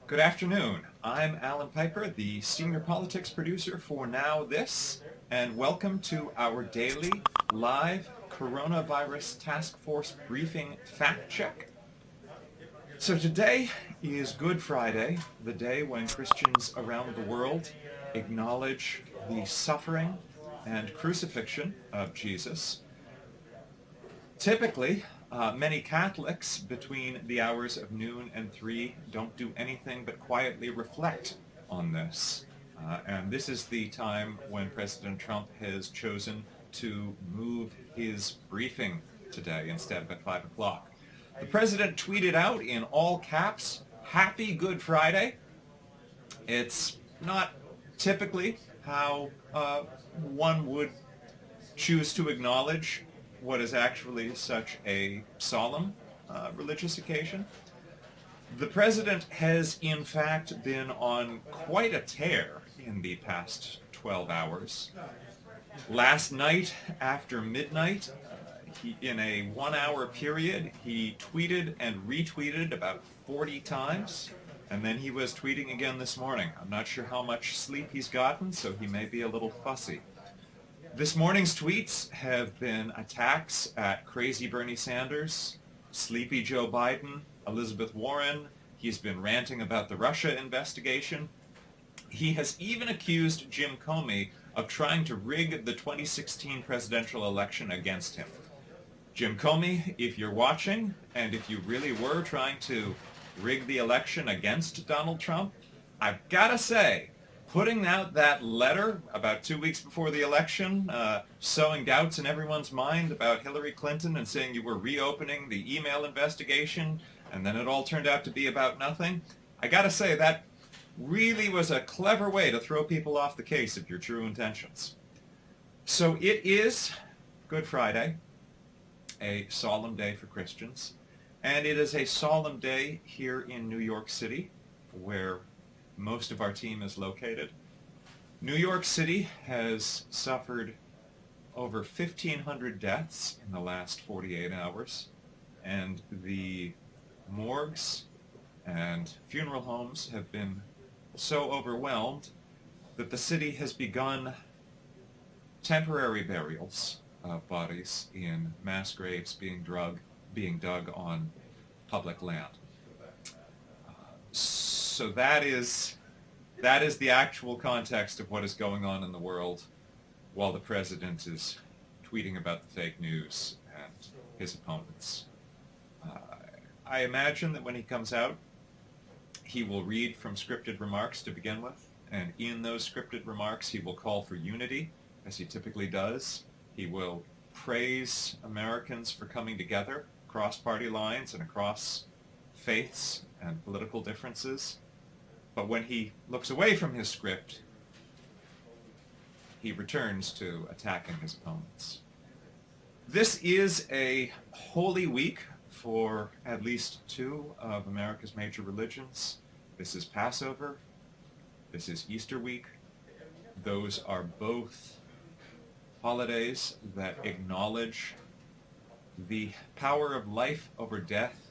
Good afternoon. I'm Alan Piper, the senior politics producer for NowThis, and welcome to our daily live coronavirus task force briefing fact check. So today is Good Friday, the day when Christians around the world acknowledge the suffering and crucifixion of Jesus. Typically, many Catholics between the hours of noon and 3 don't do anything but quietly reflect on this. And this is the time when President Trump has chosen to move his briefing today instead of at 5 o'clock. The president tweeted out in all caps, "Happy Good Friday." It's not typically how one would choose to acknowledge what is actually such a solemn religious occasion. The president has in fact been on quite a tear in the past 12 hours. Last night after midnight, in a 1-hour period, he tweeted and retweeted about 40 times, and then he was tweeting again this morning. I'm not sure how much sleep he's gotten, so he may be a little fussy. This morning's tweets have been attacks at crazy Bernie Sanders, sleepy Joe Biden, Elizabeth Warren. He's been ranting about the Russia investigation. He has even accused Jim Comey of trying to rig the 2016 presidential election against him. Jim Comey, if you're watching, and if you really were trying to rig the election against Donald Trump, I've got to say, putting out that letter about 2 weeks before the election, sowing doubts in everyone's mind about Hillary Clinton and saying you were reopening the email investigation, and then it all turned out to be about nothing, I gotta say that really was a clever way to throw people off the case of your true intentions. So it is Good Friday, a solemn day for Christians, and it is a solemn day here in New York City, where most of our team is located. New York City has suffered over 1,500 deaths in the last 48 hours, and the morgues and funeral homes have been so overwhelmed that the city has begun temporary burials of bodies in mass graves being dug on public land. So that is the actual context of what is going on in the world while the president is tweeting about the fake news and his opponents. I imagine that when he comes out, he will read from scripted remarks to begin with, and in those scripted remarks he will call for unity, as he typically does. He will praise Americans for coming together across party lines and across faiths and political differences. But when he looks away from his script, he returns to attacking his opponents. This is a holy week for at least two of America's major religions. This is Passover. This is Easter week. Those are both holidays that acknowledge the power of life over death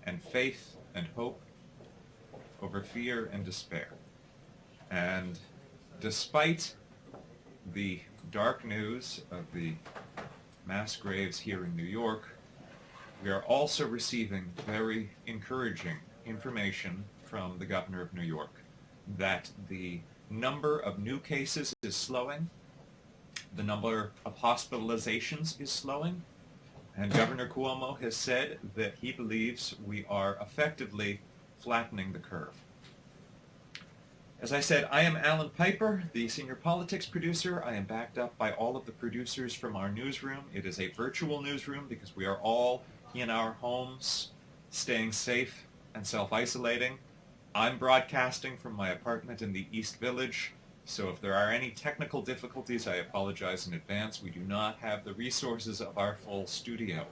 and faith and hope over fear and despair. And despite the dark news of the mass graves here in New York, we are also receiving very encouraging information from the governor of New York that the number of new cases is slowing, the number of hospitalizations is slowing, and Governor Cuomo has said that he believes we are effectively flattening the curve. As I said, I am Alan Piper, the senior politics producer. I am backed up by all of the producers from our newsroom. It is a virtual newsroom because we are all in our homes, staying safe and self-isolating. I'm broadcasting from my apartment in the East Village, so if there are any technical difficulties, I apologize in advance. We do not have the resources of our full studio.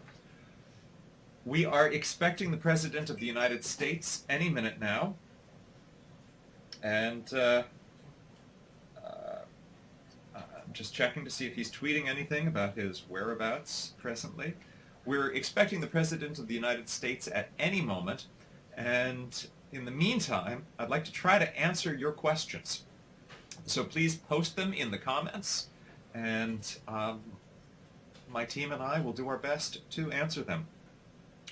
We are expecting the President of the United States any minute now, and I'm just checking to see if he's tweeting anything about his whereabouts presently. We're expecting the President of the United States at any moment, and in the meantime, I'd like to try to answer your questions. So please post them in the comments, and my team and I will do our best to answer them.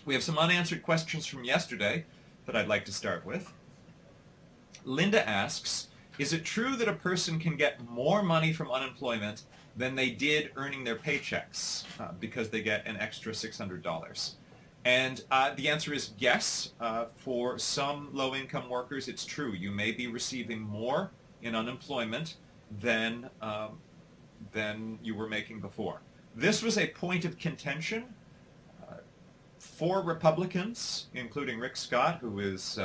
We have some unanswered questions from yesterday that I'd like to start with. Linda asks, is it true that a person can get more money from unemployment than they did earning their paychecks because they get an extra $600? And the answer is yes. For some low-income workers, it's true. You may be receiving more in unemployment than you were making before. This was a point of contention for Republicans, including Rick Scott, who is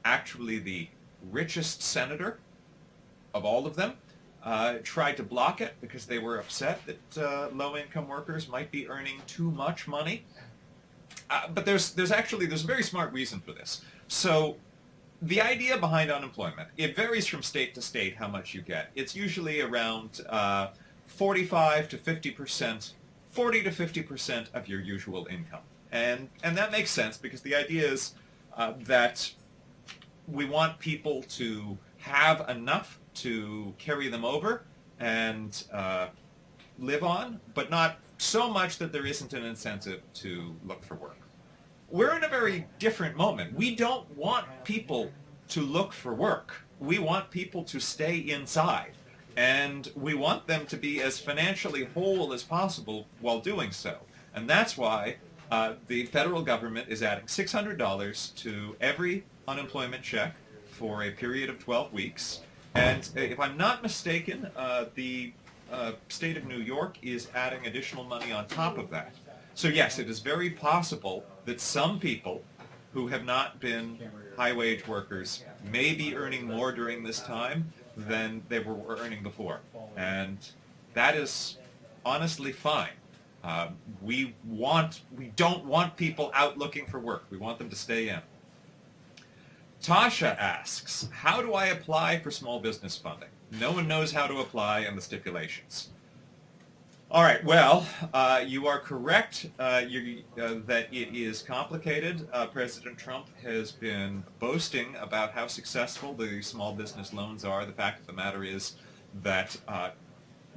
actually the richest senator of all of them, tried to block it because they were upset that low-income workers might be earning too much money. But there's a very smart reason for this. So the idea behind unemployment, it varies from state to state how much you get. It's usually around 45 to 50%, 40 to 50% of your usual income. And that makes sense because the idea is that we want people to have enough to carry them over and live on, but not so much that there isn't an incentive to look for work. We're in a very different moment. We don't want people to look for work. We want people to stay inside, and we want them to be as financially whole as possible while doing so. And that's why the federal government is adding $600 to every unemployment check for a period of 12 weeks. And if I'm not mistaken, the state of New York is adding additional money on top of that. So yes, it is very possible that some people who have not been high-wage workers may be earning more during this time than they were earning before. And that is honestly fine. We don't want people out looking for work. We want them to stay in. Tasha asks, how do I apply for small business funding? No one knows how to apply and the stipulations. All right, well, you are correct that it is complicated. President Trump has been boasting about how successful the small business loans are. The fact of the matter is that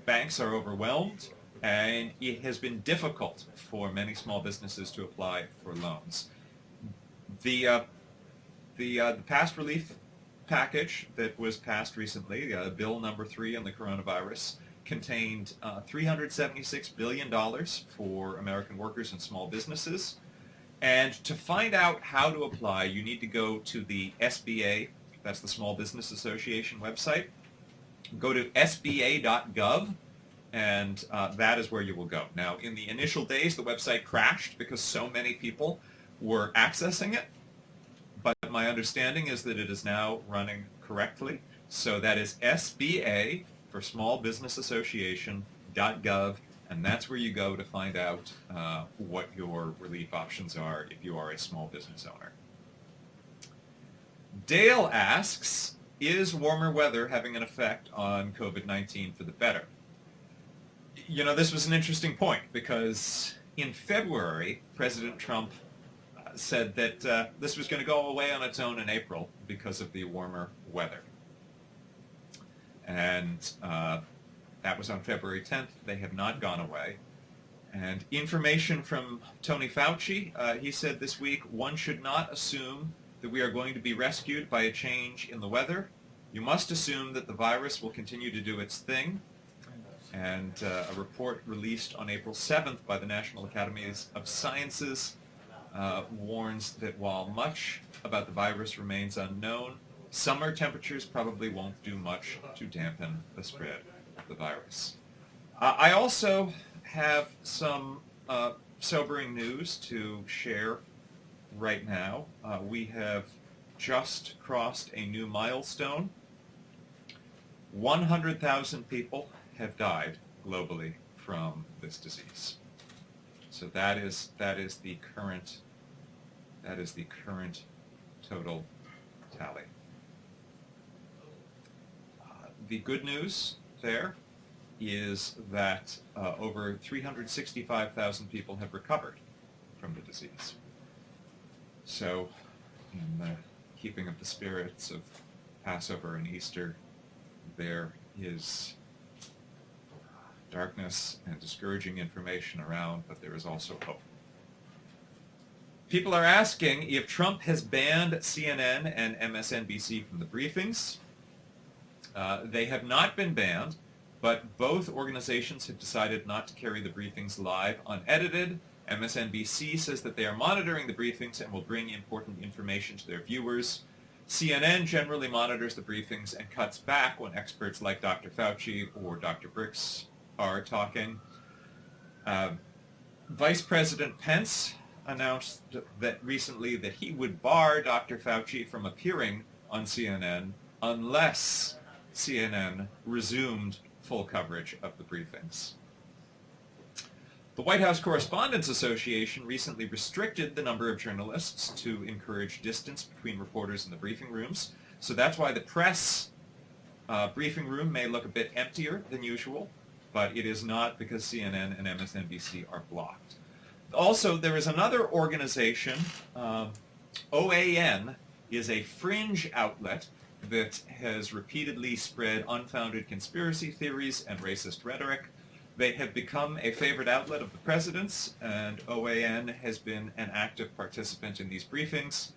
banks are overwhelmed, and it has been difficult for many small businesses to apply for loans. The past relief package that was passed recently, Bill number 3 on the coronavirus, contained $376 billion for American workers and small businesses. And to find out how to apply, you need to go to the SBA, that's the Small Business Association website. Go to sba.gov, and that is where you will go. Now, in the initial days, the website crashed because so many people were accessing it. But my understanding is that it is now running correctly. So that is SBA for Small Business Association.gov, and that's where you go to find out what your relief options are if you are a small business owner. Dale asks, is warmer weather having an effect on COVID-19 for the better? You know, this was an interesting point because in February, President Trump said that this was going to go away on its own in April because of the warmer weather. And that was on February 10th. They have not gone away. And information from Tony Fauci, he said this week, one should not assume that we are going to be rescued by a change in the weather. You must assume that the virus will continue to do its thing. And a report released on April 7th by the National Academies of Sciences warns that while much about the virus remains unknown, summer temperatures probably won't do much to dampen the spread of the virus. I also have some sobering news to share right now. We have just crossed a new milestone. 100,000 people have died globally from this disease. So that is the current total tally. The good news there is that over 365,000 people have recovered from the disease. So in keeping of the spirits of Passover and Easter, there is darkness and discouraging information around, but there is also hope. People are asking if Trump has banned CNN and MSNBC from the briefings. They have not been banned, but both organizations have decided not to carry the briefings live unedited. MSNBC says that they are monitoring the briefings and will bring important information to their viewers. CNN generally monitors the briefings and cuts back when experts like Dr. Fauci or Dr. Birx are talking. Vice President Pence announced that recently that he would bar Dr. Fauci from appearing on CNN unless CNN resumed full coverage of the briefings. The White House Correspondents Association recently restricted the number of journalists to encourage distance between reporters in the briefing rooms. So that's why the press briefing room may look a bit emptier than usual, but it is not because CNN and MSNBC are blocked. Also, there is another organization, OAN is a fringe outlet that has repeatedly spread unfounded conspiracy theories and racist rhetoric. They have become a favorite outlet of the president's, and OAN has been an active participant in these briefings,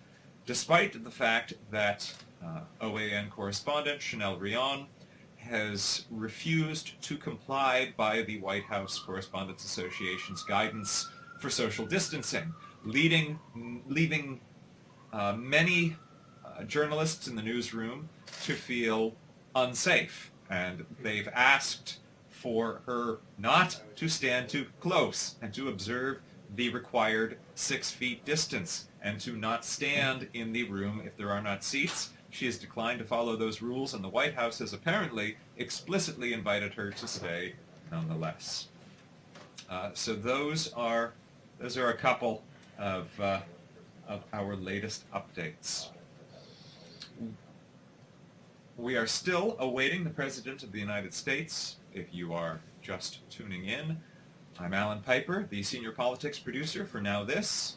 despite the fact that OAN correspondent Chanel Rion has refused to comply by the White House Correspondents Association's guidance for social distancing, leaving many journalists in the newsroom to feel unsafe, and they've asked for her not to stand too close and to observe the required 6 feet distance and to not stand in the room if there are not seats. She has declined to follow those rules, and the White House has apparently explicitly invited her to stay nonetheless. So those are a couple of our latest updates. We are still awaiting the President of the United States. If you are just tuning in, I'm Alan Piper, the senior politics producer for NowThis.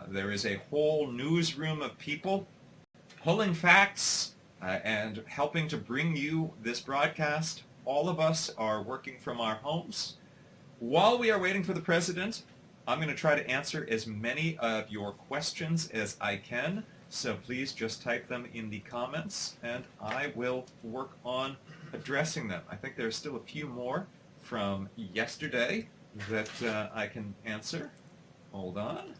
There is a whole newsroom of people pulling facts and helping to bring you this broadcast. All of us are working from our homes. While we are waiting for the President, I'm going to try to answer as many of your questions as I can. So please just type them in the comments, and I will work on addressing them. I think there's still a few more from yesterday that I can answer. Hold on.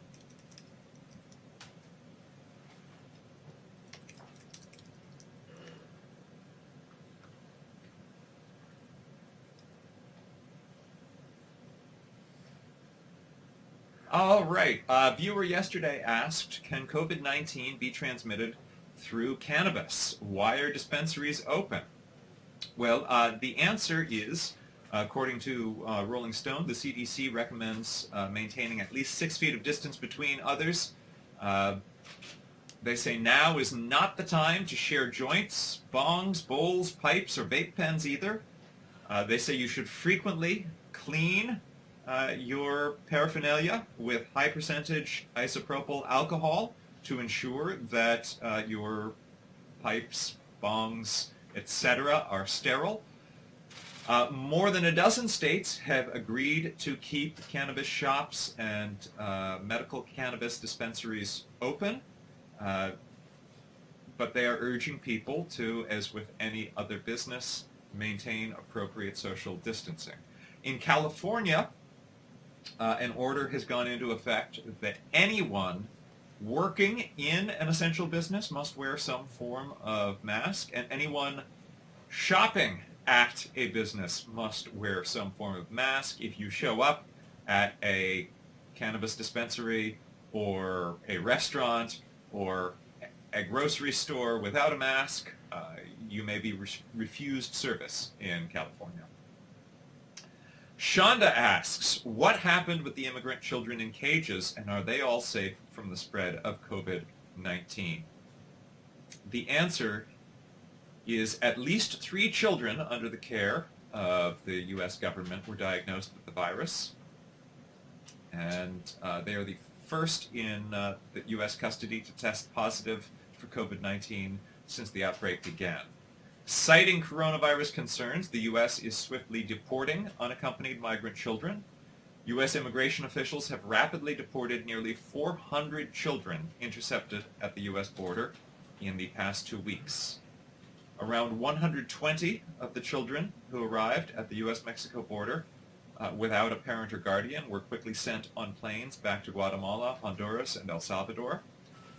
All right. Viewer yesterday asked, can COVID-19 be transmitted through cannabis? Why are dispensaries open? Well, the answer is, according to Rolling Stone, the CDC recommends maintaining at least 6 feet of distance between others. They say now is not the time to share joints, bongs, bowls, pipes, or vape pens either. They say you should frequently clean your paraphernalia with high percentage isopropyl alcohol to ensure that your pipes, bongs, etc. are sterile. More than a dozen states have agreed to keep cannabis shops and medical cannabis dispensaries open, but they are urging people to, as with any other business, maintain appropriate social distancing. In California, an order has gone into effect that anyone working in an essential business must wear some form of mask, and anyone shopping at a business must wear some form of mask. If you show up at a cannabis dispensary or a restaurant or a grocery store without a mask, you may be refused service in California. Shonda asks, what happened with the immigrant children in cages, and are they all safe from the spread of COVID-19? The answer is at least 3 children under the care of the U.S. government were diagnosed with the virus, and they are the first in the U.S. custody to test positive for COVID-19 since the outbreak began. Citing coronavirus concerns, the U.S. is swiftly deporting unaccompanied migrant children. U.S. immigration officials have rapidly deported nearly 400 children intercepted at the U.S. border in the past 2 weeks. Around 120 of the children who arrived at the U.S.-Mexico border without a parent or guardian were quickly sent on planes back to Guatemala, Honduras, and El Salvador.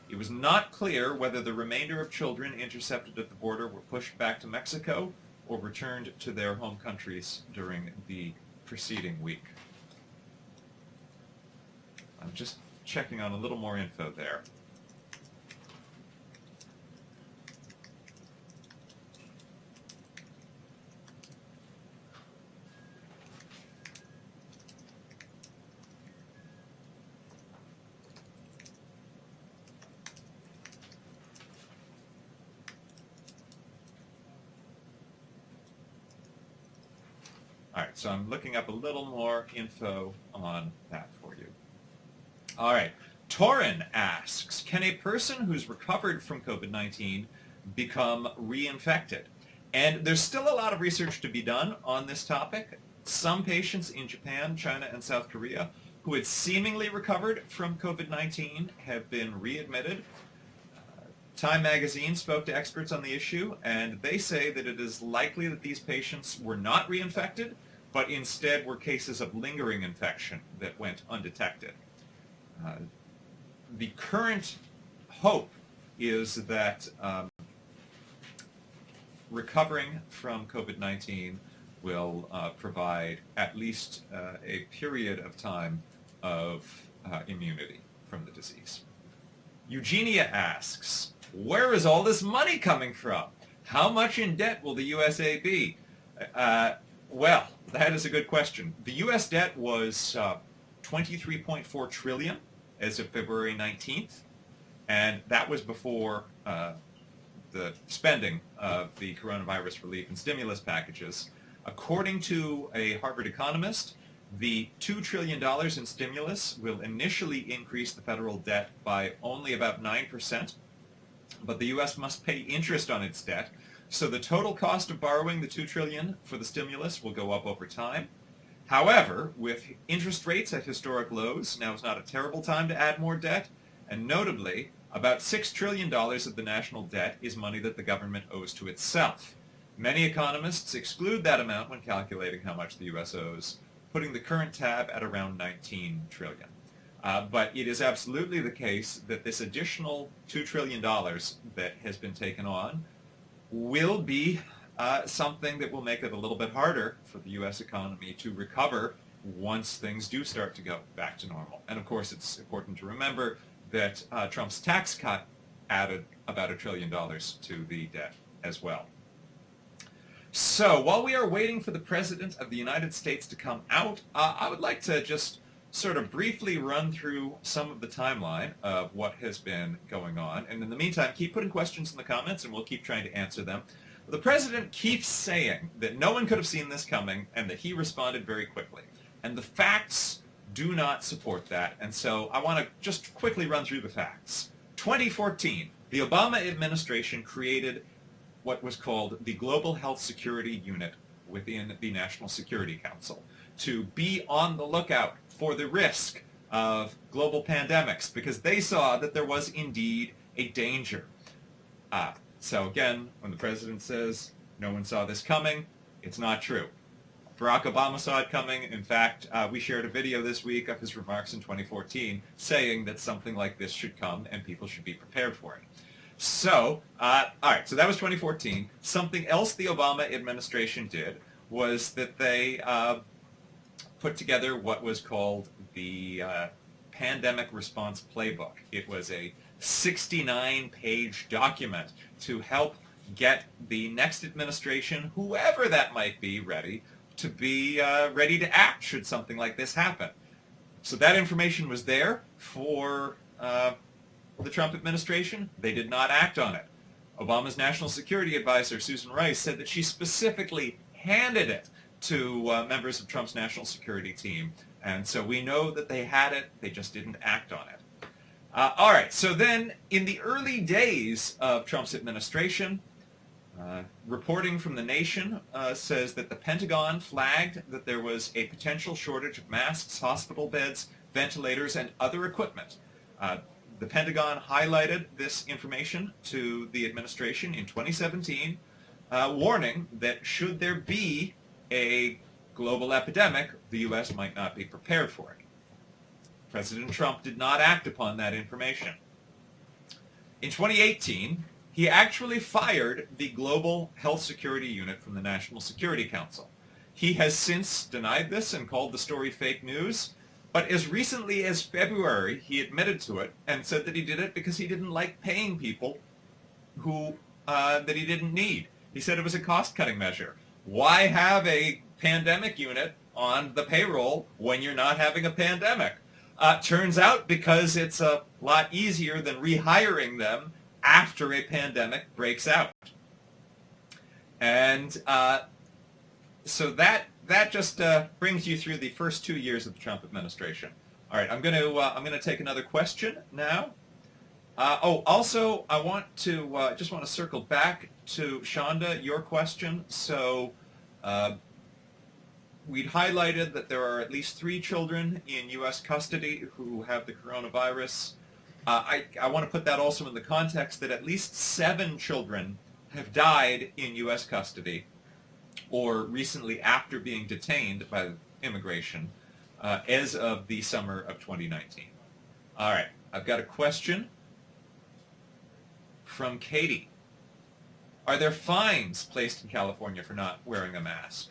It was not clear whether the remainder of children intercepted at the border were pushed back to Mexico or returned to their home countries during the preceding week. I'm just checking on a little more info there. All right, so I'm looking up a little more info on that for you. All right, Torin asks, can a person who's recovered from COVID-19 become reinfected? And there's still a lot of research to be done on this topic. Some patients in Japan, China, and South Korea who had seemingly recovered from COVID-19 have been readmitted. Time magazine spoke to experts on the issue, and they say that it is likely that these patients were not reinfected, but instead were cases of lingering infection that went undetected. The current hope is that recovering from COVID-19 will provide at least a period of time of immunity from the disease. Eugenia asks, where is all this money coming from? How much in debt will the USA be? Well, that is a good question. The U.S. debt was $23.4 trillion as of February 19th, and that was before the spending of the coronavirus relief and stimulus packages. According to a Harvard economist, the $2 trillion in stimulus will initially increase the federal debt by only about 9%, but the U.S. must pay interest on its debt, so the total cost of borrowing the $2 trillion for the stimulus will go up over time. However, with interest rates at historic lows, now is not a terrible time to add more debt, and notably, about $6 trillion of the national debt is money that the government owes to itself. Many economists exclude that amount when calculating how much the U.S. owes, putting the current tab at around $19 trillion. But it is absolutely the case that this additional $2 trillion that has been taken on will be something that will make it a little bit harder for the U.S. economy to recover once things do start to go back to normal. And of course, it's important to remember that Trump's tax cut added about $1 trillion to the debt as well. So while we are waiting for the President of the United States to come out, I would like to just sort of briefly run through some of the timeline of what has been going on. And in the meantime, keep putting questions in the comments and we'll keep trying to answer them. The President keeps saying that no one could have seen this coming and that he responded very quickly. And the facts do not support that. And so I want to just quickly run through the facts. 2014, the Obama administration created what was called the Global Health Security Unit within the National Security Council to be on the lookout for the risk of global pandemics because they saw that there was indeed a danger. So again, when the President says no one saw this coming, it's not true. Barack Obama saw it coming. In fact, we shared a video this week of his remarks in 2014 saying that something like this should come and people should be prepared for it. So, all right, so that was 2014. Something else the Obama administration did was that they put together what was called the Pandemic Response Playbook. It was a 69-page document to help get the next administration, whoever that might be, ready to act should something like this happen. So that information was there for the Trump administration. They did not act on it. Obama's national security advisor, Susan Rice, said that she specifically handed it to members of Trump's national security team. And so we know that they had it, they just didn't act on it. All right, so then in the early days of Trump's administration, reporting from The Nation says that the Pentagon flagged that there was a potential shortage of masks, hospital beds, ventilators, and other equipment. The Pentagon highlighted this information to the administration in 2017, warning that should there be a global epidemic, the U.S. might not be prepared for it. President Trump did not act upon that information. In 2018, he actually fired the Global Health Security Unit from the National Security Council. He has since denied this and called the story fake news, but as recently as February, he admitted to it and said that he did it because he didn't like paying people that he didn't need. He said it was a cost-cutting measure. Why have a pandemic unit on the payroll when you're not having a pandemic? Turns out because it's a lot easier than rehiring them after a pandemic breaks out. And so that just brings you through the first 2 years of the Trump administration. All right, I'm gonna take another question now. Also, I want to just want to circle back to Shonda, your question. So we'd highlighted that there are at least 3 children in U.S. custody who have the coronavirus. I want to put that also in the context that at least 7 children have died in U.S. custody or recently after being detained by immigration as of the summer of 2019. All right, I've got a question from Katie. Are there fines placed in California for not wearing a mask?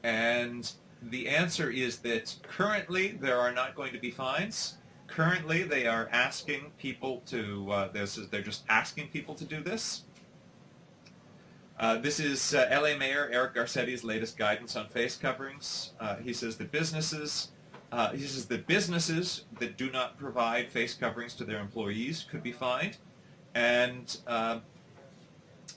And the answer is that currently there are not going to be fines. Currently they are asking people to, they're just asking people to do this. This is LA Mayor Eric Garcetti's latest guidance on face coverings. He says that businesses that do not provide face coverings to their employees could be fined. And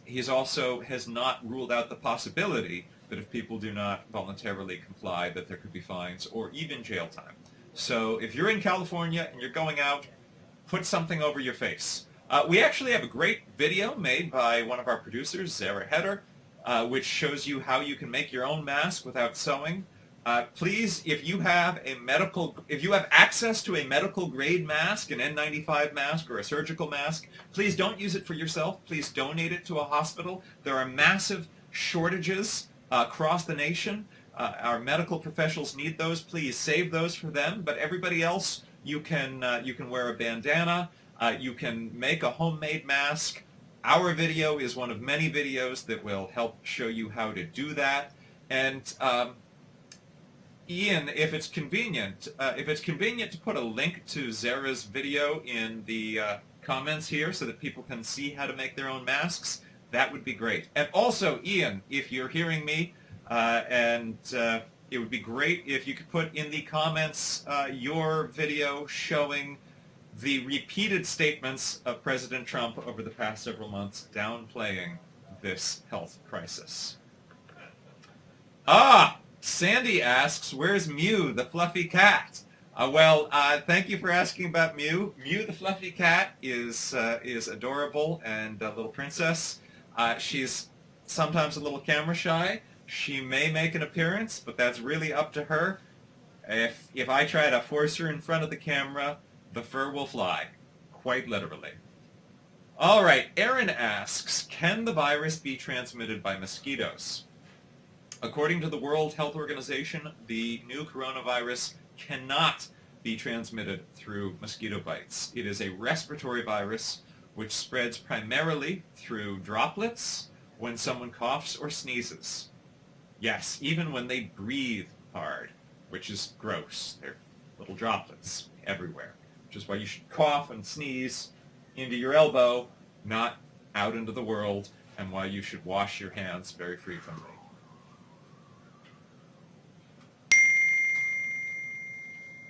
he also has not ruled out the possibility that if people do not voluntarily comply, that there could be fines or even jail time. So if you're in California and you're going out, put something over your face. We actually have a great video made by one of our producers, Zara Heder, which shows you how you can make your own mask without sewing. Please, if you have access to a medical grade mask, an N95 mask or a surgical mask, please don't use it for yourself. Please donate it to a hospital. There are massive shortages across the nation. Our medical professionals need those. Please save those for them. But everybody else, you can wear a bandana. You can make a homemade mask. Our video is one of many videos that will help show you how to do that. And Ian, if it's convenient to put a link to Zara's video in the comments here so that people can see how to make their own masks, that would be great. And also, Ian, if you're hearing me, it would be great if you could put in the comments your video showing the repeated statements of President Trump over the past several months downplaying this health crisis. Sandy asks, where's Mew, the fluffy cat? Thank you for asking about Mew. Mew, the fluffy cat, is adorable and a little princess. She's sometimes a little camera shy. She may make an appearance, but that's really up to her. If I try to force her in front of the camera, the fur will fly, quite literally. All right, Aaron asks, can the virus be transmitted by mosquitoes? According to the World Health Organization, the new coronavirus cannot be transmitted through mosquito bites. It is a respiratory virus which spreads primarily through droplets when someone coughs or sneezes. Yes, even when they breathe hard, which is gross. They're little droplets everywhere, which is why you should cough and sneeze into your elbow, not out into the world, and why you should wash your hands very frequently.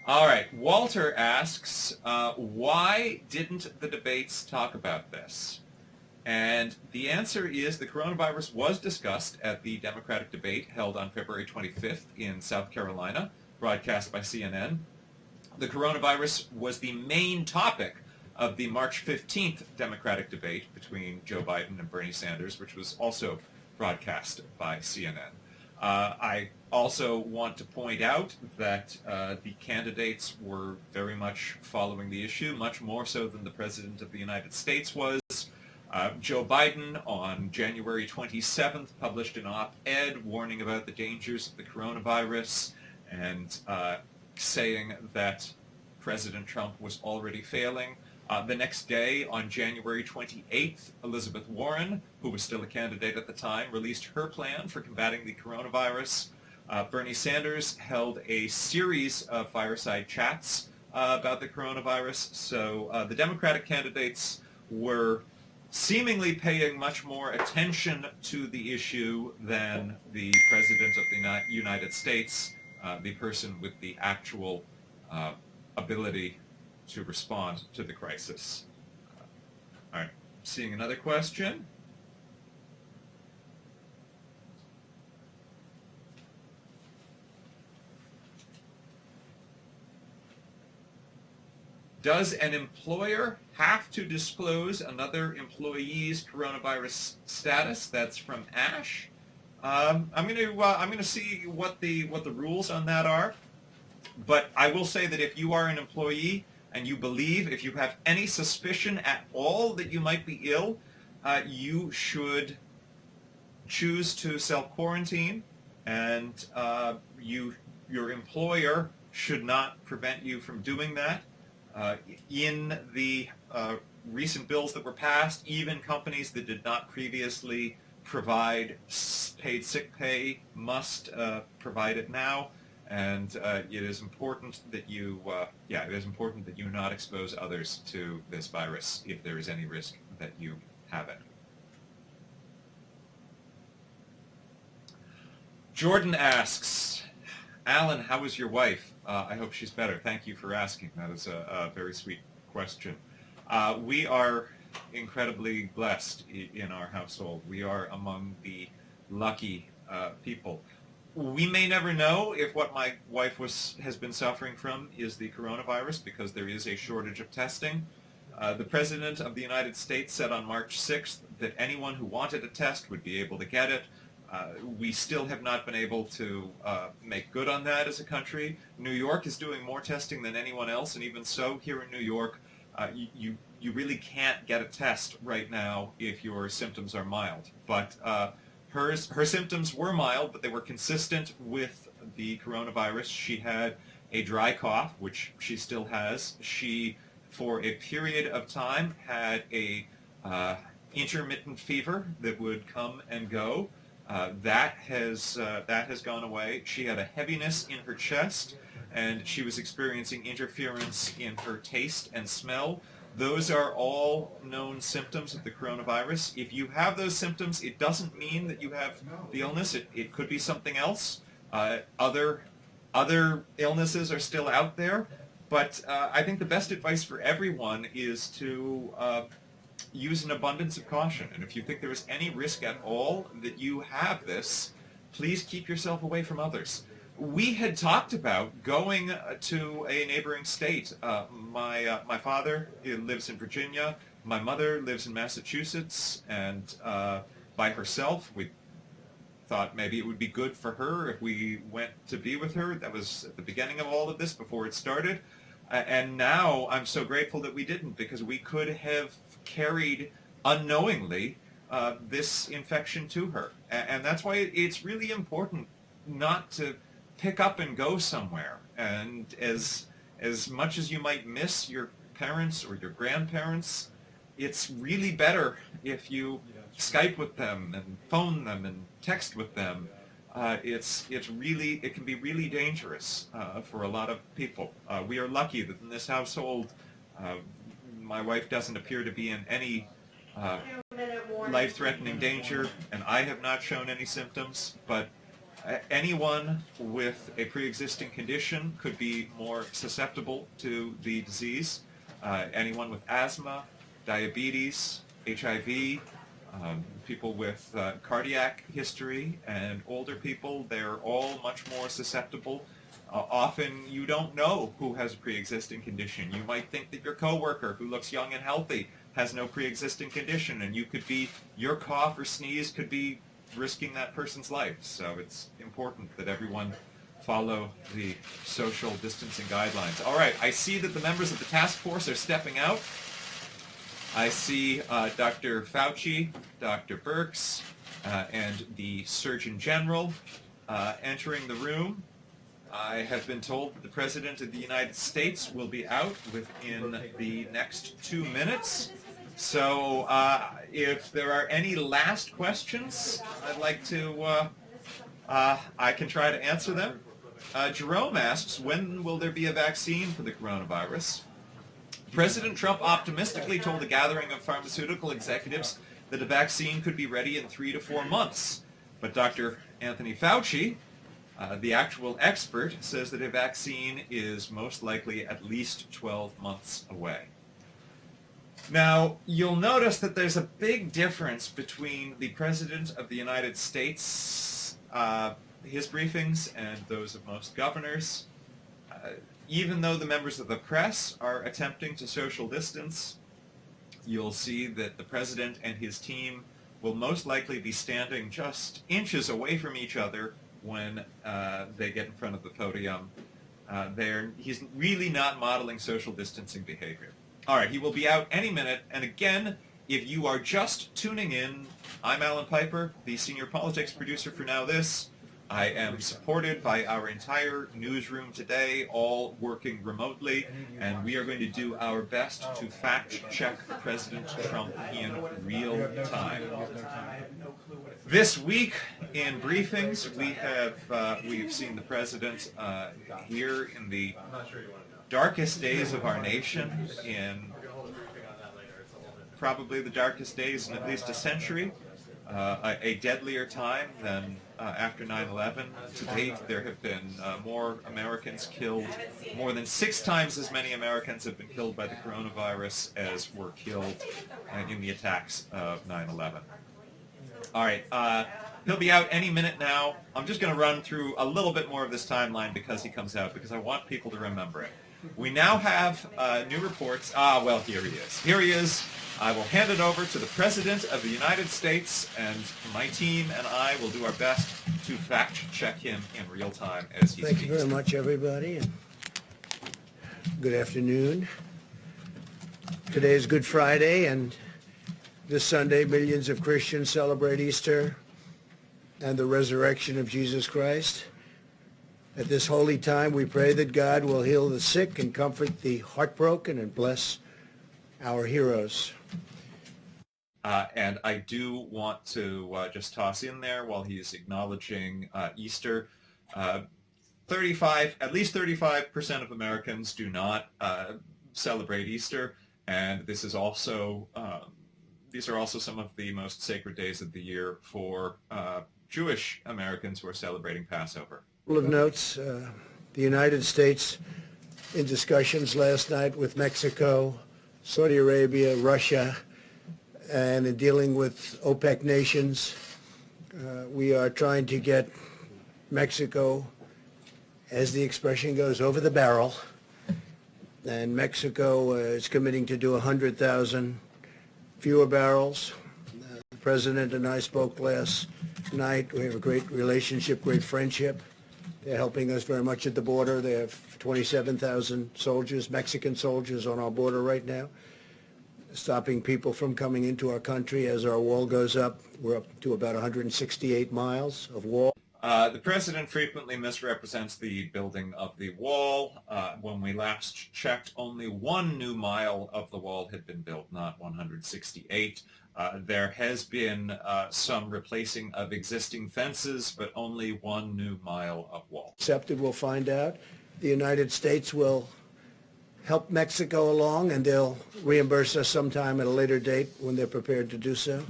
All right, Walter asks, why didn't the debates talk about this? And the answer is the coronavirus was discussed at the Democratic debate held on February 25th in South Carolina, broadcast by CNN. The coronavirus was the main topic of the March 15th Democratic debate between Joe Biden and Bernie Sanders, which was also broadcast by CNN. I also want to point out that the candidates were very much following the issue, much more so than the President of the United States was. Joe Biden on January 27th published an op-ed warning about the dangers of the coronavirus and saying that President Trump was already failing. The next day, on January 28th, Elizabeth Warren, who was still a candidate at the time, released her plan for combating the coronavirus. Bernie Sanders held a series of fireside chats about the coronavirus. So the Democratic candidates were seemingly paying much more attention to the issue than the President of the United States, the person with the actual ability to respond to the crisis. All right, seeing another question. Does an employer have to disclose another employee's coronavirus status? That's from Ash. I'm going to see what the rules on that are. But I will say that if you are an employee and you believe, if you have any suspicion at all that you might be ill, you should choose to self-quarantine, and your employer should not prevent you from doing that. In the recent bills that were passed, even companies that did not previously provide paid sick pay must provide it now. And it is important that you not expose others to this virus if there is any risk that you have it. Jordan asks, Alan, how is your wife? I hope she's better. Thank you for asking. That is a very sweet question. We are incredibly blessed in our household. We are among the lucky people. We may never know if what my wife has been suffering from is the coronavirus, because there is a shortage of testing. The President of the United States said on March 6th that anyone who wanted a test would be able to get it. We still have not been able to make good on that as a country. New York is doing more testing than anyone else, and even so, here in New York, you really can't get a test right now if your symptoms are mild. But her symptoms were mild, but they were consistent with the coronavirus. She had a dry cough, which she still has. She, for a period of time, had a intermittent fever that would come and go. That has gone away. She had a heaviness in her chest, and she was experiencing interference in her taste and smell. Those are all known symptoms of the coronavirus. If you have those symptoms, it doesn't mean that you have the illness. It could be something else. Other illnesses are still out there, but I think the best advice for everyone is to use an abundance of caution. And if you think there is any risk at all that you have this, please keep yourself away from others. We had talked about going to a neighboring state. My father lives in Virginia. My mother lives in Massachusetts, and by herself. We thought maybe it would be good for her if we went to be with her. That was at the beginning of all of this, before it started. And now I'm so grateful that we didn't, because we could have carried unknowingly this infection to her. And that's why it's really important not to pick up and go somewhere. And as much as you might miss your parents or your grandparents, it's really better if you Skype with them and phone them and text with them. It can be really dangerous for a lot of people. We are lucky that in this household, my wife doesn't appear to be in any life-threatening danger, and I have not shown any symptoms, but anyone with a pre-existing condition could be more susceptible to the disease. Anyone with asthma, diabetes, HIV, people with cardiac history, and older people, they're all much more susceptible Often you don't know who has a pre-existing condition. You might think that your coworker who looks young and healthy has no pre-existing condition, and your cough or sneeze could be risking that person's life. So it's important that everyone follow the social distancing guidelines. All right, I see that the members of the task force are stepping out. I see Dr. Fauci, Dr. Birx, and the Surgeon General entering the room. I have been told that the President of the United States will be out within the next 2 minutes. So if there are any last questions, I'd like to, I can try to answer them. Jerome asks, when will there be a vaccine for the coronavirus? President Trump optimistically told a gathering of pharmaceutical executives that a vaccine could be ready in 3 to 4 months. But Dr. Anthony Fauci, the actual expert, says that a vaccine is most likely at least 12 months away. Now, you'll notice that there's a big difference between the President of the United States, his briefings, and those of most governors. Even though the members of the press are attempting to social distance, you'll see that the President and his team will most likely be standing just inches away from each other when they get in front of the podium. He's really not modeling social distancing behavior. All right, he will be out any minute. And again, if you are just tuning in, I'm Alan Piper, the senior politics producer for NowThis. I am supported by our entire newsroom today, all working remotely, and we are going to do our best to fact-check President Trump in real time. This week in briefings, we've seen the President here in the darkest days of our nation, in probably the darkest days in at least a century, a deadlier time than after 9/11. To date, there have been more Americans killed. More than 6 times as many Americans have been killed by the coronavirus as were killed in the attacks of 9/11. All right, he'll be out any minute now. I'm just going to run through a little bit more of this timeline because he comes out, because I want people to remember it. We now have new reports. Well, here he is. Here he is. I will hand it over to the President of the United States, and my team and I will do our best to fact-check him in real time as he speaks. Thank you very much, everybody, and good afternoon. Today is Good Friday, and this Sunday, millions of Christians celebrate Easter and the resurrection of Jesus Christ. At this holy time, we pray that God will heal the sick and comfort the heartbroken and bless our heroes. And I do want to just toss in there, while he's acknowledging Easter, at least 35% of Americans do not celebrate Easter, and this is also these are also some of the most sacred days of the year for Jewish Americans who are celebrating Passover. A couple of notes. The United States, in discussions last night with Mexico, Saudi Arabia, Russia, and in dealing with OPEC nations, we are trying to get Mexico, as the expression goes, over the barrel. And Mexico is committing to do 100,000 fewer barrels. The President and I spoke last night. We have a great relationship, great friendship. They're helping us very much at the border. They have 27,000 soldiers, Mexican soldiers, on our border right now, stopping people from coming into our country as our wall goes up. We're up to about 168 miles of wall. The President frequently misrepresents the building of the wall. When we last checked, only 1 new mile of the wall had been built, not 168. There has been some replacing of existing fences, but only 1 new mile of wall. Accepted, we'll find out. The United States will help Mexico along, and they'll reimburse us sometime at a later date when they're prepared to do so.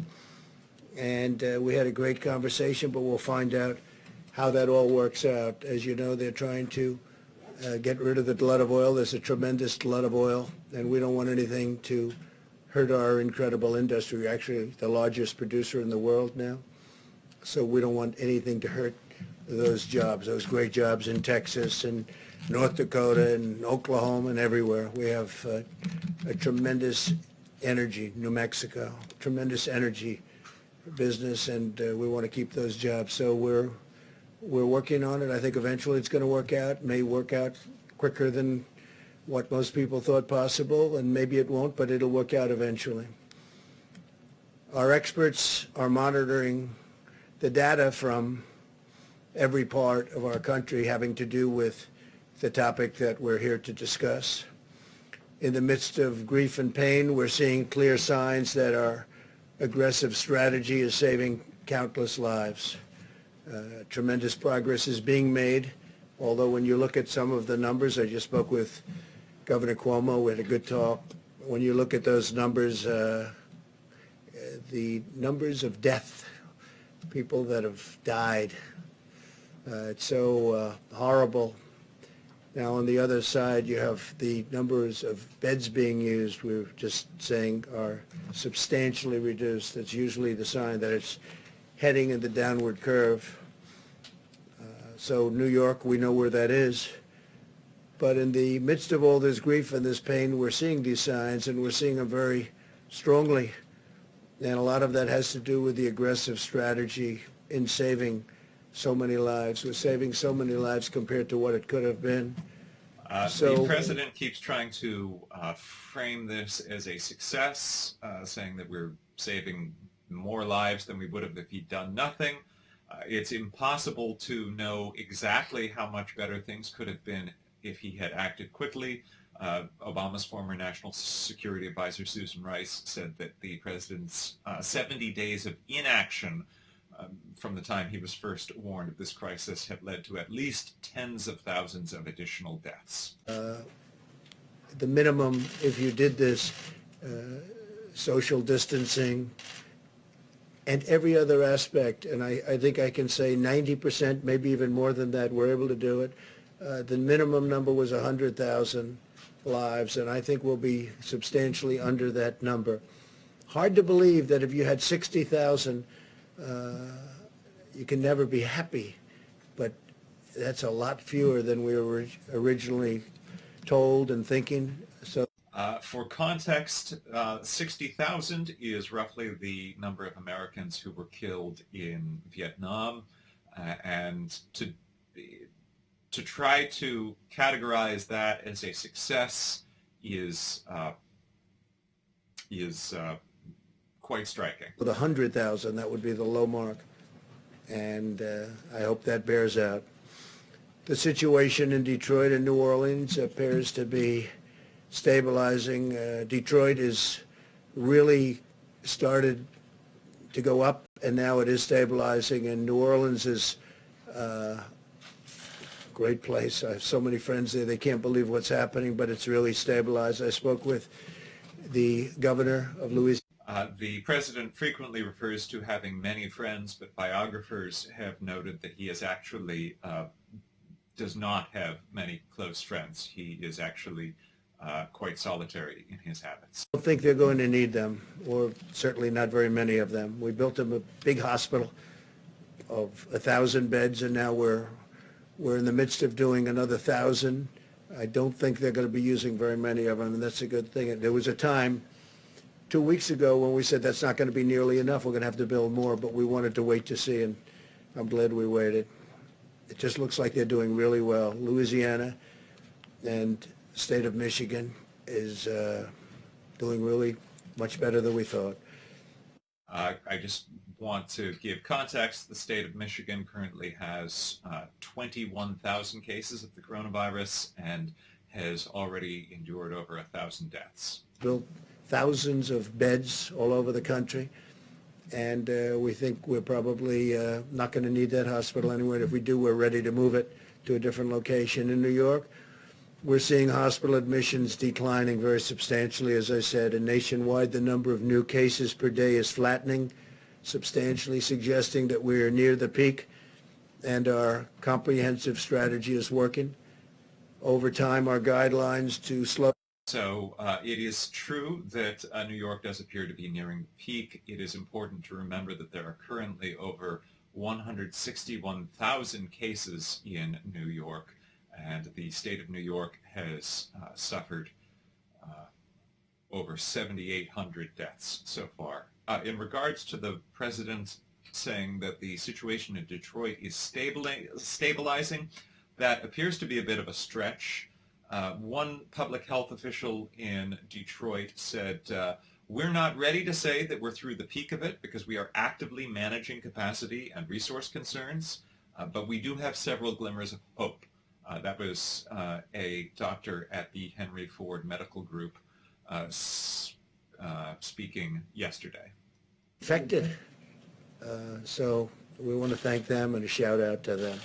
And we had a great conversation, but we'll find out how that all works out. As you know, they're trying to get rid of the glut of oil. There's a tremendous glut of oil, and we don't want anything to hurt our incredible industry. We're actually the largest producer in the world now, so we don't want anything to hurt those jobs, those great jobs in Texas and North Dakota and Oklahoma and everywhere. We have a tremendous energy, New Mexico, tremendous energy business, and we want to keep those jobs. So we're working on it. I think eventually it's going to work out. May work out quicker than what most people thought possible, and maybe it won't, but it'll work out eventually. Our experts are monitoring the data from every part of our country having to do with the topic that we're here to discuss. In the midst of grief and pain, we're seeing clear signs that our aggressive strategy is saving countless lives. Tremendous progress is being made, although when you look at some of the numbers, I just spoke with Governor Cuomo, we had a good talk. When you look at those numbers, the numbers of death, people that have died, it's so horrible. Now, on the other side, you have the numbers of beds being used, we were just saying, are substantially reduced. That's usually the sign that it's heading in the downward curve. So New York, we know where that is. But in the midst of all this grief and this pain, we're seeing these signs, and we're seeing them very strongly. And a lot of that has to do with the aggressive strategy in saving so many lives. We're saving so many lives compared to what it could have been. The president keeps trying to frame this as a success, saying that we're saving more lives than we would have if he'd done nothing. It's impossible to know exactly how much better things could have been if he had acted quickly. Obama's former National Security Advisor, Susan Rice, said that the president's 70 days of inaction from the time he was first warned of this crisis have led to at least tens of thousands of additional deaths. The minimum, if you did this, social distancing, and every other aspect, and I think I can say 90%, maybe even more than that, we're able to do it. The minimum number was 100,000 lives, and I think we'll be substantially under that number. Hard to believe that if you had 60,000, you can never be happy, but that's a lot fewer than we were originally told and thinking. So, for context, 60,000 is roughly the number of Americans who were killed in Vietnam, and to try to categorize that as a success is quite striking. With 100,000, that would be the low mark, and I hope that bears out. The situation in Detroit and New Orleans appears to be stabilizing. Detroit is really started to go up, and now it is stabilizing, and New Orleans is great place. I have so many friends there. They can't believe what's happening, but it's really stabilized. I spoke with the governor of Louisiana. The president frequently refers to having many friends, but biographers have noted that he is actually does not have many close friends. He is actually quite solitary in his habits. I don't think they're going to need them, or certainly not very many of them. We built them a big hospital of 1,000 beds, and now we're in the midst of doing another 1,000. I don't think they're going to be using very many of them, and that's a good thing. There was a time 2 weeks ago when we said that's not going to be nearly enough. We're going to have to build more, but we wanted to wait to see, and I'm glad we waited. It just looks like they're doing really well. Louisiana and the state of Michigan is doing really much better than we thought. I just want to give context. The state of Michigan currently has 21,000 cases of the coronavirus and has already endured over 1,000 deaths. Built thousands of beds all over the country, and we think we're probably not going to need that hospital anyway. If we do, we're ready to move it to a different location. In New York, we're seeing hospital admissions declining very substantially, as I said, and nationwide the number of new cases per day is flattening substantially, suggesting that we are near the peak and our comprehensive strategy is working. Over time, our guidelines to slow. So it is true that New York does appear to be nearing the peak. It is important to remember that there are currently over 161,000 cases in New York, and the state of New York has suffered over 7,800 deaths so far. In regards to the president saying that the situation in Detroit is stabilizing, that appears to be a bit of a stretch. One public health official in Detroit said, we're not ready to say that we're through the peak of it because we are actively managing capacity and resource concerns, but we do have several glimmers of hope. That was a doctor at the Henry Ford Medical Group speaking yesterday. Affected. So we want to thank them and a shout out to them.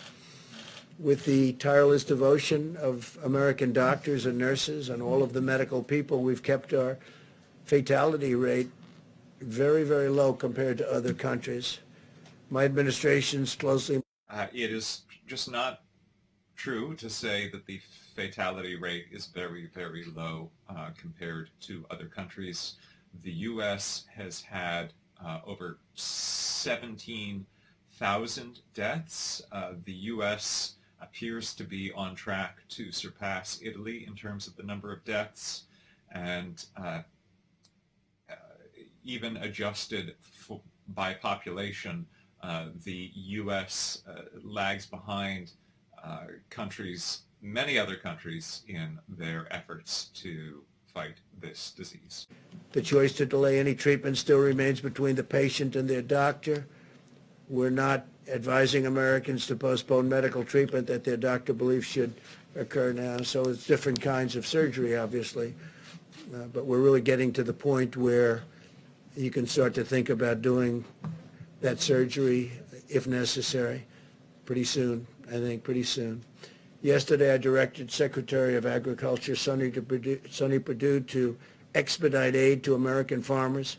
With the tireless devotion of American doctors and nurses and all of the medical people, we've kept our fatality rate very, very low compared to other countries. My administration's closely... It is just not true to say that the fatality rate is very, very low compared to other countries. The U.S. has had over 17,000 deaths. The U.S. appears to be on track to surpass Italy in terms of the number of deaths, and even adjusted by population, the U.S. lags behind many other countries in their efforts to fight this disease. The choice to delay any treatment still remains between the patient and their doctor. We're not advising Americans to postpone medical treatment that their doctor believes should occur now. So it's different kinds of surgery, obviously. But we're really getting to the point where you can start to think about doing that surgery, if necessary, pretty soon, I think, pretty soon. Yesterday, I directed Secretary of Agriculture Sonny Perdue to expedite aid to American farmers.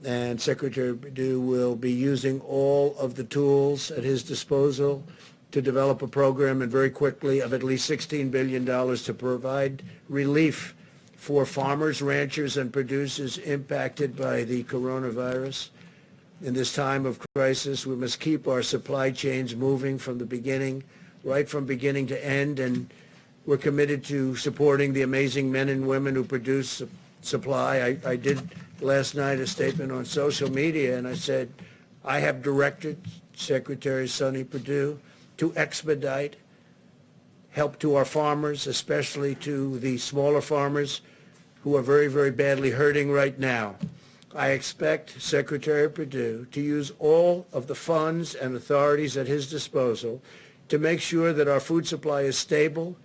And Secretary Perdue will be using all of the tools at his disposal to develop a program, and very quickly, of at least $16 billion to provide relief for farmers, ranchers, and producers impacted by the coronavirus. In this time of crisis, we must keep our supply chains moving from the beginning, right from beginning to end, and we're committed to supporting the amazing men and women who produce supply. I did last night a statement on social media, and I said, I have directed Secretary Sonny Perdue to expedite help to our farmers, especially to the smaller farmers who are very, very badly hurting right now. I expect Secretary Perdue to use all of the funds and authorities at his disposal to make sure that our food supply is stable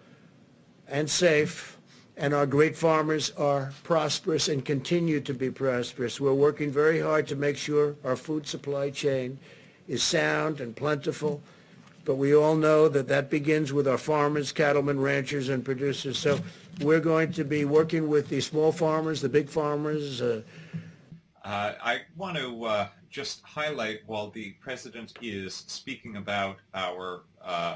and safe, and our great farmers are prosperous and continue to be prosperous. We're working very hard to make sure our food supply chain is sound and plentiful, but we all know that that begins with our farmers, cattlemen, ranchers, and producers. So we're going to be working with the small farmers, the big farmers. I want to just highlight, while the president is speaking about our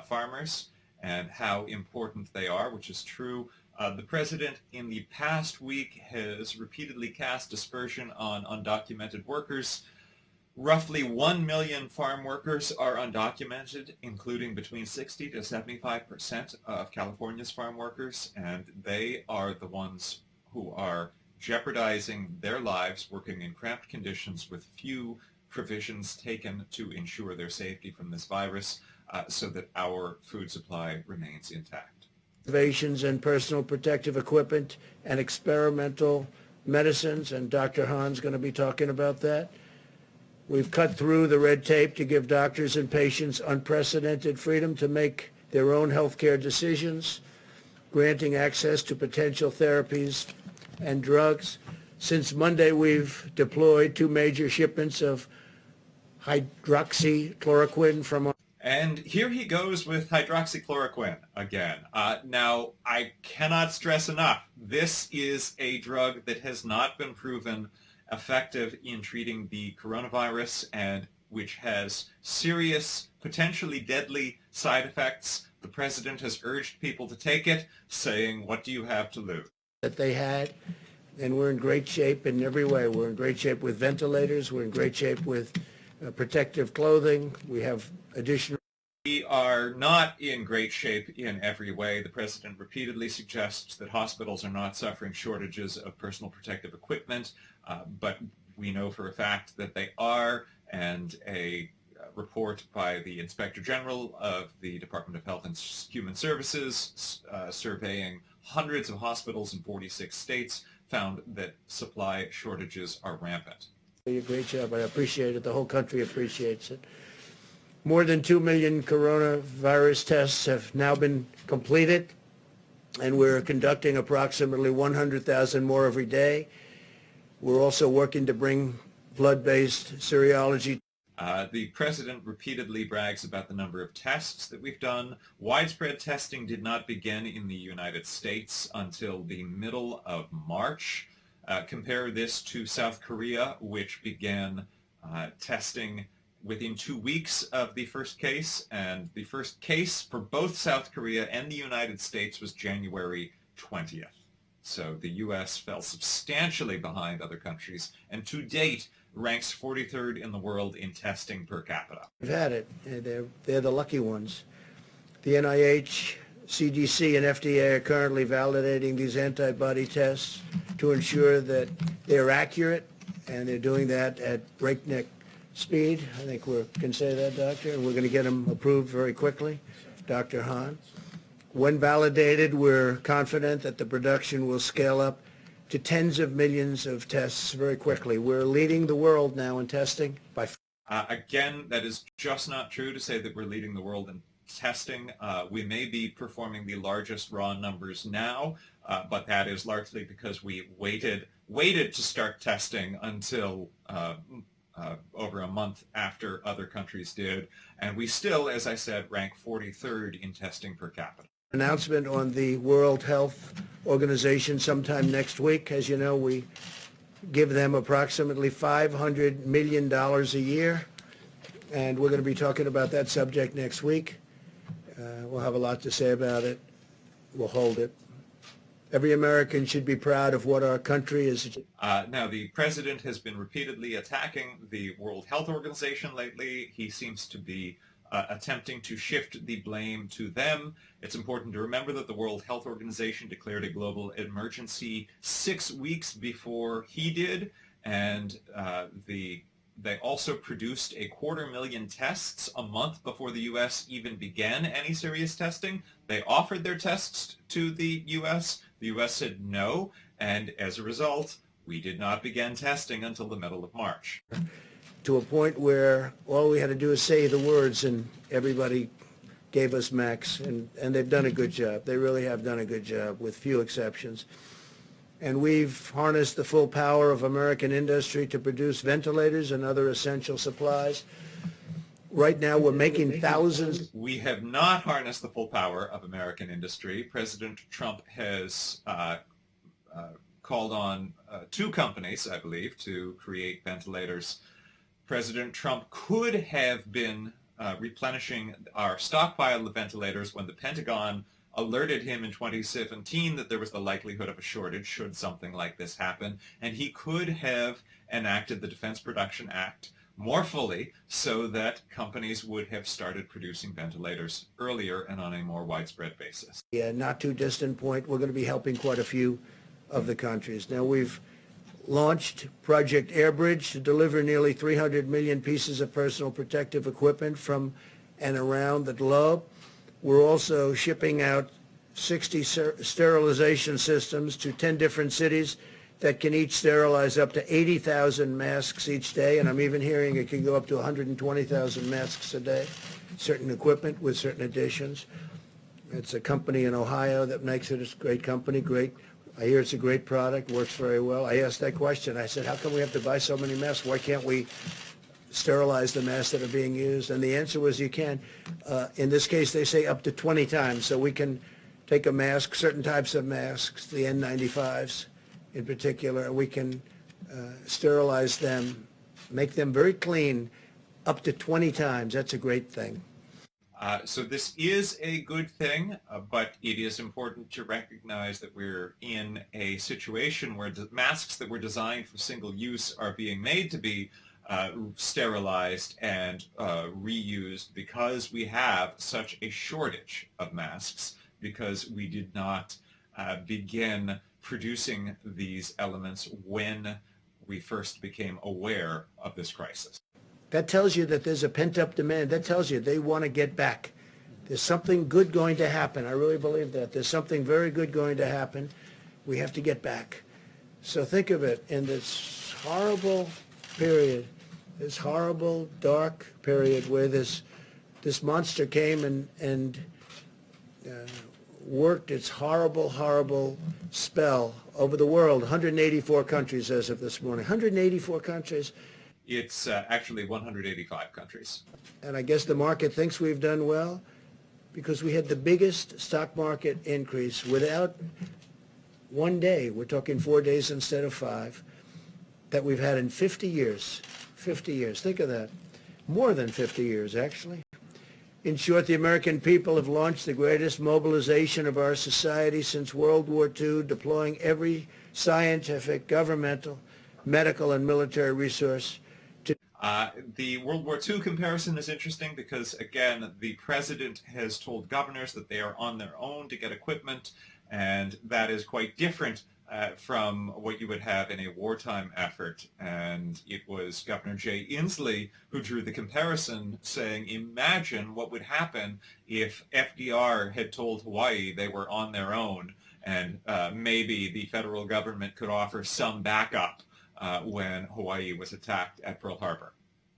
farmers and how important they are, which is true, the president in the past week has repeatedly cast aspersion on undocumented workers. Roughly 1 million farm workers are undocumented, including between 60 to 75% of California's farm workers, and they are the ones who are jeopardizing their lives, working in cramped conditions with few provisions taken to ensure their safety from this virus, so that our food supply remains intact. Innovations in personal protective equipment and experimental medicines, and Dr. Hahn's going to be talking about that. We've cut through the red tape to give doctors and patients unprecedented freedom to make their own healthcare decisions, granting access to potential therapies and drugs. Since Monday, we've deployed 2 major shipments of hydroxychloroquine from... And here he goes with hydroxychloroquine again. Now, I cannot stress enough, this is a drug that has not been proven effective in treating the coronavirus, and which has serious, potentially deadly side effects. The president has urged people to take it, saying, what do you have to lose? That they had, and we're in great shape in every way. We're in great shape with ventilators. We're in great shape with protective clothing. We have additional. We are not in great shape in every way. The president repeatedly suggests that hospitals are not suffering shortages of personal protective equipment, but we know for a fact that they are, and a report by the Inspector General of the Department of Health and Human Services surveying hundreds of hospitals in 46 states found that supply shortages are rampant. A great job. I appreciate it. The whole country appreciates it. More than 2 million coronavirus tests have now been completed, and we're conducting approximately 100,000 more every day. We're also working to bring blood-based serology. The president repeatedly brags about the number of tests that we've done. Widespread testing did not begin in the United States until the middle of March. Compare this to South Korea, which began testing within 2 weeks of the first case, and the first case for both South Korea and the United States was January 20th. So the U.S. fell substantially behind other countries, and to date ranks 43rd in the world in testing per capita. We've had it. They're the lucky ones. The NIH, CDC, and FDA are currently validating these antibody tests to ensure that they're accurate, and they're doing that at breakneck speed. I think we can say that, Doctor, and we're going to get them approved very quickly, Dr. Hahn. When validated, we're confident that the production will scale up to tens of millions of tests very quickly. We're leading the world now in testing by... Again, that is just not true to say that we're leading the world in testing. We may be performing the largest raw numbers now, but that is largely because we waited to start testing until over a month after other countries did. And we still, as I said, rank 43rd in testing per capita. Announcement on the World Health Organization sometime next week. As you know, we give them approximately $500 million a year, and we're going to be talking about that subject next week. We'll have a lot to say about it. We'll hold it. Every American should be proud of what our country is. Now, the president has been repeatedly attacking the World Health Organization lately. He seems to be attempting to shift the blame to them. It's important to remember that the World Health Organization declared a global emergency 6 weeks before he did, and they also produced 250,000 tests a month before the U.S. even began any serious testing. They offered their tests to the U.S. The U.S. said no, and as a result, we did not begin testing until the middle of March. To a point where all we had to do is say the words and everybody gave us max, and they've done a good job. They really have done a good job with few exceptions. And we've harnessed the full power of American industry to produce ventilators and other essential supplies. Right now we're making thousands. We have not harnessed the full power of American industry. President Trump has called on 2 companies, I believe, to create ventilators. President Trump could have been replenishing our stockpile of ventilators when the Pentagon alerted him in 2017 that there was the likelihood of a shortage should something like this happen, and he could have enacted the Defense Production Act more fully so that companies would have started producing ventilators earlier and on a more widespread basis. Yeah, not too distant point, we're going to be helping quite a few of the countries. Now, we've launched Project Airbridge to deliver nearly 300 million pieces of personal protective equipment from and around the globe. We're also shipping out 60 sterilization systems to 10 different cities that can each sterilize up to 80,000 masks each day, and I'm even hearing it can go up to 120,000 masks a day, certain equipment with certain additions. It's a company in Ohio that makes it. It's a great company, great. I hear it's a great product, works very well. I asked that question. I said, how come we have to buy so many masks? Why can't we sterilize the masks that are being used? And the answer was you can. In this case, they say up to 20 times. So we can take a mask, certain types of masks, the N95s in particular, and we can sterilize them, make them very clean up to 20 times. That's a great thing. So this is a good thing, but it is important to recognize that we're in a situation where the masks that were designed for single use are being made to be sterilized and reused because we have such a shortage of masks, because we did not begin producing these elements when we first became aware of this crisis. That tells you that there's a pent-up demand. That tells you they want to get back. There's something good going to happen. I really believe that. There's something very good going to happen. We have to get back. So think of it, in this horrible period, this horrible, dark period where this monster came and worked its horrible, horrible spell over the world. 184 countries as of this morning. 184 countries. It's actually 185 countries. And I guess the market thinks we've done well because we had the biggest stock market increase without one day, we're talking 4 days instead of 5, that we've had in 50 years. 50 years. Think of that. More than 50 years, actually. In short, the American people have launched the greatest mobilization of our society since World War II, deploying every scientific, governmental, medical, and military resource to... The World War II comparison is interesting because, again, the president has told governors that they are on their own to get equipment, and that is quite different from what you would have in a wartime effort. And it was Governor Jay Inslee who drew the comparison, saying, imagine what would happen if FDR had told Hawaii they were on their own, and maybe the federal government could offer some backup when Hawaii was attacked at Pearl Harbor.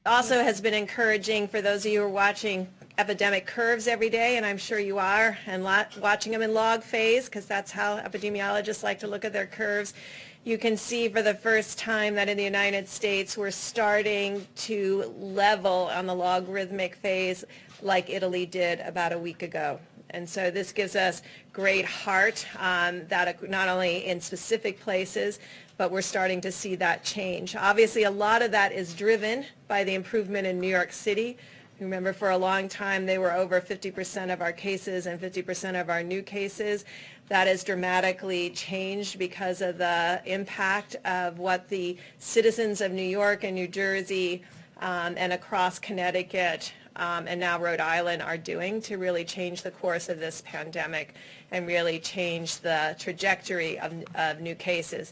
Also has been encouraging for those of you who are watching epidemic curves every day, and I'm sure you are, and watching them in log phase, because that's how epidemiologists like to look at their curves. You can see for the first time that in the United States we're starting to level on the logarithmic phase like Italy did about a week ago. And so this gives us great heart that not only in specific places, but we're starting to see that change. Obviously, a lot of that is driven by the improvement in New York City. Remember, for a long time, they were over 50% of our cases and 50% of our new cases. That has dramatically changed because of the impact of what the citizens of New York and New Jersey and across Connecticut and now Rhode Island are doing to really change the course of this pandemic and really change the trajectory of new cases.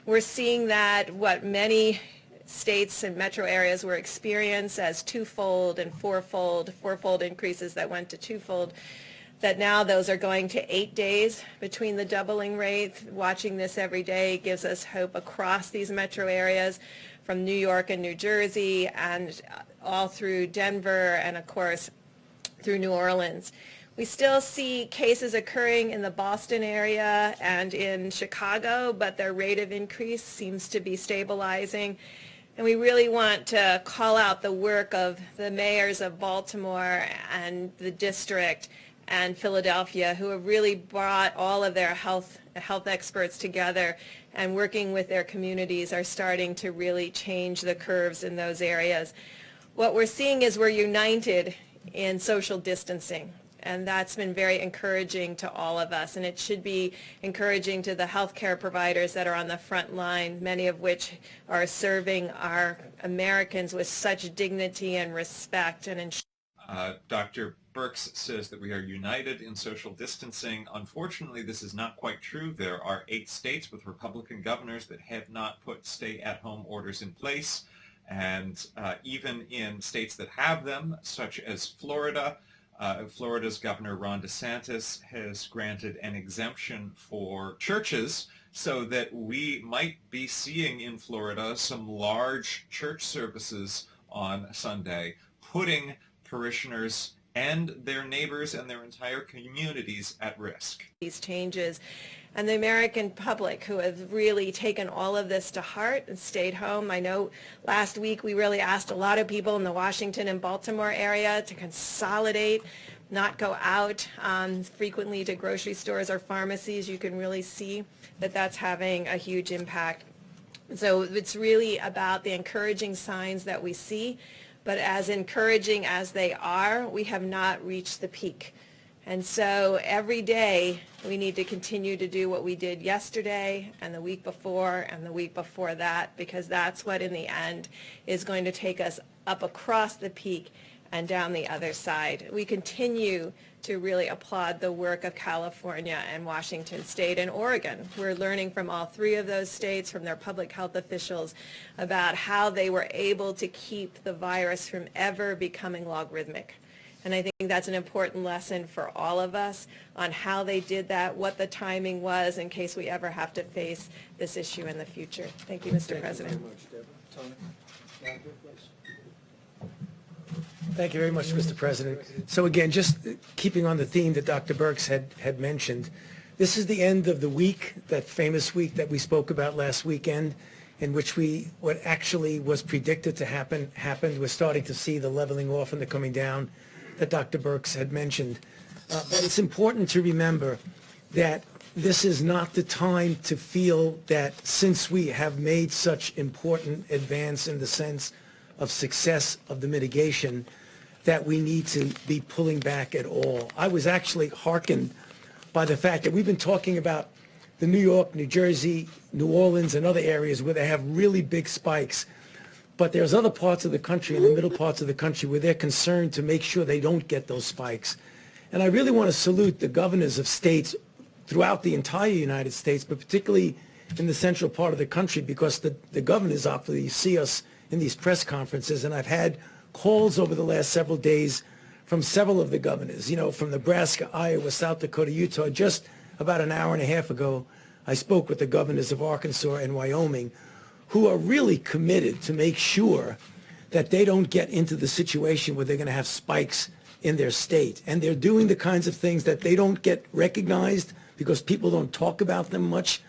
We're seeing that what many states and metro areas were experienced as twofold and fourfold increases that went to twofold, that now those are going to 8 days between the doubling rate. Watching this every day gives us hope across these metro areas, from New York and New Jersey and all through Denver and, of course, through New Orleans. We still see cases occurring in the Boston area and in Chicago, but their rate of increase seems to be stabilizing. And we really want to call out the work of the mayors of Baltimore and the district and Philadelphia, who have really brought all of their health experts together, and working with their communities are starting to really change the curves in those areas. What we're seeing is we're united in social distancing. And that's been very encouraging to all of us, and it should be encouraging to the healthcare providers that are on the front line, many of which are serving our Americans with such dignity and respect. And Dr. Birx says that we are united in social distancing. Unfortunately, this is not quite true. There are 8 states with Republican governors that have not put stay-at-home orders in place, and even in states that have them, such as Florida, Florida's Governor Ron DeSantis has granted an exemption for churches so that we might be seeing in Florida some large church services on Sunday, putting parishioners and their neighbors and their entire communities at risk. These changes, and the American public who have really taken all of this to heart and stayed home. I know last week we really asked a lot of people in the Washington and Baltimore area to consolidate, not go out frequently to grocery stores or pharmacies. You can really see that that's having a huge impact. So it's really about the encouraging signs that we see, but as encouraging as they are, we have not reached the peak. And so every day we need to continue to do what we did yesterday and the week before and the week before that, because that's what in the end is going to take us up across the peak and down the other side. We continue to really applaud the work of California and Washington State and Oregon. We're learning from all three of those states, from their public health officials, about how they were able to keep the virus from ever becoming logarithmic. And I think that's an important lesson for all of us on how they did that, what the timing was in case we ever have to face this issue in the future. Thank you, Mr. President. Thank you very much, Mr. President. So again, just keeping on the theme that Dr. Birx had mentioned, this is the end of the week, that famous week that we spoke about last weekend, in which what actually was predicted to happen happened. We're starting to see the leveling off and the coming down that Dr. Birx had mentioned. But it's important to remember that this is not the time to feel that since we have made such important advance in the sense of success of the mitigation, that we need to be pulling back at all. I was actually heartened by the fact that we've been talking about the New York, New Jersey, New Orleans, and other areas where they have really big spikes. But there's other parts of the country, in the middle parts of the country, where they're concerned to make sure they don't get those spikes. And I really want to salute the governors of states throughout the entire United States, but particularly in the central part of the country, because the governors obviously see us in these press conferences, and I've had calls over the last several days from several of the governors, from Nebraska, Iowa, South Dakota, Utah. Just about an hour and a half ago, I spoke with the governors of Arkansas and Wyoming, who are really committed to make sure that they don't get into the situation where they're going to have spikes in their state. And they're doing the kinds of things that they don't get recognized because people don't talk about them much.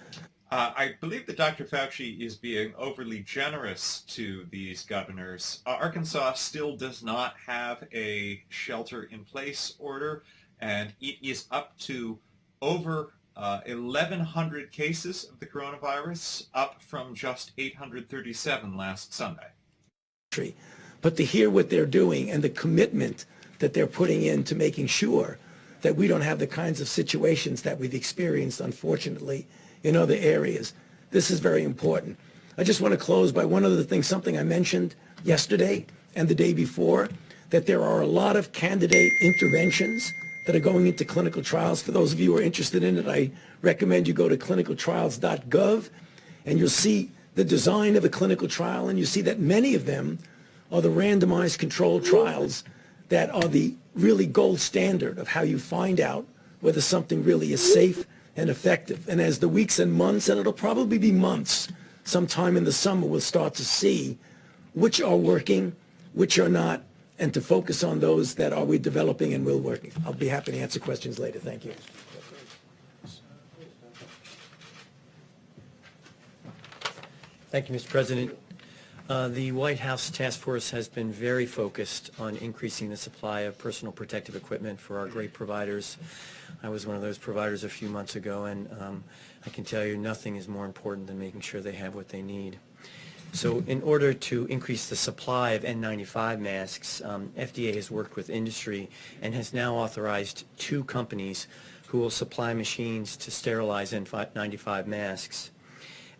I believe that Dr. Fauci is being overly generous to these governors. Arkansas still does not have a shelter-in-place order, and it is up to over 1,100 cases of the coronavirus, up from just 837 last Sunday. But to hear what they're doing and the commitment that they're putting into making sure that we don't have the kinds of situations that we've experienced, unfortunately, in other areas. This is very important. I just want to close by one other thing, something I mentioned yesterday and the day before, that there are a lot of candidate interventions that are going into clinical trials. For those of you who are interested in it, I recommend you go to clinicaltrials.gov, and you'll see the design of a clinical trial, and you see that many of them are the randomized controlled trials that are the really gold standard of how you find out whether something really is safe and effective. And as the weeks and months, and it'll probably be months, sometime in the summer, we'll start to see which are working, which are not, and to focus on those that are we developing and will working. I'll be happy to answer questions later. Thank you. Thank you, Mr. President. The White House task force has been very focused on increasing the supply of personal protective equipment for our great providers. I was one of those providers a few months ago, and I can tell you nothing is more important than making sure they have what they need. So in order to increase the supply of N95 masks, FDA has worked with industry and has now authorized 2 companies who will supply machines to sterilize N95 masks.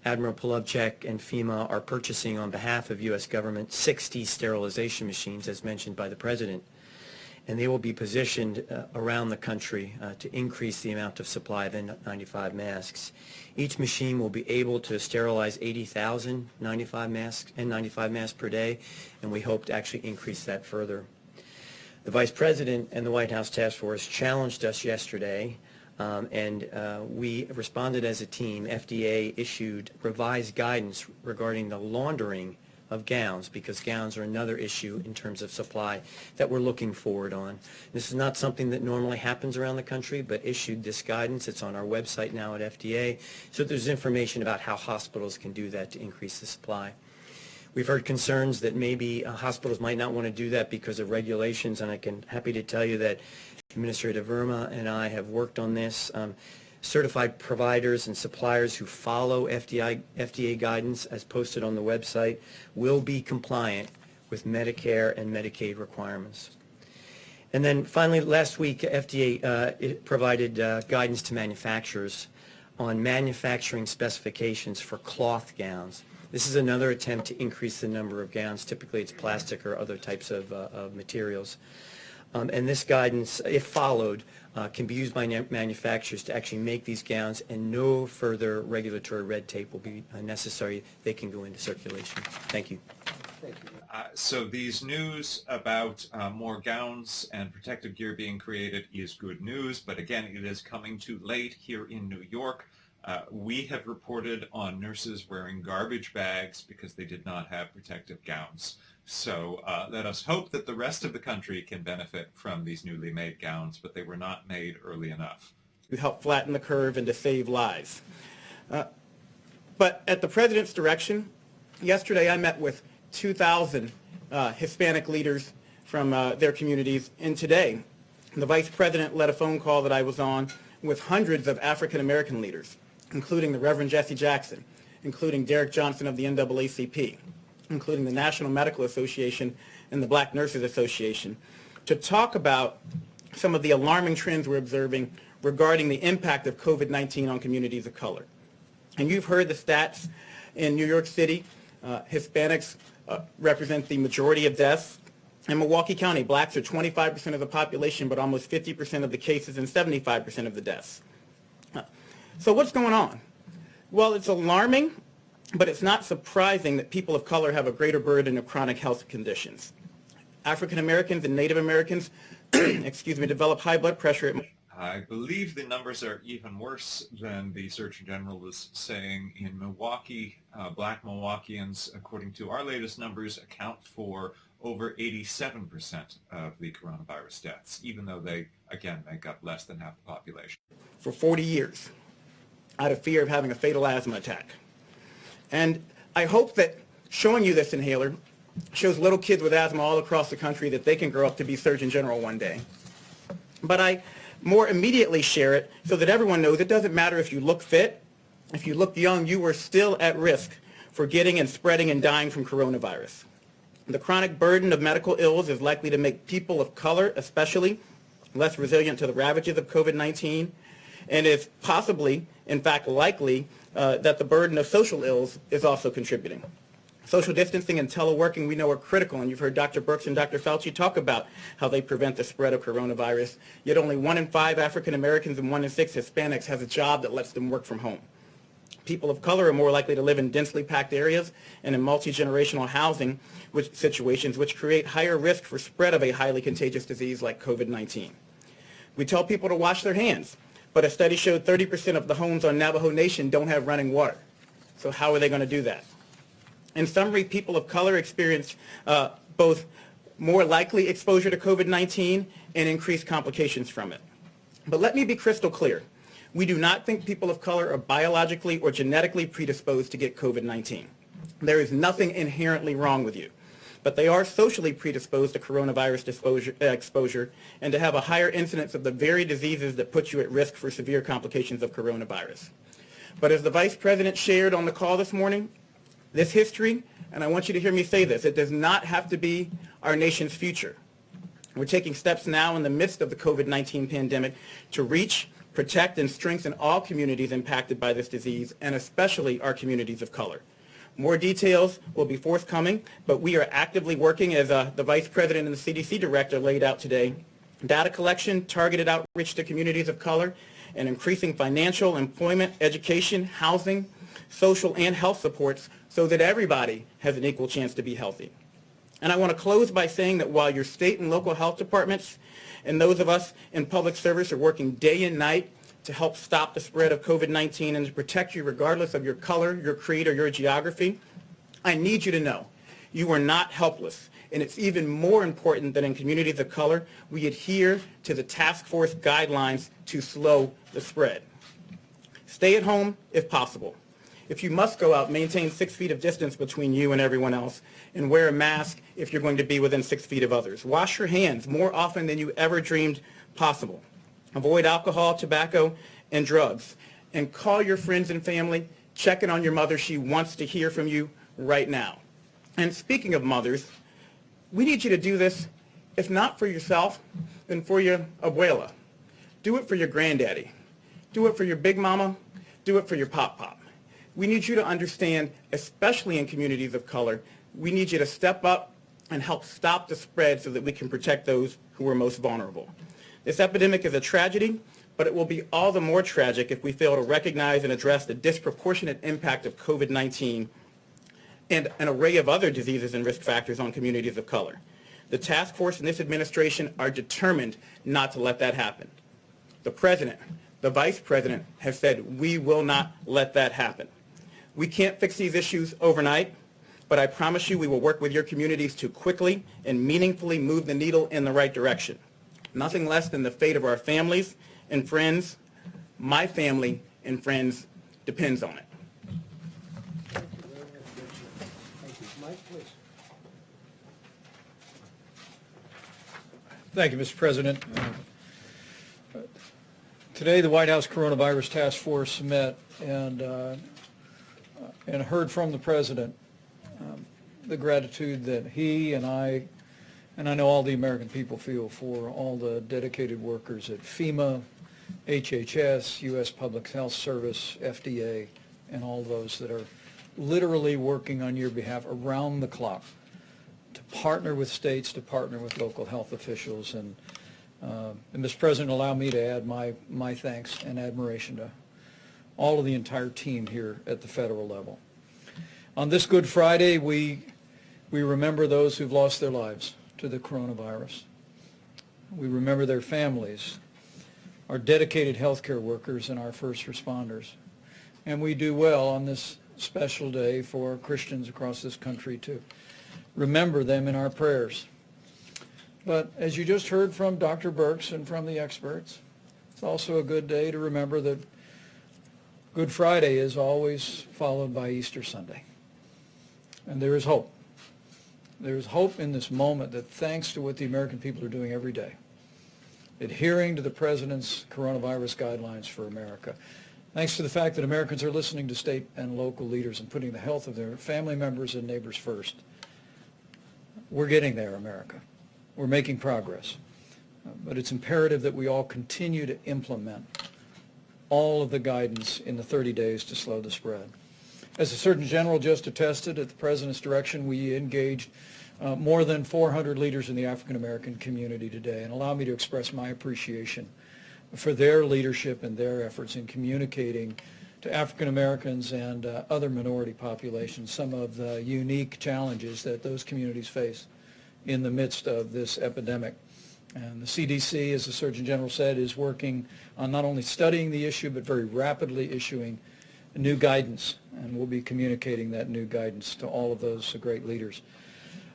Admiral Polubchek and FEMA are purchasing on behalf of U.S. government 60 sterilization machines, as mentioned by the President, and they will be positioned around the country to increase the amount of supply of N95 masks. Each machine will be able to sterilize 80,000 N95 masks per day, and we hope to actually increase that further. The Vice President and the White House Task Force challenged us yesterday, and we responded as a team. FDA issued revised guidance regarding the laundering of gowns, because gowns are another issue in terms of supply that we're looking forward on. This is not something that normally happens around the country, but issued this guidance. It's on our website now at FDA, so there's information about how hospitals can do that to increase the supply. We've heard concerns that maybe hospitals might not want to do that because of regulations, and I can happy to tell you that Administrator Verma and I have worked on this. Certified providers and suppliers who follow FDA guidance as posted on the website will be compliant with Medicare and Medicaid requirements. And then finally, last week, FDA it provided guidance to manufacturers on manufacturing specifications for cloth gowns. This is another attempt to increase the number of gowns. Typically, it's plastic or other types of materials. And this guidance, if followed, can be used by manufacturers to actually make these gowns, and no further regulatory red tape will be necessary. They can go into circulation. Thank you. So these news about more gowns and protective gear being created is good news, but again, it is coming too late here in New York. We have reported on nurses wearing garbage bags because they did not have protective gowns. So let us hope that the rest of the country can benefit from these newly made gowns, but they were not made early enough. To help flatten the curve and to save lives. But at the President's direction, yesterday I met with 2,000 Hispanic leaders from their communities, and today the Vice President led a phone call that I was on with hundreds of African American leaders, including the Reverend Jesse Jackson, including Derek Johnson of the NAACP, including the National Medical Association and the Black Nurses Association, to talk about some of the alarming trends we're observing regarding the impact of COVID-19 on communities of color. And you've heard the stats in New York City. Hispanics represent the majority of deaths. In Milwaukee County, blacks are 25% of the population, but almost 50% of the cases and 75% of the deaths. So what's going on? Well, it's alarming, but it's not surprising that people of color have a greater burden of chronic health conditions. African Americans and Native Americans, develop high blood pressure. I believe the numbers are even worse than the Surgeon General was saying. In Milwaukee, black Milwaukeeans, according to our latest numbers, account for over 87% of the coronavirus deaths, even though they, again, make up less than half the population. For 40 years, out of fear of having a fatal asthma attack. And I hope that showing you this inhaler shows little kids with asthma all across the country that they can grow up to be Surgeon General one day. But I more immediately share it so that everyone knows it doesn't matter if you look fit, if you look young, you are still at risk for getting and spreading and dying from coronavirus. The chronic burden of medical ills is likely to make people of color, especially, less resilient to the ravages of COVID-19, and is possibly, in fact likely, that the burden of social ills is also contributing. Social distancing and teleworking, we know, are critical, and you've heard Dr. Birx and Dr. Fauci talk about how they prevent the spread of coronavirus, yet only 1 in 5 African Americans and 1 in 6 Hispanics has a job that lets them work from home. People of color are more likely to live in densely packed areas and in multi-generational housing situations, which create higher risk for spread of a highly contagious disease like COVID-19. We tell people to wash their hands, but a study showed 30% of the homes on Navajo Nation don't have running water. So how are they going to do that? In summary, people of color experience both more likely exposure to COVID-19 and increased complications from it. But let me be crystal clear. We do not think people of color are biologically or genetically predisposed to get COVID-19. There is nothing inherently wrong with you, but they are socially predisposed to coronavirus exposure and to have a higher incidence of the very diseases that put you at risk for severe complications of coronavirus. But as the Vice President shared on the call this morning, this history, and I want you to hear me say this, it does not have to be our nation's future. We're taking steps now in the midst of the COVID-19 pandemic to reach, protect, and strengthen all communities impacted by this disease, and especially our communities of color. More details will be forthcoming, but we are actively working, as the Vice President and the CDC Director laid out today, data collection, targeted outreach to communities of color, and increasing financial, employment, education, housing, social, and health supports so that everybody has an equal chance to be healthy. And I want to close by saying that while your state and local health departments and those of us in public service are working day and night to help stop the spread of COVID-19 and to protect you regardless of your color, your creed, or your geography, I need you to know you are not helpless. And it's even more important that in communities of color, we adhere to the task force guidelines to slow the spread. Stay at home if possible. If you must go out, maintain 6 feet of distance between you and everyone else, and wear a mask if you're going to be within 6 feet of others. Wash your hands more often than you ever dreamed possible. Avoid alcohol, tobacco, and drugs. And call your friends and family. Check in on your mother. She wants to hear from you right now. And speaking of mothers, we need you to do this, if not for yourself, than for your abuela. Do it for your granddaddy. Do it for your big mama. Do it for your pop-pop. We need you to understand, especially in communities of color, we need you to step up and help stop the spread so that we can protect those who are most vulnerable. This epidemic is a tragedy, but it will be all the more tragic if we fail to recognize and address the disproportionate impact of COVID-19 and an array of other diseases and risk factors on communities of color. The task force and this administration are determined not to let that happen. The President, the Vice President have said we will not let that happen. We can't fix these issues overnight, but I promise you we will work with your communities to quickly and meaningfully move the needle in the right direction. Nothing less than the fate of our families and friends, my family and friends, depends on it. Thank you, Mr. President. Today, the White House Coronavirus Task Force met and heard from the President the gratitude that he and I know all the American people feel for all the dedicated workers at FEMA, HHS, U.S. Public Health Service, FDA, and all those that are literally working on your behalf around the clock to partner with states, to partner with local health officials. And Mr. President, allow me to add my thanks and admiration to all of the entire team here at the federal level. On this Good Friday, we remember those who've lost their lives to the coronavirus. We remember their families, our dedicated healthcare workers, and our first responders. And we do well on this special day for Christians across this country to remember them in our prayers. But as you just heard from Dr. Birx and from the experts, it's also a good day to remember that Good Friday is always followed by Easter Sunday. And there is hope. There is hope in this moment that thanks to what the American people are doing every day, adhering to the President's coronavirus guidelines for America, thanks to the fact that Americans are listening to state and local leaders and putting the health of their family members and neighbors first, we're getting there, America. We're making progress. But it's imperative that we all continue to implement all of the guidance in the 30 days to slow the spread. As the Surgeon General just attested, at the President's direction, we engaged more than 400 leaders in the African American community today. And allow me to express my appreciation for their leadership and their efforts in communicating to African Americans and other minority populations some of the unique challenges that those communities face in the midst of this epidemic. And the CDC, as the Surgeon General said, is working on not only studying the issue, but very rapidly issuing new guidance. And we'll be communicating that new guidance to all of those great leaders.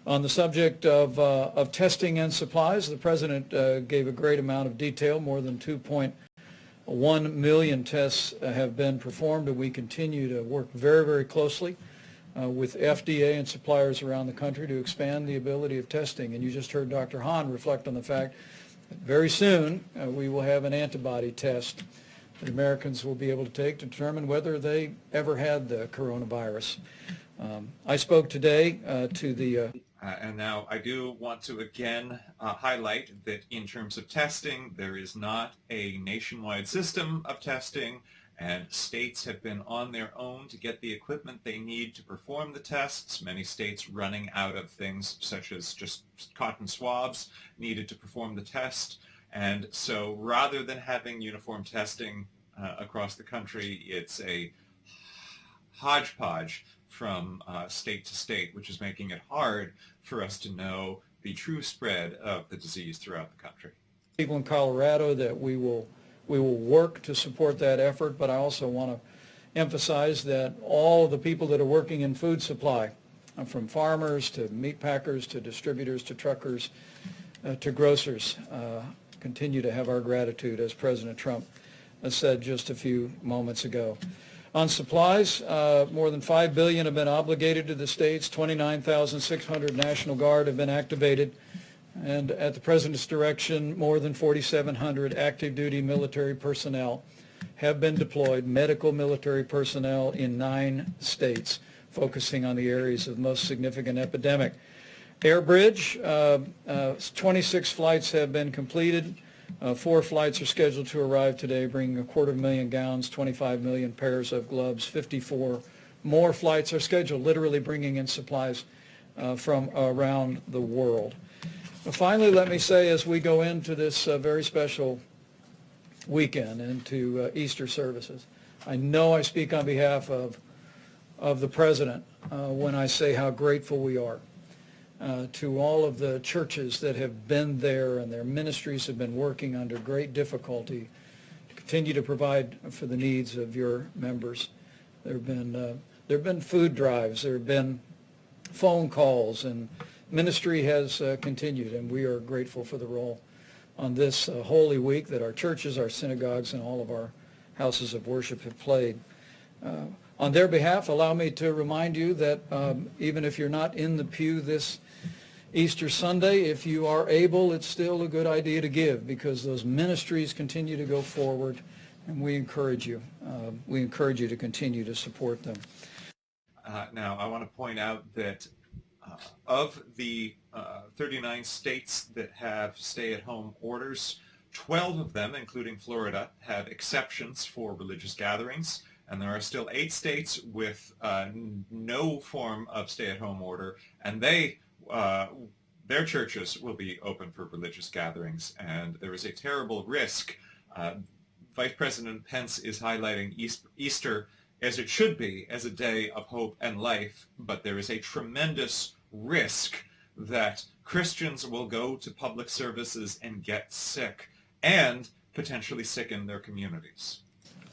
On the subject of testing and supplies, the President gave a great amount of detail. More than 2.1 million tests have been performed, and we continue to work very, very closely with FDA and suppliers around the country to expand the ability of testing. And you just heard Dr. Hahn reflect on the fact that very soon we will have an antibody test that Americans will be able to take to determine whether they ever had the coronavirus. I spoke today to the... And now I do want to again highlight that in terms of testing, there is not a nationwide system of testing, and states have been on their own to get the equipment they need to perform the tests. Many states running out of things such as just cotton swabs needed to perform the test. And so rather than having uniform testing across the country, it's a hodgepodge from state to state, which is making it hard for us to know the true spread of the disease throughout the country. People in Colorado that we will work to support that effort, but I also want to emphasize that all of the people that are working in food supply, from farmers to meat packers to distributors to truckers to grocers, continue to have our gratitude, as President Trump said just a few moments ago. On supplies, more than $5 billion have been obligated to the states. 29,600 National Guard have been activated. And at the President's direction, more than 4,700 active duty military personnel have been deployed, medical military personnel in 9 states, focusing on the areas of most significant epidemic. Airbridge, 26 flights have been completed. 4 flights are scheduled to arrive today, bringing 250,000 gowns, 25 million pairs of gloves. 54 more flights are scheduled, literally bringing in supplies from around the world. Finally, let me say, as we go into this very special weekend, into Easter services, I know I speak on behalf of the President when I say how grateful we are to all of the churches that have been there, and their ministries have been working under great difficulty to continue to provide for the needs of your members. There have been food drives, there have been phone calls, and ministry has continued, and we are grateful for the role on this Holy Week that our churches, our synagogues, and all of our houses of worship have played. On their behalf, allow me to remind you that even if you're not in the pew this Easter Sunday, if you are able, it's still a good idea to give, because those ministries continue to go forward, and we encourage you. We encourage you to continue to support them. Now, I want to point out that of the 39 states that have stay-at-home orders, 12 of them, including Florida, have exceptions for religious gatherings, and there are still 8 states with no form of stay-at-home order, and their churches will be open for religious gatherings, and there is a terrible risk. Vice President Pence is highlighting Easter as it should be, as a day of hope and life, but there is a tremendous risk that Christians will go to public services and get sick, and potentially sicken their communities.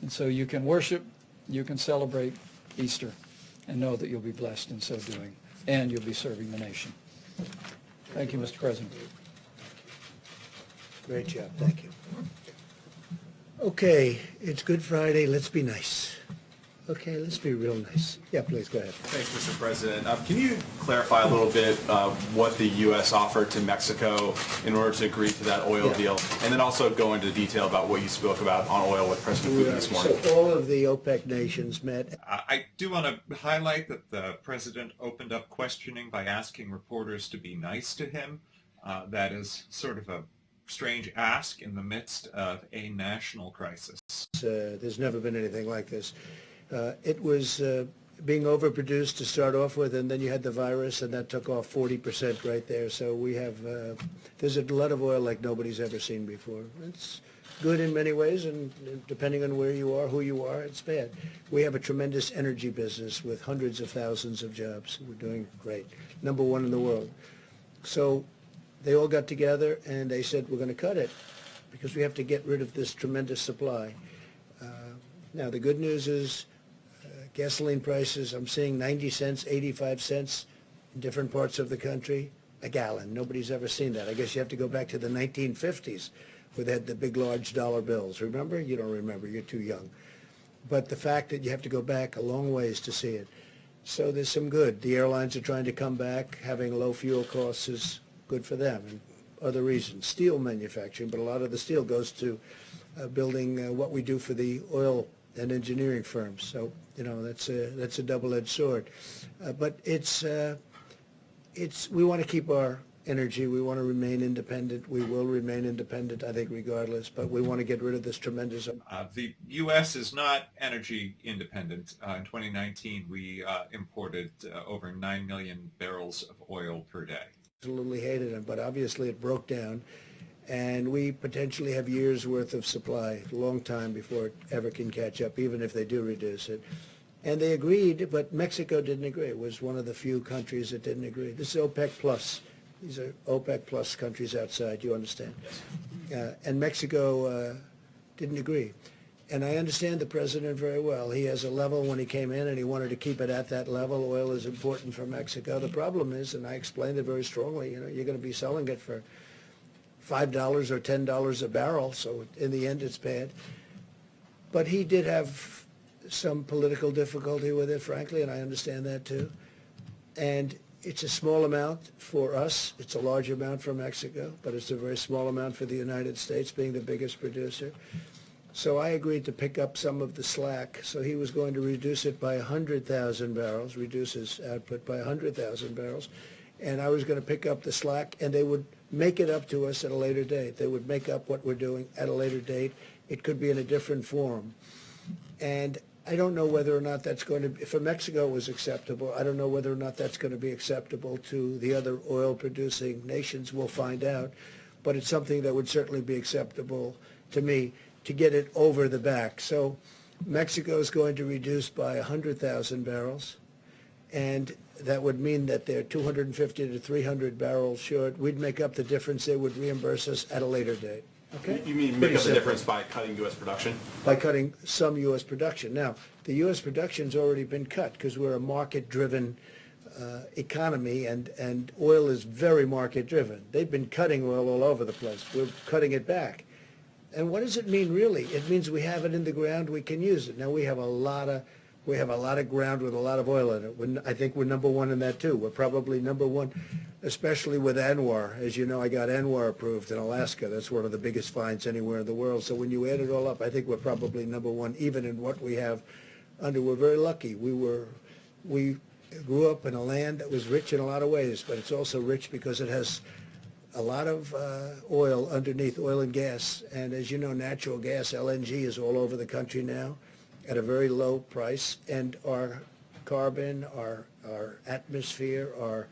And so you can worship, you can celebrate Easter, and know that you'll be blessed in so doing, and you'll be serving the nation. Thank you, Mr. President. Great job. Thank you. Okay, it's Good Friday. Let's be nice. Okay, let's be real nice. Yeah, please, go ahead. Thanks, Mr. President. Can you clarify a little bit what the U.S. offered to Mexico in order to agree to that oil deal? And then also go into detail about what you spoke about on oil with President Putin this morning. So all of the OPEC nations met. I do want to highlight that the President opened up questioning by asking reporters to be nice to him. That is sort of a strange ask in the midst of a national crisis. There's never been anything like this. It was being overproduced to start off with, and then you had the virus, and that took off 40% right there. So we have, there's a lot of oil like nobody's ever seen before. It's good in many ways, and depending on where you are, who you are, it's bad. We have a tremendous energy business with hundreds of thousands of jobs. We're doing great. Number 1 in the world. So they all got together, and they said, we're going to cut it because we have to get rid of this tremendous supply. Now, the good news is gasoline prices, I'm seeing 90 cents, 85 cents in different parts of the country a gallon. Nobody's ever seen that. I guess you have to go back to the 1950s where they had the big, large dollar bills. Remember? You don't remember. You're too young. But the fact that you have to go back a long ways to see it. So there's some good. The airlines are trying to come back. Having low fuel costs is good for them, and other reasons. Steel manufacturing, but a lot of the steel goes to building what we do for the oil and engineering firms. So, you know, that's a double-edged sword. But we want to keep our energy. We want to remain independent. We will remain independent, I think, regardless. But we want to get rid of this tremendous. The U.S. is not energy independent. In 2019, we imported over 9 million barrels of oil per day. Absolutely hated it, but obviously it broke down. And we potentially have years' worth of supply, a long time before it ever can catch up, even if they do reduce it. And they agreed, but Mexico didn't agree. It was one of the few countries that didn't agree. This is OPEC Plus. These are OPEC Plus countries outside, you understand? And Mexico didn't agree. And I understand the president very well. He has a level when he came in, and he wanted to keep it at that level. Oil is important for Mexico. The problem is, and I explained it very strongly, you know, you're going to be selling it for $5 or $10 a barrel, so in the end it's bad. But he did have some political difficulty with it, frankly, and I understand that too. And it's a small amount for us. It's a large amount for Mexico, but it's a very small amount for the United States, being the biggest producer. So I agreed to pick up some of the slack. So he was going to reduce it by 100,000 barrels, reduce his output by 100,000 barrels. and I was going to pick up the slack, and they would make it up to us at a later date. They would make up what we're doing at a later date. It could be in a different form. And I don't know whether or not that's going to be, for Mexico it was acceptable. I don't know whether or not that's going to be acceptable to the other oil-producing nations. We'll find out. But it's something that would certainly be acceptable to me to get it over the back. So Mexico is going to reduce by 100,000 barrels, and that would mean that they're 250 to 300 barrels short. We'd make up the difference. They would reimburse us at a later date. Okay? You mean make up the difference by cutting U.S. production? By cutting some U.S. production. Now, the U.S. production's already been cut because we're a market-driven economy, and oil is very market-driven. They've been cutting oil all over the place. We're cutting it back. And what does it mean, really? It means we have it in the ground, we can use it. Now, we have a lot of ground with a lot of oil in it. I think we're number one in that, too. We're probably number one, especially with ANWR. As you know, I got ANWR approved in Alaska. That's one of the biggest finds anywhere in the world. So when you add it all up, I think we're probably number one, even in what we have under. We're very lucky. We grew up in a land that was rich in a lot of ways, but it's also rich because it has a lot of oil underneath, oil and gas. And as you know, natural gas, LNG, is all over the country now at a very low price. And our carbon, our atmosphere,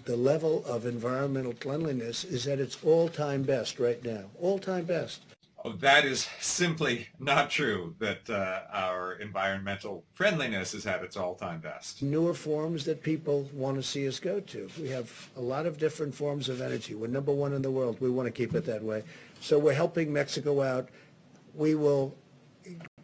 the level of environmental cleanliness is at its all-time best right now, all-time best. Oh, that is simply not true, that our environmental friendliness is at its all-time best. Newer forms that people want to see us go to. We have a lot of different forms of energy. We're number one in the world. We want to keep it that way. So we're helping Mexico out. We will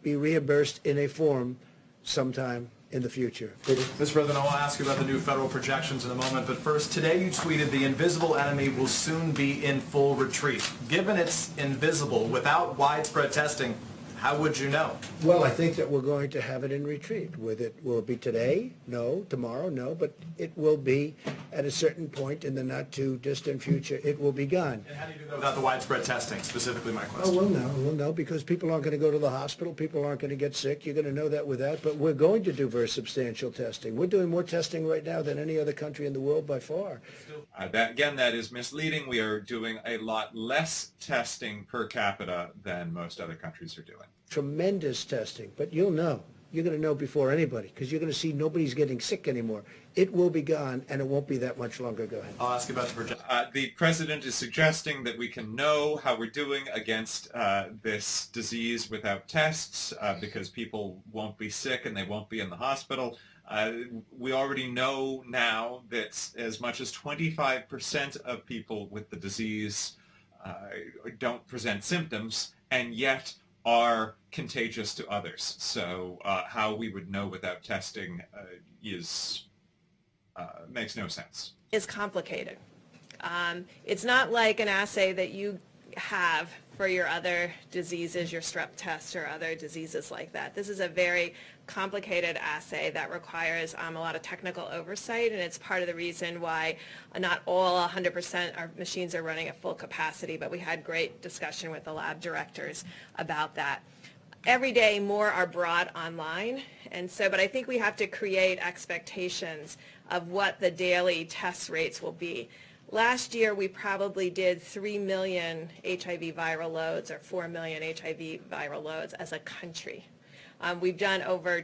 be reimbursed in a form sometime in the future. Mr. President, I want to ask you about the new federal projections in a moment, but first, today you tweeted the invisible enemy will soon be in full retreat. Given it's invisible, without widespread testing, how would you know? Well, I think that we're going to have it in retreat. Will it be today? No. Tomorrow? No. But it will be at a certain point in the not too distant future. It will be gone. And how do you do that without the widespread testing? Specifically, my question. Oh, we'll know because people aren't going to go to the hospital. People aren't going to get sick. You're going to know that without. But we're going to do very substantial testing. We're doing more testing right now than any other country in the world by far. That is misleading. We are doing a lot less testing per capita than most other countries are doing. Tremendous testing, but you'll know. You're going to know before anybody because you're going to see nobody's getting sick anymore. It will be gone, and it won't be that much longer. Go ahead. I'll ask you about the projection. The president is suggesting that we can know how we're doing against this disease without tests because people won't be sick and they won't be in the hospital. We already know now that as much as 25% of people with the disease don't present symptoms, and yet are contagious to others. So how we would know without testing makes no sense. Is complicated. It's not like an assay that you have for your other diseases, your strep test or other diseases like that. This is a very complicated assay that requires a lot of technical oversight, and it's part of the reason why not all 100% our machines are running at full capacity, but we had great discussion with the lab directors about that. Every day more are brought online, and so, but I think we have to create expectations of what the daily test rates will be. Last year, we probably did 3 million HIV viral loads or 4 million HIV viral loads as a country. We've done over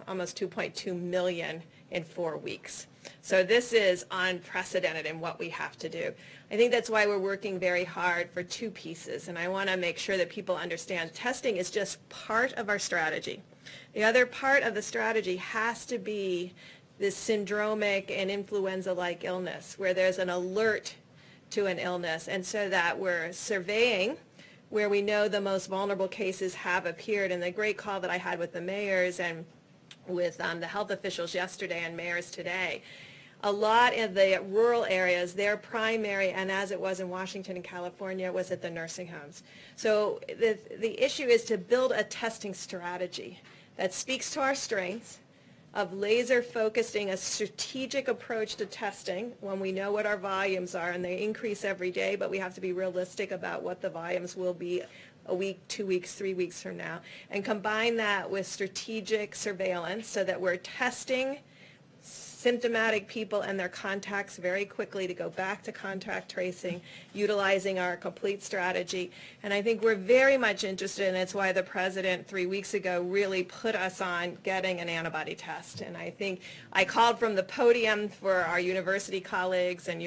almost 2.2 million in 4 weeks. So this is unprecedented in what we have to do. I think that's why we're working very hard for two pieces, and I want to make sure that people understand testing is just part of our strategy. The other part of the strategy has to be this syndromic and influenza-like illness where there's an alert to an illness, and so that we're surveying where we know the most vulnerable cases have appeared. And the great call that I had with the mayors and with the health officials yesterday and mayors today, a lot of the rural areas, their primary, and as it was in Washington and California, was at the nursing homes. So the issue is to build a testing strategy that speaks to our strengths, of laser focusing a strategic approach to testing when we know what our volumes are, and they increase every day, but we have to be realistic about what the volumes will be a week, 2 weeks, 3 weeks from now, and combine that with strategic surveillance so that we're testing symptomatic people and their contacts very quickly to go back to contact tracing, utilizing our complete strategy. And I think we're very much interested, and it's why the President 3 weeks ago really put us on getting an antibody test. And I think I called from the podium for our university colleagues and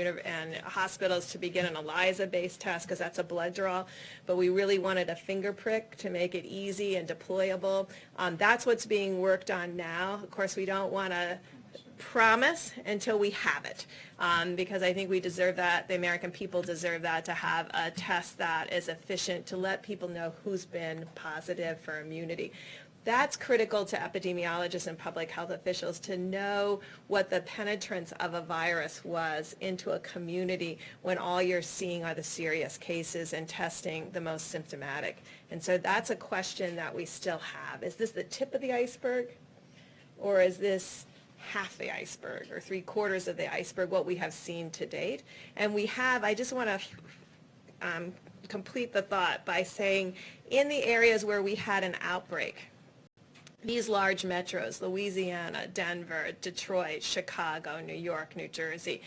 hospitals to begin an ELISA-based test, because that's a blood draw, but we really wanted a finger prick to make it easy and deployable. That's what's being worked on now. Of course, we don't want to promise until we have it, because I think we deserve that. The American people deserve that, to have a test that is efficient to let people know who's been positive for immunity. That's critical to epidemiologists and public health officials, to know what the penetrance of a virus was into a community when all you're seeing are the serious cases and testing the most symptomatic. And so that's a question that we still have. Is this the tip of the iceberg, or is this half the iceberg or 3/4 of the iceberg, what we have seen to date? And we have, I just want to complete the thought by saying, in the areas where we had an outbreak, these large metros, Louisiana, Denver, Detroit, Chicago, New York, New Jersey,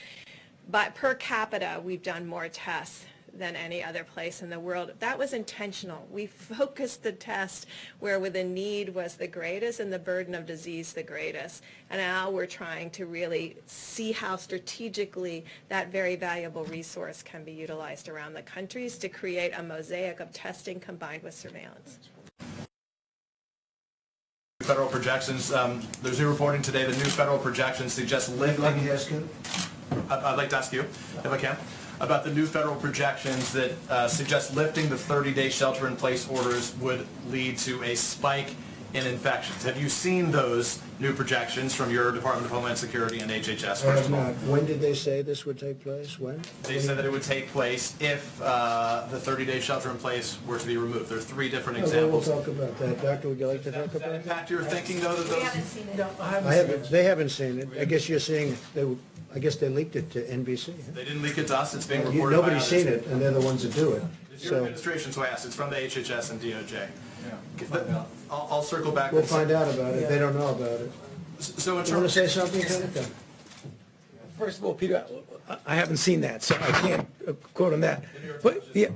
but per capita, we've done more tests than any other place in the world. That was intentional. We focused the test where the need was the greatest and the burden of disease the greatest. And now we're trying to really see how strategically that very valuable resource can be utilized around the countries to create a mosaic of testing combined with surveillance. Federal projections. There's new reporting today. The new federal projections suggest lifting. I'd like to ask you. I'd like to ask you, if I can, about the new federal projections that suggest lifting the 30-day shelter-in-place orders would lead to a spike in infections. Have you seen those new projections from your Department of Homeland Security and HHS? I have not. When did they say this would take place? When? They said that it would take place if the 30-day shelter-in-place were to be removed. There are 3 different examples. We'll talk about that. Doctor, would you like to talk Does that about that? impact your thinking, though, that those... They haven't seen it. I guess you're seeing, I guess they leaked it to NBC. They didn't leak it to us. It's being reported by Nobody's seen it, and they're the ones that do it. It's your administration, so I asked. It's from the HHS and DOJ. Yeah, I'll circle back. We'll find out about it. They don't know about it. So in You want to terms say something, Senator? First of all, Peter, I haven't seen that, so I can't quote on that. But yeah,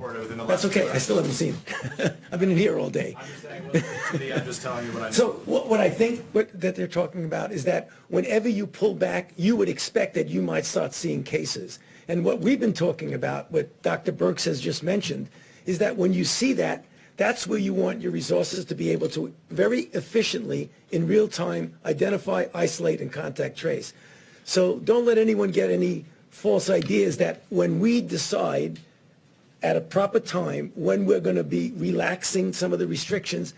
that's okay. I still haven't seen it. I've been in here all day. I'm just telling you what I know. So what I think that they're talking about is that whenever you pull back, you would expect that you might start seeing cases. And what we've been talking about, what Dr. Birx has just mentioned, is that when you see that, that's where you want your resources to be able to very efficiently, in real time, identify, isolate, and contact trace. So don't let anyone get any false ideas that when we decide at a proper time when we're going to be relaxing some of the restrictions,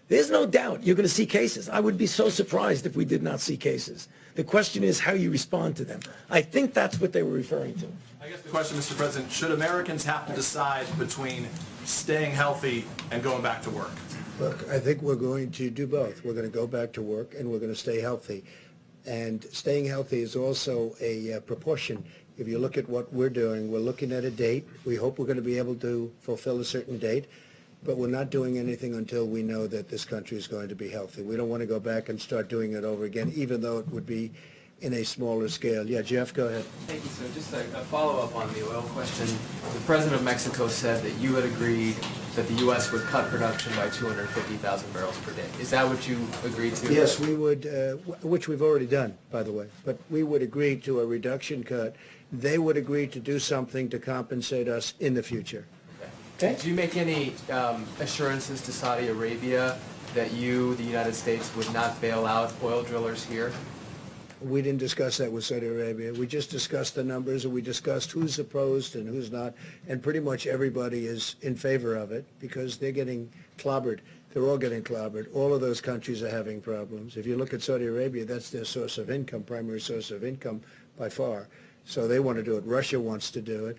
there's no doubt you're going to see cases. I would be so surprised if we did not see cases. The question is how you respond to them. I think that's what they were referring to. I guess the question, Mr. President, should Americans have to decide between staying healthy and going back to work? Look, I think we're going to do both. We're going to go back to work, and we're going to stay healthy. And staying healthy is also a proportion. If you look at what we're doing, we're looking at a date. We hope we're going to be able to fulfill a certain date, but we're not doing anything until we know that this country is going to be healthy. We don't want to go back and start doing it over again, even though it would be in a smaller scale. Yeah, Jeff, go ahead. Thank you, sir. Just a follow-up on the oil question. The President of Mexico said that you had agreed that the U.S. would cut production by 250,000 barrels per day. Is that what you agreed to? Yes, we would, which we've already done, by the way, but we would agree to a reduction cut. They would agree to do something to compensate us in the future. Okay. Did you make any assurances to Saudi Arabia that you, the United States, would not bail out oil drillers here? We didn't discuss that with Saudi Arabia. We just discussed the numbers, and we discussed who's opposed and who's not, and pretty much everybody is in favor of it because they're getting clobbered. They're all getting clobbered. All of those countries are having problems. If you look at Saudi Arabia, that's their source of income, primary source of income by far. So they want to do it. Russia wants to do it.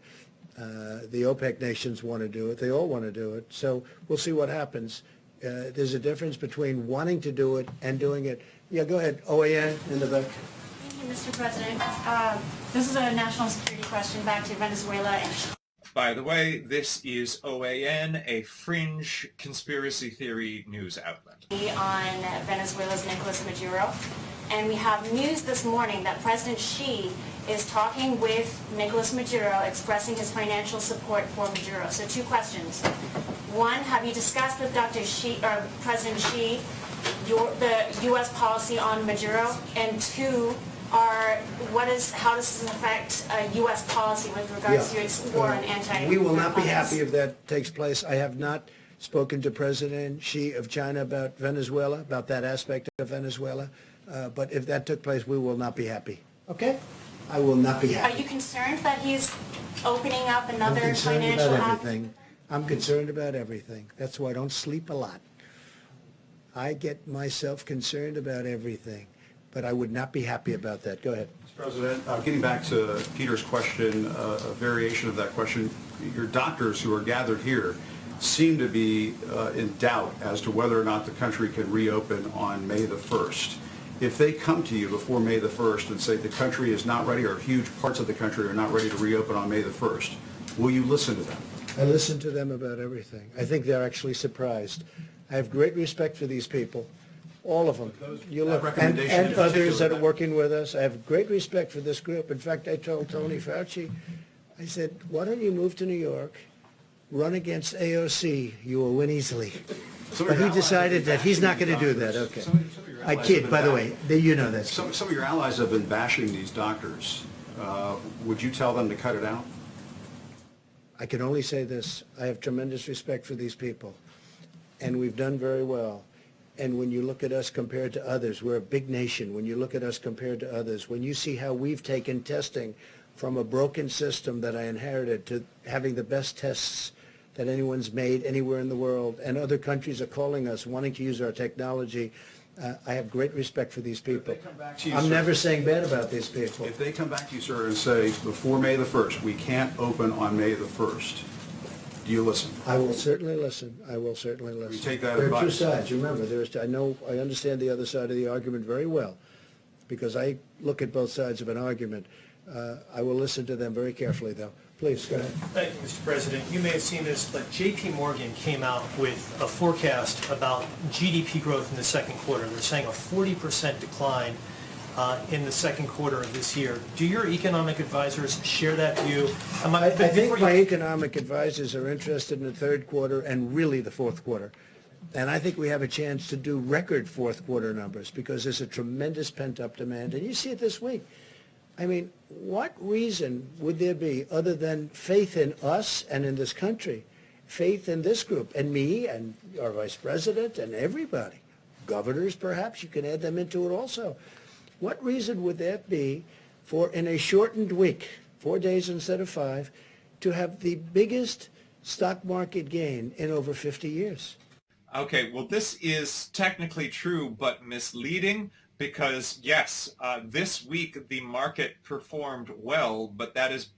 The OPEC nations want to do it. They all want to do it. So we'll see what happens. There's a difference between wanting to do it and doing it. Yeah, go ahead. OAN in the back. Thank you, Mr. President. This is a national security question back to Venezuela. By the way, this is OAN, a fringe conspiracy theory news outlet. On Venezuela's Nicolas Maduro. And we have news this morning that President Xi is talking with Nicolas Maduro, expressing his financial support for Maduro. So 2 questions. 1, have you discussed with Dr. Xi, or President Xi, the U.S. policy on Maduro? And 2, how does this affect U.S. policy with regards to its war on anti-narcotics? We will not be happy if that takes place. I have not spoken to President Xi of China about Venezuela, about that aspect of Venezuela. But if that took place, we will not be happy. Okay? I will not be happy. Are you concerned that he's opening up another I'm concerned financial about everything. I'm concerned about everything. That's why I don't sleep a lot. I get myself concerned about everything. But I would not be happy about that. Go ahead. Mr. President, getting back to Peter's question, a variation of that question, your doctors who are gathered here seem to be in doubt as to whether or not the country can reopen on May the 1st. If they come to you before May the 1st and say the country is not ready, or huge parts of the country are not ready to reopen on May the 1st, will you listen to them? I listen to them about everything. I think they're actually surprised. I have great respect for these people. All of them. You look, and others that are working with us. I have great respect for this group. In fact, I told Tony Fauci, I said, why don't you move to New York, run against AOC, you will win easily. But he decided that he's not going to do that. Okay. I kid, by the way. You know that. Some of your allies have been bashing these doctors. Would you tell them to cut it out? I can only say this. I have tremendous respect for these people. And we've done very well. And when you look at us compared to others, we're a big nation. When you look at us compared to others, when you see how we've taken testing from a broken system that I inherited to having the best tests that anyone's made anywhere in the world, and other countries are calling us, wanting to use our technology, I have great respect for these people. I'm never saying bad about these people. If they come back to you, sir, and say, before May the 1st, we can't open on May the 1st, do you listen? I will certainly listen. I will certainly listen. You take that there advice. There are 2 sides. Remember, I understand the other side of the argument very well, because I look at both sides of an argument. I will listen to them very carefully, though. Please, go ahead. Thank you, Mr. President. You may have seen this, but J.P. Morgan came out with a forecast about GDP growth in the second quarter. They're saying a 40% decline in the second quarter of this year. Do your economic advisors share that view? I think my economic advisors are interested in the third quarter and really the fourth quarter. And I think we have a chance to do record fourth quarter numbers because there's a tremendous pent-up demand. And you see it this week. I mean, what reason would there be other than faith in us and in this country, faith in this group and me and our vice president and everybody, governors perhaps, you can add them into it also. What reason would that be for, in a shortened week, 4 days instead of 5, to have the biggest stock market gain in over 50 years? Okay, well, this is technically true, but misleading because, yes, this week the market performed well, but that is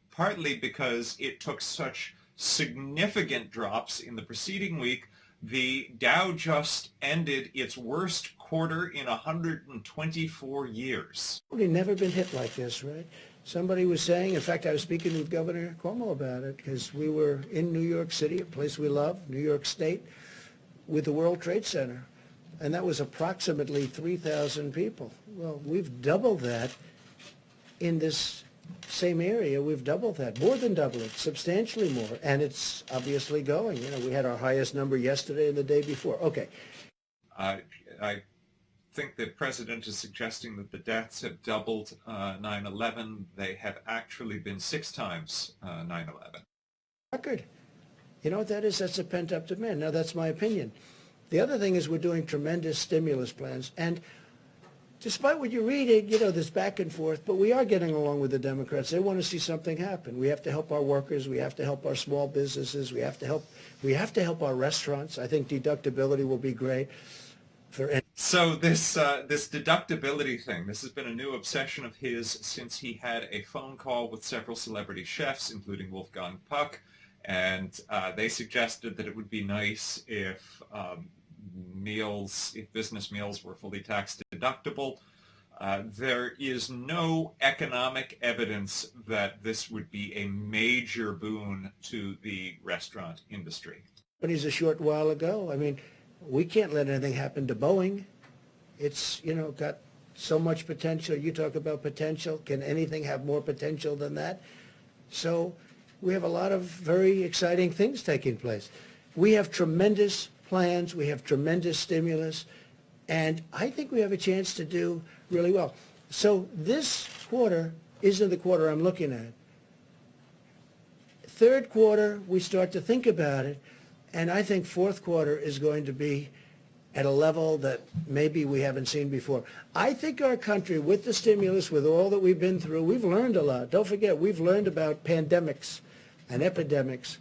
partly because it took such significant drops in the preceding week. The Dow just ended its worst quarter in 124 years. We've never been hit like this, right? Somebody was saying, in fact, I was speaking with Governor Cuomo about it because we were in New York City, a place we love, New York State, with the World Trade Center. And that was approximately 3,000 people. Well, we've doubled that in this same area. We've doubled that, more than double it, substantially more. And it's obviously going. You know, we had our highest number yesterday and the day before. Okay. I think the president is suggesting that the deaths have doubled 9/11. They have actually been 6 times 9/11. Record. You know what that is? That's a pent-up demand. Now, that's my opinion. The other thing is we're doing tremendous stimulus plans. And despite what you're reading, you know, there's back and forth, but we are getting along with the Democrats. They want to see something happen. We have to help our workers. We have to help our small businesses. We have to help our restaurants. I think deductibility will be great. So this deductibility thing, this has been a new obsession of his since he had a phone call with several celebrity chefs, including Wolfgang Puck, and they suggested that it would be nice if business meals were fully tax deductible. There is no economic evidence that this would be a major boon to the restaurant industry. But he's a short while ago. I mean, we can't let anything happen to Boeing. It's, you know, got so much potential. You talk about potential. Can anything have more potential than that? So we have a lot of very exciting things taking place. We have tremendous plans. We have tremendous stimulus. And I think we have a chance to do really well. So this quarter isn't the quarter I'm looking at. Third quarter, we start to think about it. And I think fourth quarter is going to be at a level that maybe we haven't seen before. I think our country, with the stimulus, with all that we've been through, we've learned a lot. Don't forget, we've learned about pandemics and epidemics.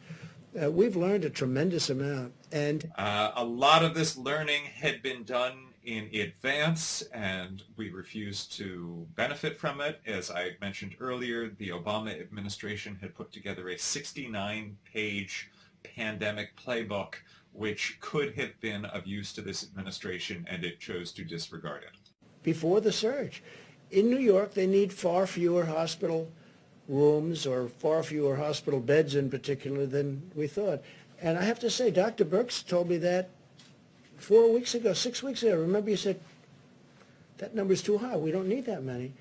We've learned a tremendous amount. And a lot of this learning had been done in advance, and we refused to benefit from it. As I mentioned earlier, the Obama administration had put together a 69-page pandemic playbook, which could have been of use to this administration, and it chose to disregard it. Before the surge, in New York, they need far fewer hospital rooms, or far fewer hospital beds in particular, than we thought. And I have to say, Dr. Birx told me that 4 weeks ago, 6 weeks ago. Remember, you said, that number's too high. We don't need that many.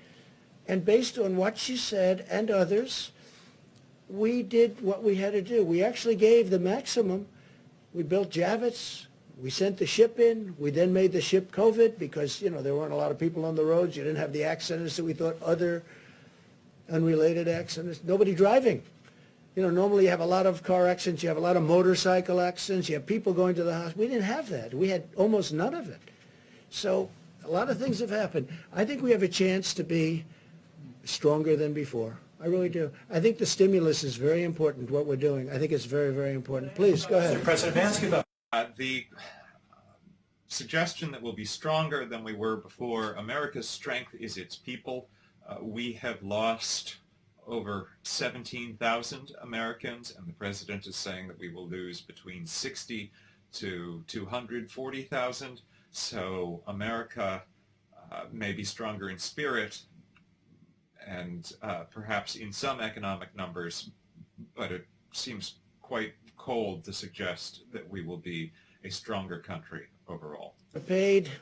And based on what she said and others, we did what we had to do. We actually gave the maximum. We built Javits. We sent the ship in. We then made the ship COVID because, there weren't a lot of people on the roads. You didn't have the accidents that we thought, other unrelated accidents. Nobody driving. Normally you have a lot of car accidents. You have a lot of motorcycle accidents. You have people going to the hospital. We didn't have that. We had almost none of it. So a lot of things have happened. I think we have a chance to be stronger than before. I really do. I think the stimulus is very important, what we're doing. I think it's very, very important. Please, go ahead. President Pence, the suggestion that we'll be stronger than we were before, America's strength is its people. We have lost over 17,000 Americans, and the president is saying that we will lose between 60 to 240,000. So America may be stronger in spirit and perhaps in some economic numbers, but it seems quite cold to suggest that we will be a stronger country overall.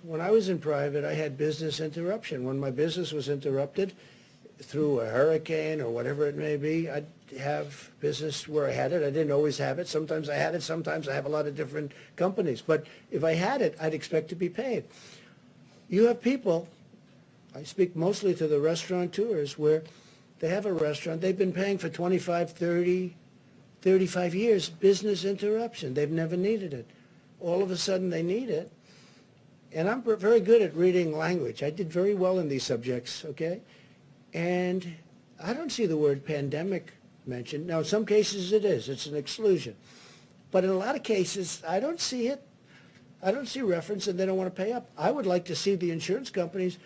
When I was in private, I had business interruption. When my business was interrupted through a hurricane or whatever it may be, I'd have business where I had it. I didn't always have it. Sometimes I had it. Sometimes I have a lot of different companies. But if I had it, I'd expect to be paid. You have people, I speak mostly to the restaurateurs, where they have a restaurant. They've been paying for 25, 30, 35 years, business interruption. They've never needed it. All of a sudden they need it. And I'm very good at reading language. I did very well in these subjects, okay? And I don't see the word pandemic mentioned. Now, in some cases it is. It's an exclusion. But in a lot of cases, I don't see it. I don't see reference, and they don't want to pay up. I would like to see the insurance companies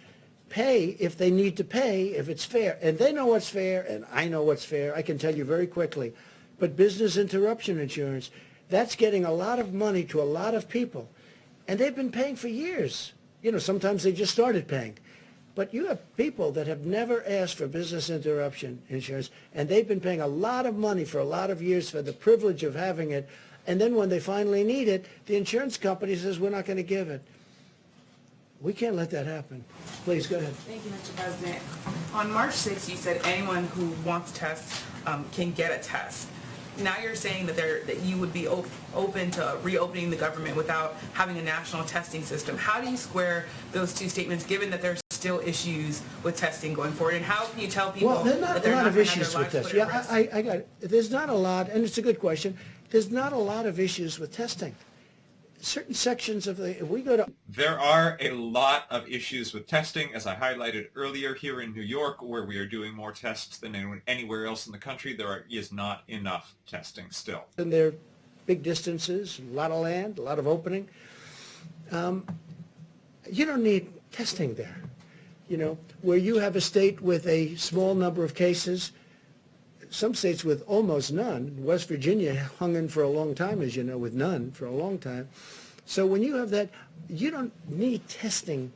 pay if they need to pay, if it's fair. And they know what's fair, and I know what's fair. I can tell you very quickly. But business interruption insurance, that's getting a lot of money to a lot of people. And they've been paying for years. Sometimes they just started paying. But you have people that have never asked for business interruption insurance, and they've been paying a lot of money for a lot of years for the privilege of having it. And then when they finally need it, the insurance company says, we're not going to give it. We can't let that happen. Please, go ahead. Thank you, Mr. President. On March 6th, you said anyone who wants tests can get a test. Now you're saying that you would be open to reopening the government without having a national testing system. How do you square those two statements, given that there's still issues with testing going forward? And how can you tell people that they're not going to have their lives put at risk? I got it. There's not a lot, and it's a good question. There's not a lot of issues with testing. Certain sections of if we go to... There are a lot of issues with testing, as I highlighted earlier here in New York, where we are doing more tests than anywhere else in the country. There is not enough testing still. And there are big distances, a lot of land, a lot of opening. You don't need testing there. Where you have a state with a small number of cases, some states with almost none. West Virginia hung in for a long time, as you know, with none for a long time. So when you have that, you don't need testing.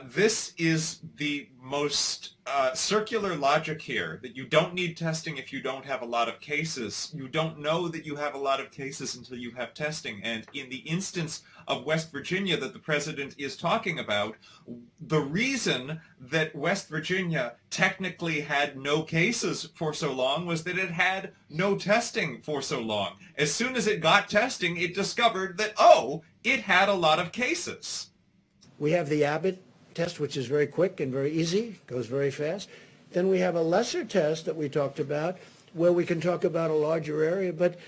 This is the most circular logic here, that you don't need testing if you don't have a lot of cases. You don't know that you have a lot of cases until you have testing. And in the instance of West Virginia that the president is talking about, the reason that West Virginia technically had no cases for so long was that it had no testing for so long. As soon as it got testing, it discovered that, oh, it had a lot of cases. We have the Abbott test, which is very quick and very easy, goes very fast. Then we have a lesser test that we talked about, where we can talk about a larger area, but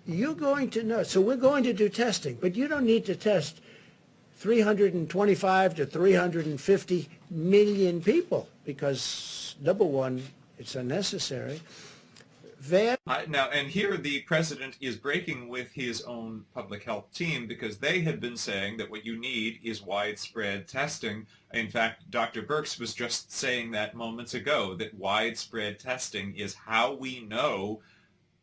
you're going to know. So we're going to do testing, but you don't need to test 325 to 350 million people because, number one, it's unnecessary. Now, and here the president is breaking with his own public health team because they had been saying that what you need is widespread testing. In fact, Dr. Birx was just saying that moments ago, that widespread testing is how we know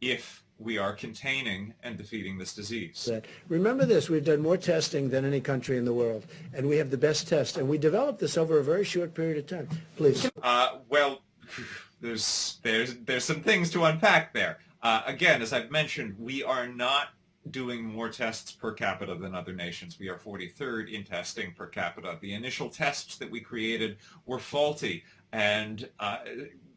if we are containing and defeating this disease. Remember this, we've done more testing than any country in the world, and we have the best test, and we developed this over a very short period of time. Please. Well, there's some things to unpack there. Again, as I've mentioned, we are not doing more tests per capita than other nations. We are 43rd in testing per capita. The initial tests that we created were faulty, and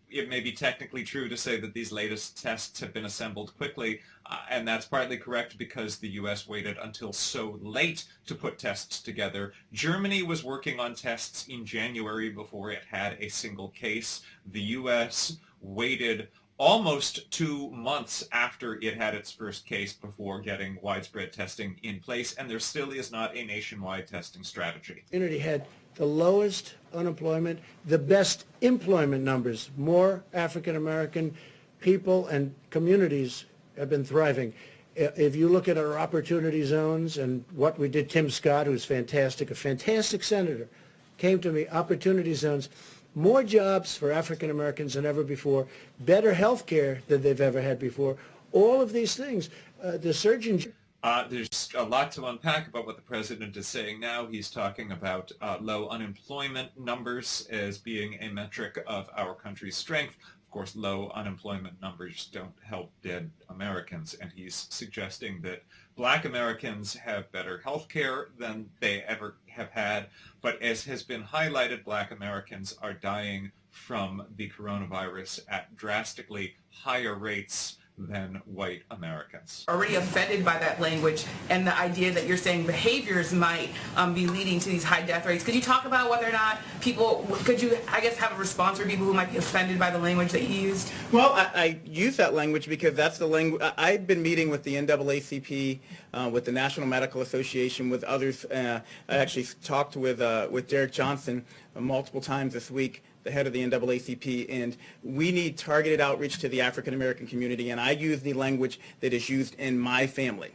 it may be technically true to say that these latest tests have been assembled quickly, and that's partly correct because the U.S. waited until so late to put tests together. Germany was working on tests in January before it had a single case. The U.S. waited almost 2 months after it had its first case before getting widespread testing in place, and there still is not a nationwide testing strategy. Community had the lowest unemployment, the best employment numbers. More African American people and communities have been thriving. If you look at our opportunity zones and what we did, Tim Scott, who's fantastic, a fantastic senator, came to me, opportunity zones, more jobs for African Americans than ever before, better health care than they've ever had before. All of these things, the surgeon... There's a lot to unpack about what the president is saying now. He's talking about low unemployment numbers as being a metric of our country's strength. Of course, low unemployment numbers don't help dead Americans, and he's suggesting that black Americans have better health care than they ever have had, but as has been highlighted, black Americans are dying from the coronavirus at drastically higher rates than white Americans. Already offended by that language and the idea that you're saying behaviors might be leading to these high death rates. Could you talk about whether or not people, could you, I guess, have a response for people who might be offended by the language that you used? Well, I use that language because that's the language. I've been meeting with the NAACP, with the National Medical Association, with others. I actually talked with Derek Johnson multiple times this week, the head of the NAACP, and we need targeted outreach to the African American community, and I use the language that is used in my family.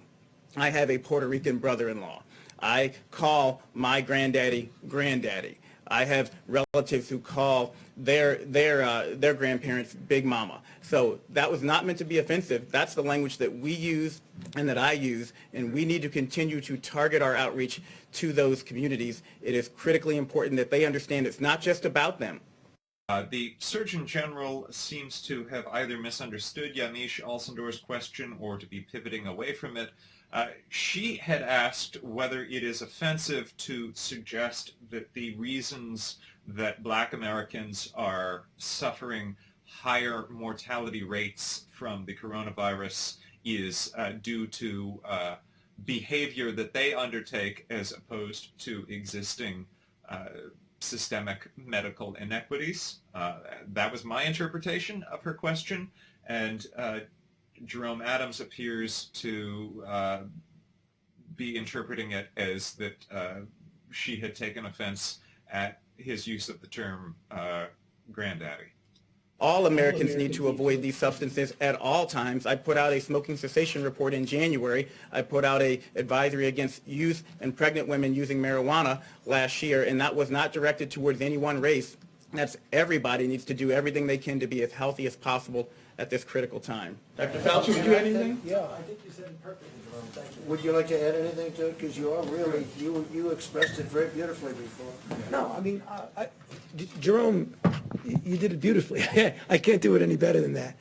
I have a Puerto Rican brother-in-law. I call my granddaddy, granddaddy. I have relatives who call their grandparents Big Mama. So that was not meant to be offensive. That's the language that we use and that I use, and we need to continue to target our outreach to those communities. It is critically important that they understand it's not just about them. The Surgeon General seems to have either misunderstood Yamiche Alcindor's question or to be pivoting away from it. She had asked whether it is offensive to suggest that the reasons that black Americans are suffering higher mortality rates from the coronavirus is due to behavior that they undertake as opposed to existing systemic medical inequities. That was my interpretation of her question, and Jerome Adams appears to be interpreting it as that she had taken offense at his use of the term granddaddy. All Americans need to avoid these substances at all times. I put out a smoking cessation report in January. I put out an advisory against youth and pregnant women using marijuana last year, and that was not directed towards any one race. That's everybody needs to do everything they can to be as healthy as possible at this critical time. Dr. Fauci, would you add anything? Yeah, I think you said it perfectly, Jerome. Thank you. Would you like to add anything to it? Because you are really, you expressed it very beautifully before. No, I mean, Jerome, you did it beautifully. I can't do it any better than that.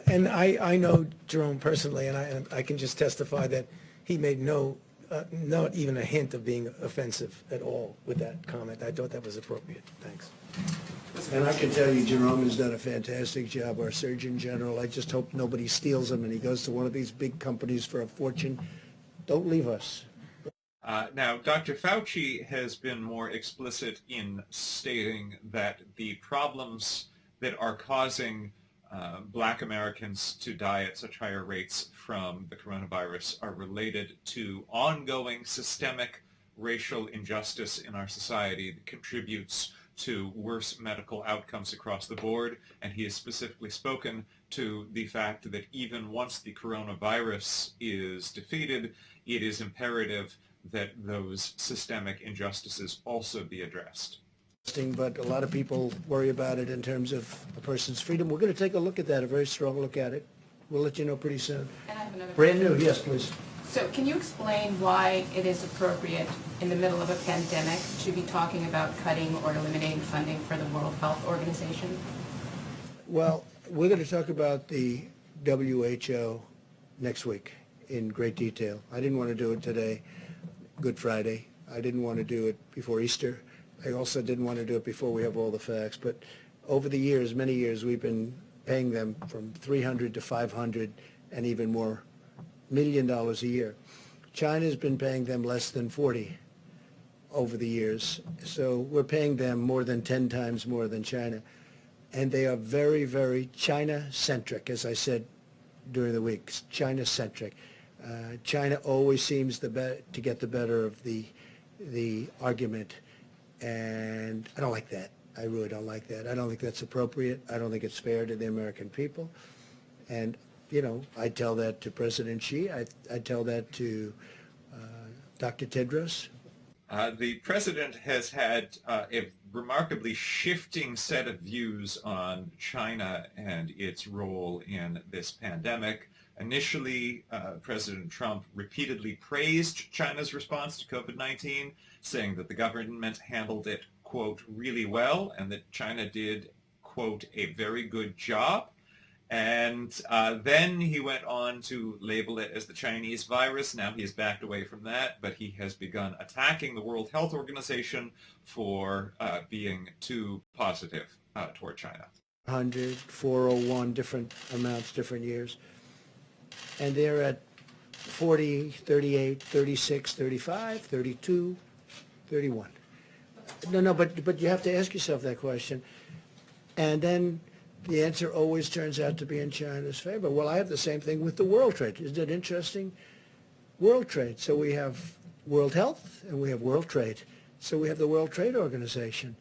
And I know Jerome personally, and I can just testify that he made not even a hint of being offensive at all with that comment. I thought that was appropriate. Thanks. And I can tell you, Jerome has done a fantastic job, our Surgeon General. I just hope nobody steals him and he goes to one of these big companies for a fortune. Don't leave us. Now, Dr. Fauci has been more explicit in stating that the problems that are causing Black Americans to die at such higher rates from the coronavirus are related to ongoing systemic racial injustice in our society that contributes to worse medical outcomes across the board, and he has specifically spoken to the fact that even once the coronavirus is defeated, it is imperative that those systemic injustices also be addressed. But a lot of people worry about it in terms of a person's freedom. We're going to take a look at that, a very strong look at it. We'll let you know pretty soon. And I have another Brand question. new, yes, please. So can you explain why it is appropriate in the middle of a pandemic to be talking about cutting or eliminating funding for the World Health Organization? Well, we're going to talk about the WHO next week in great detail. I didn't want to do it today, Good Friday. I didn't want to do it before Easter. I also didn't want to do it before we have all the facts. But over the years, many years, we've been paying them from $300 to $500 and even more $1 million a year. China's been paying them less than 40 over the years. So we're paying them more than 10 times more than China. And they are very, very China-centric, as I said during the week, China-centric. China always seems to get the better of the argument. And I don't like that. I really don't like that. I don't think that's appropriate. I don't think it's fair to the American people. And, you know, I tell that to President Xi. I tell that to Dr. Tedros. The president has had a remarkably shifting set of views on China and its role in this pandemic. Initially, President Trump repeatedly praised China's response to COVID-19, saying that the government handled it, quote, really well, and that China did, quote, a very good job. And then he went on to label it as the Chinese virus. Now he has backed away from that, but he has begun attacking the World Health Organization for being too positive toward China. 100, 401, different amounts, different years. And they're at 40, 38, 36, 35, 32, 31. No, but you have to ask yourself that question. And then the answer always turns out to be in China's favor. Well, I have the same thing with the world trade. Isn't it interesting? World trade. So we have World Health and we have World Trade. So we have the World Trade Organization.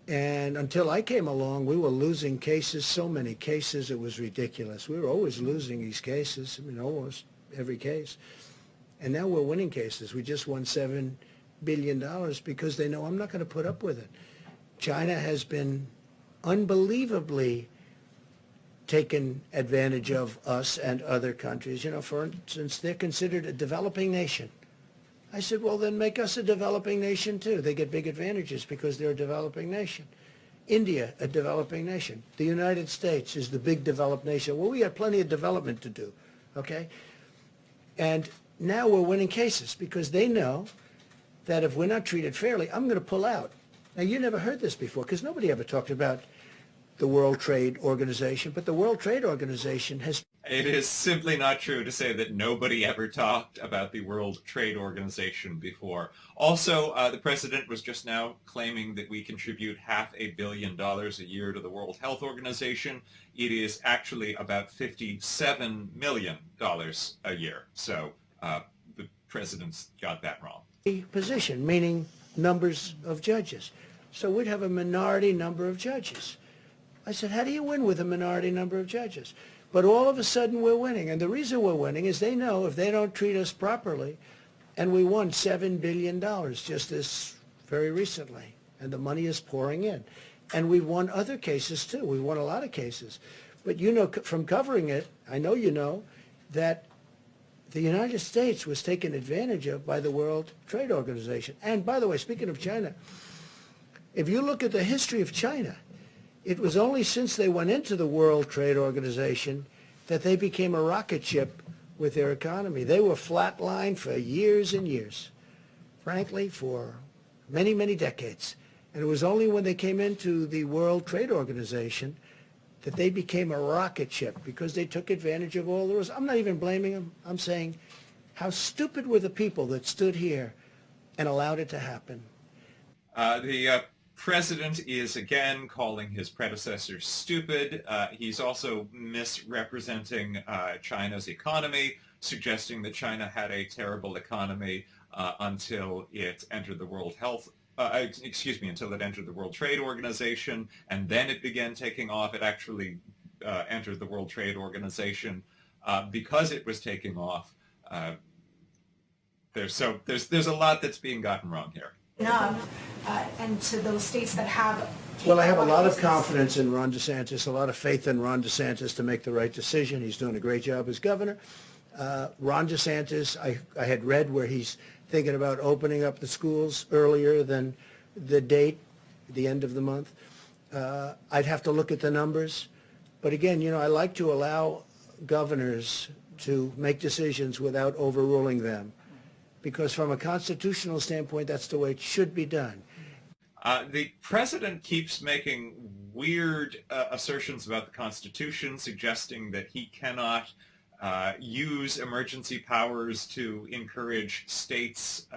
And until I came along, we were losing cases, so many cases, it was ridiculous. We were always losing these cases, I mean, almost every case. And now we're winning cases. We just won $7 billion because they know I'm not going to put up with it. China has been unbelievably taken advantage of us and other countries. You know, for instance, they're considered a developing nation. I said, well, then make us a developing nation, too. They get big advantages because they're a developing nation. India, a developing nation. The United States is the big developed nation. Well, we have plenty of development to do, okay? And now we're winning cases because they know that if we're not treated fairly, I'm going to pull out. Now, you never heard this before because nobody ever talked about the World Trade Organization, but the World Trade Organization has... It is simply not true to say that nobody ever talked about the World Trade Organization before. Also, the president was just now claiming that we contribute $500 million a year to the World Health Organization. It is actually about $57 million a year. So the president's got that wrong. Position, meaning numbers of judges. So we'd have a minority number of judges. I said, how do you win with a minority number of judges? But all of a sudden we're winning. And the reason we're winning is they know if they don't treat us properly, and we won $7 billion just this very recently, and the money is pouring in. And we won other cases too. We won a lot of cases. But you know from covering it, I know you know, that the United States was taken advantage of by the World Trade Organization. And by the way, speaking of China, if you look at the history of China, it was only since they went into the World Trade Organization that they became a rocket ship with their economy. They were flatlined for years and years, frankly, for many, many decades. And it was only when they came into the World Trade Organization that they became a rocket ship because they took advantage of all the rules. I'm not even blaming them. I'm saying how stupid were the people that stood here and allowed it to happen. The president is again calling his predecessors stupid. He's also misrepresenting China's economy, suggesting that China had a terrible economy until it entered the until it entered the World Trade Organization, and then it began taking off. It actually entered the World Trade Organization because it was taking off. There's a lot that's being gotten wrong here. And to those states that have. Well, I have a lot of confidence in Ron DeSantis, a lot of faith in Ron DeSantis to make the right decision. He's doing a great job as governor. Ron DeSantis, I had read where he's thinking about opening up the schools earlier than the date, the end of the month. I'd have to look at the numbers. But again, I like to allow governors to make decisions without overruling them, because from a constitutional standpoint, that's the way it should be done. The president keeps making weird assertions about the Constitution, suggesting that he cannot use emergency powers to encourage states,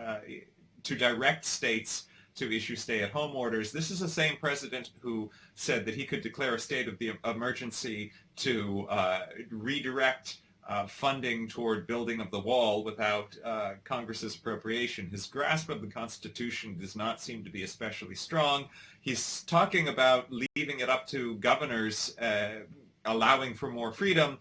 to direct states to issue stay-at-home orders. This is the same president who said that he could declare a state of the emergency to redirect funding toward building of the wall without Congress's appropriation. His grasp of the Constitution does not seem to be especially strong. He's talking about leaving it up to governors, allowing for more freedom.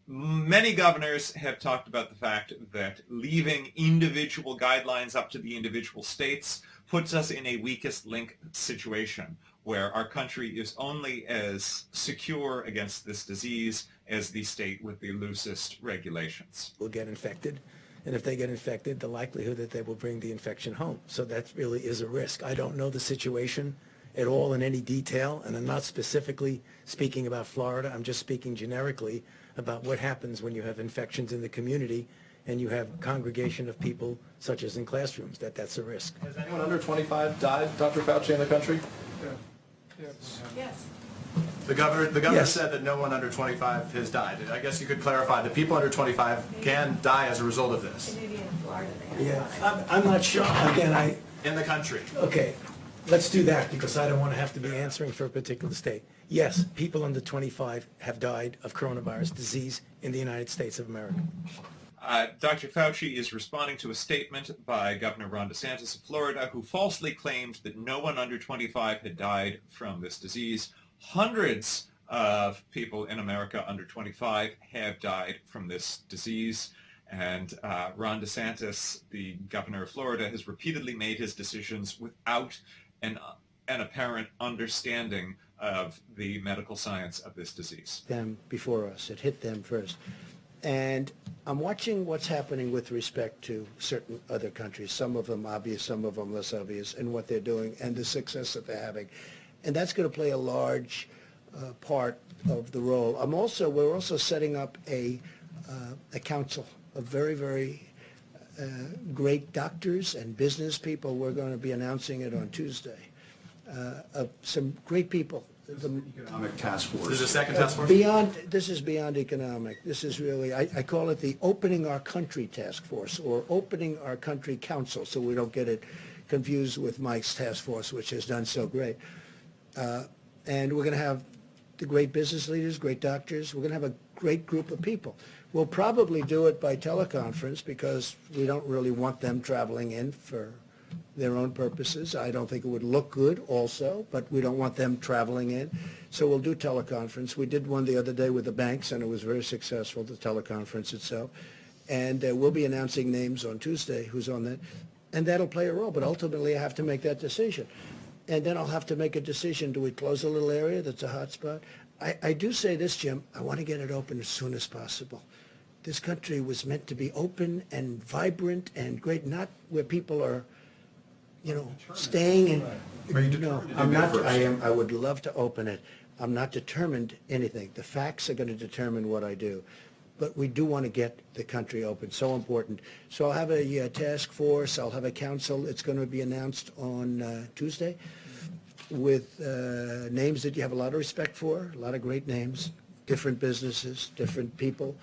Many governors have talked about the fact that leaving individual guidelines up to the individual states puts us in a weakest link situation, where our country is only as secure against this disease as the state with the loosest regulations. Will get infected, and if they get infected, the likelihood that they will bring the infection home. So that really is a risk. I don't know the situation at all in any detail, and I'm not specifically speaking about Florida. I'm just speaking generically about what happens when you have infections in the community and you have congregation of people, such as in classrooms. That's a risk. Has anyone under 25 died, Dr. Fauci, in the country? Yes. The governor Yes. said that no one under 25 has died. I guess you could clarify that people under 25 can die as a result of this. Maybe in Florida they have. Yeah, I'm not sure. Again, In the country. Okay, let's do that because I don't want to have to be answering for a particular state. Yes, people under 25 have died of coronavirus disease in the United States of America. Dr. Fauci is responding to a statement by Governor Ron DeSantis of Florida, who falsely claimed that no one under 25 had died from this disease. Hundreds of people in America under 25 have died from this disease. And Ron DeSantis, the governor of Florida, has repeatedly made his decisions without an apparent understanding of the medical science of this disease. Them before us. It hit them first. And I'm watching what's happening with respect to certain other countries, some of them obvious, some of them less obvious, and what they're doing and the success that they're having. And that's going to play a large part of the role. We're also setting up a council of very, very great doctors and business people. We're going to be announcing it on Tuesday. Some great people. The Economic task force. There's a second task force? This is beyond economic. This is really, I call it the Opening Our Country Task Force, or Opening Our Country Council, so we don't get it confused with Mike's task force, which has done so great. And we're going to have the great business leaders, great doctors. We're going to have a great group of people. We'll probably do it by teleconference because we don't really want them traveling in for their own purposes. I don't think it would look good also, but we don't want them traveling in. So we'll do teleconference. We did one the other day with the banks, and it was very successful, the teleconference itself. And we'll be announcing names on Tuesday who's on that, and that'll play a role. But ultimately, I have to make that decision. and then I'll have to make a decision. Do we close a little area that's a hot spot? I do say this, Jim, I want to get it open as soon as possible. This country was meant to be open and vibrant and great, not where people are, staying in. No, I'm not. I would love to open it. I'm not determined anything. The facts are going to determine what I do. But we do want to get the country open. So important. So I'll have a task force. I'll have a council. It's going to be announced on Tuesday with names that you have a lot of respect for, a lot of great names, different businesses, different people,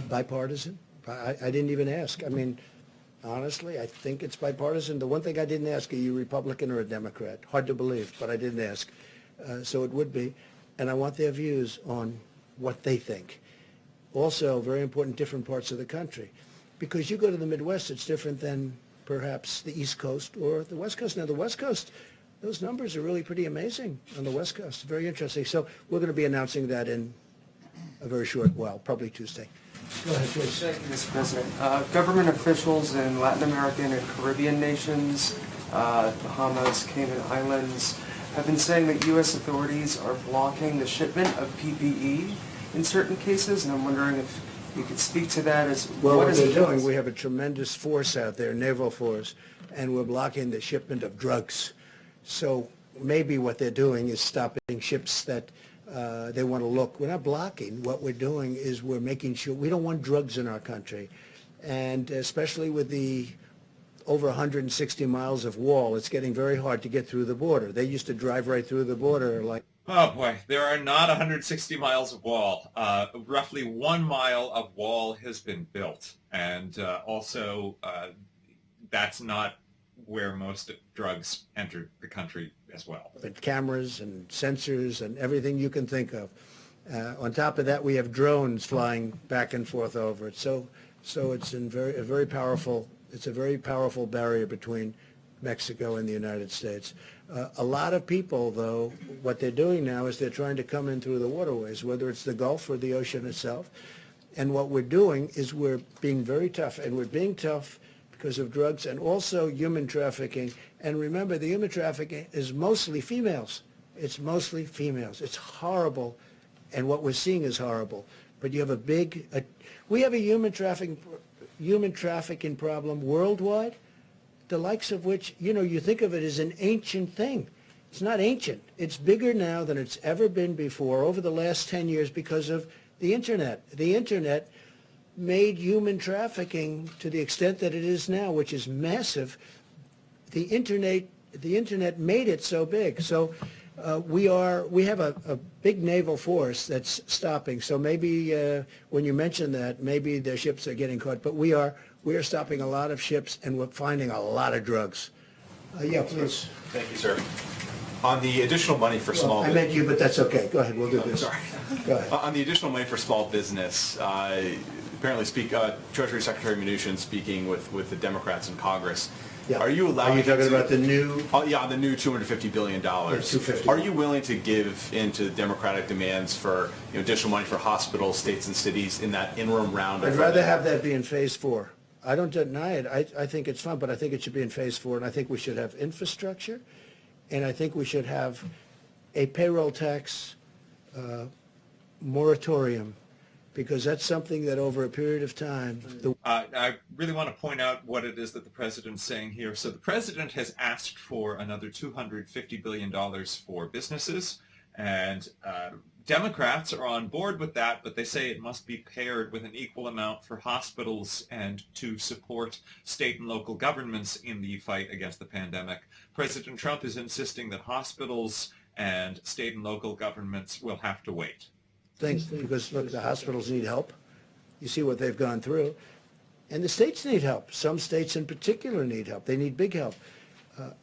bipartisan. I didn't even ask. I mean, honestly, I think it's bipartisan. The one thing I didn't ask, are you Republican or a Democrat? Hard to believe, but I didn't ask. So it would be. And I want their views on what they think. Also, very important, different parts of the country. Because you go to the Midwest, it's different than perhaps the East Coast or the West Coast. Now, the West Coast, those numbers are really pretty amazing on the West Coast. Very interesting. So we're going to be announcing that in a very short while, probably Tuesday. Go ahead, please. Thank you, Mr. President. Government officials in Latin American and Caribbean nations, Bahamas, Cayman Islands, have been saying that U.S. authorities are blocking the shipment of PPE in certain cases, and I'm wondering if you could speak to that as well. What they're doing, we have a tremendous force out there, naval force, and we're blocking the shipment of drugs. So maybe what they're doing is stopping ships that they want to look. We're not blocking. What we're doing is we're making sure we don't want drugs in our country, and especially with the over 160 miles of wall, it's getting very hard to get through the border. They used to drive right through the border like... Oh boy, there are not 160 miles of wall. Roughly 1 mile of wall has been built. And also, that's not where most drugs enter the country as well. But cameras and sensors and everything you can think of. On top of that, we have drones flying back and forth over it. So it's a very powerful barrier between Mexico and the United States. A lot of people, though, what they're doing now is they're trying to come in through the waterways, whether it's the Gulf or the ocean itself. And what we're doing is we're being very tough, and we're being tough because of drugs and also human trafficking. And remember, the human trafficking is mostly females. It's mostly females. It's horrible, and what we're seeing is horrible. But you have we have a human trafficking problem worldwide, the likes of which, you think of it as an ancient thing. It's not ancient. It's bigger now than it's ever been before over the last 10 years because of the Internet. The Internet made human trafficking to the extent that it is now, which is massive. The Internet made it so big. So we have a big naval force that's stopping. So maybe when you mention that, maybe their ships are getting caught. But we are stopping a lot of ships, and we're finding a lot of drugs. Yeah, please. Thank you, sir. On the additional money for small business. I meant you, but that's okay. Go ahead. We'll do this. Sorry. Go ahead. On the additional money for small business, apparently Treasury Secretary Mnuchin speaking with the Democrats in Congress. Yeah. Are you allowing? Are you talking about the new? The new $250 billion. $250. Are you willing to give into Democratic demands for additional money for hospitals, states, and cities in that interim round? I'd rather have that be in phase 4. I don't deny it. I think it's fun, but I think it should be in phase 4, and I think we should have infrastructure, and I think we should have a payroll tax moratorium, because that's something that over a period of time... I really want to point out what it is that the president's saying here. So the president has asked for another $250 billion for businesses, and Democrats are on board with that, but they say it must be paired with an equal amount for hospitals and to support state and local governments in the fight against the pandemic. President Trump is insisting that hospitals and state and local governments will have to wait. Things, because look, the hospitals need help. You see what they've gone through. And the states need help. Some states in particular need help. They need big help.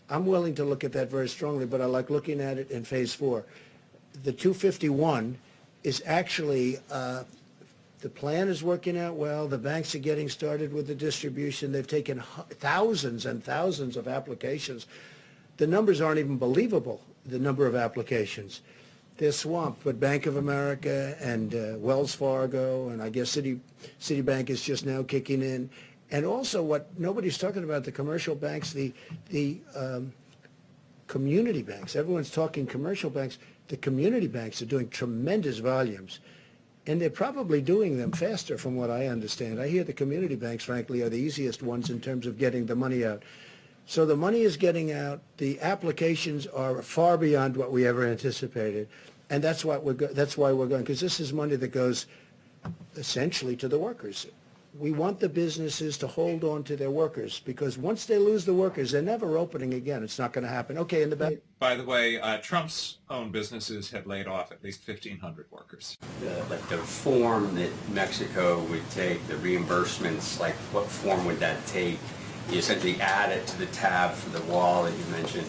I'm willing to look at that very strongly, but I like looking at it in phase 4. The 251 is actually, the plan is working out well. The banks are getting started with the distribution. They've taken thousands and thousands of applications. The numbers aren't even believable, the number of applications. They're swamped, but Bank of America and Wells Fargo, and I guess Citibank is just now kicking in. And also what nobody's talking about, the commercial banks, the community banks. Everyone's talking commercial banks. The community banks are doing tremendous volumes. And they're probably doing them faster from what I understand. I hear the community banks, frankly, are the easiest ones in terms of getting the money out. So the money is getting out. The applications are far beyond what we ever anticipated. And that's why we're going, because this is money that goes essentially to the workers. We want the businesses to hold on to their workers, because once they lose the workers, they're never opening again. It's not going to happen. Okay, in the back. By the way, Trump's own businesses had laid off at least 1,500 workers. Like the form that Mexico would take, the reimbursements, like what form would that take? You essentially add it to the tab for the wall that you mentioned.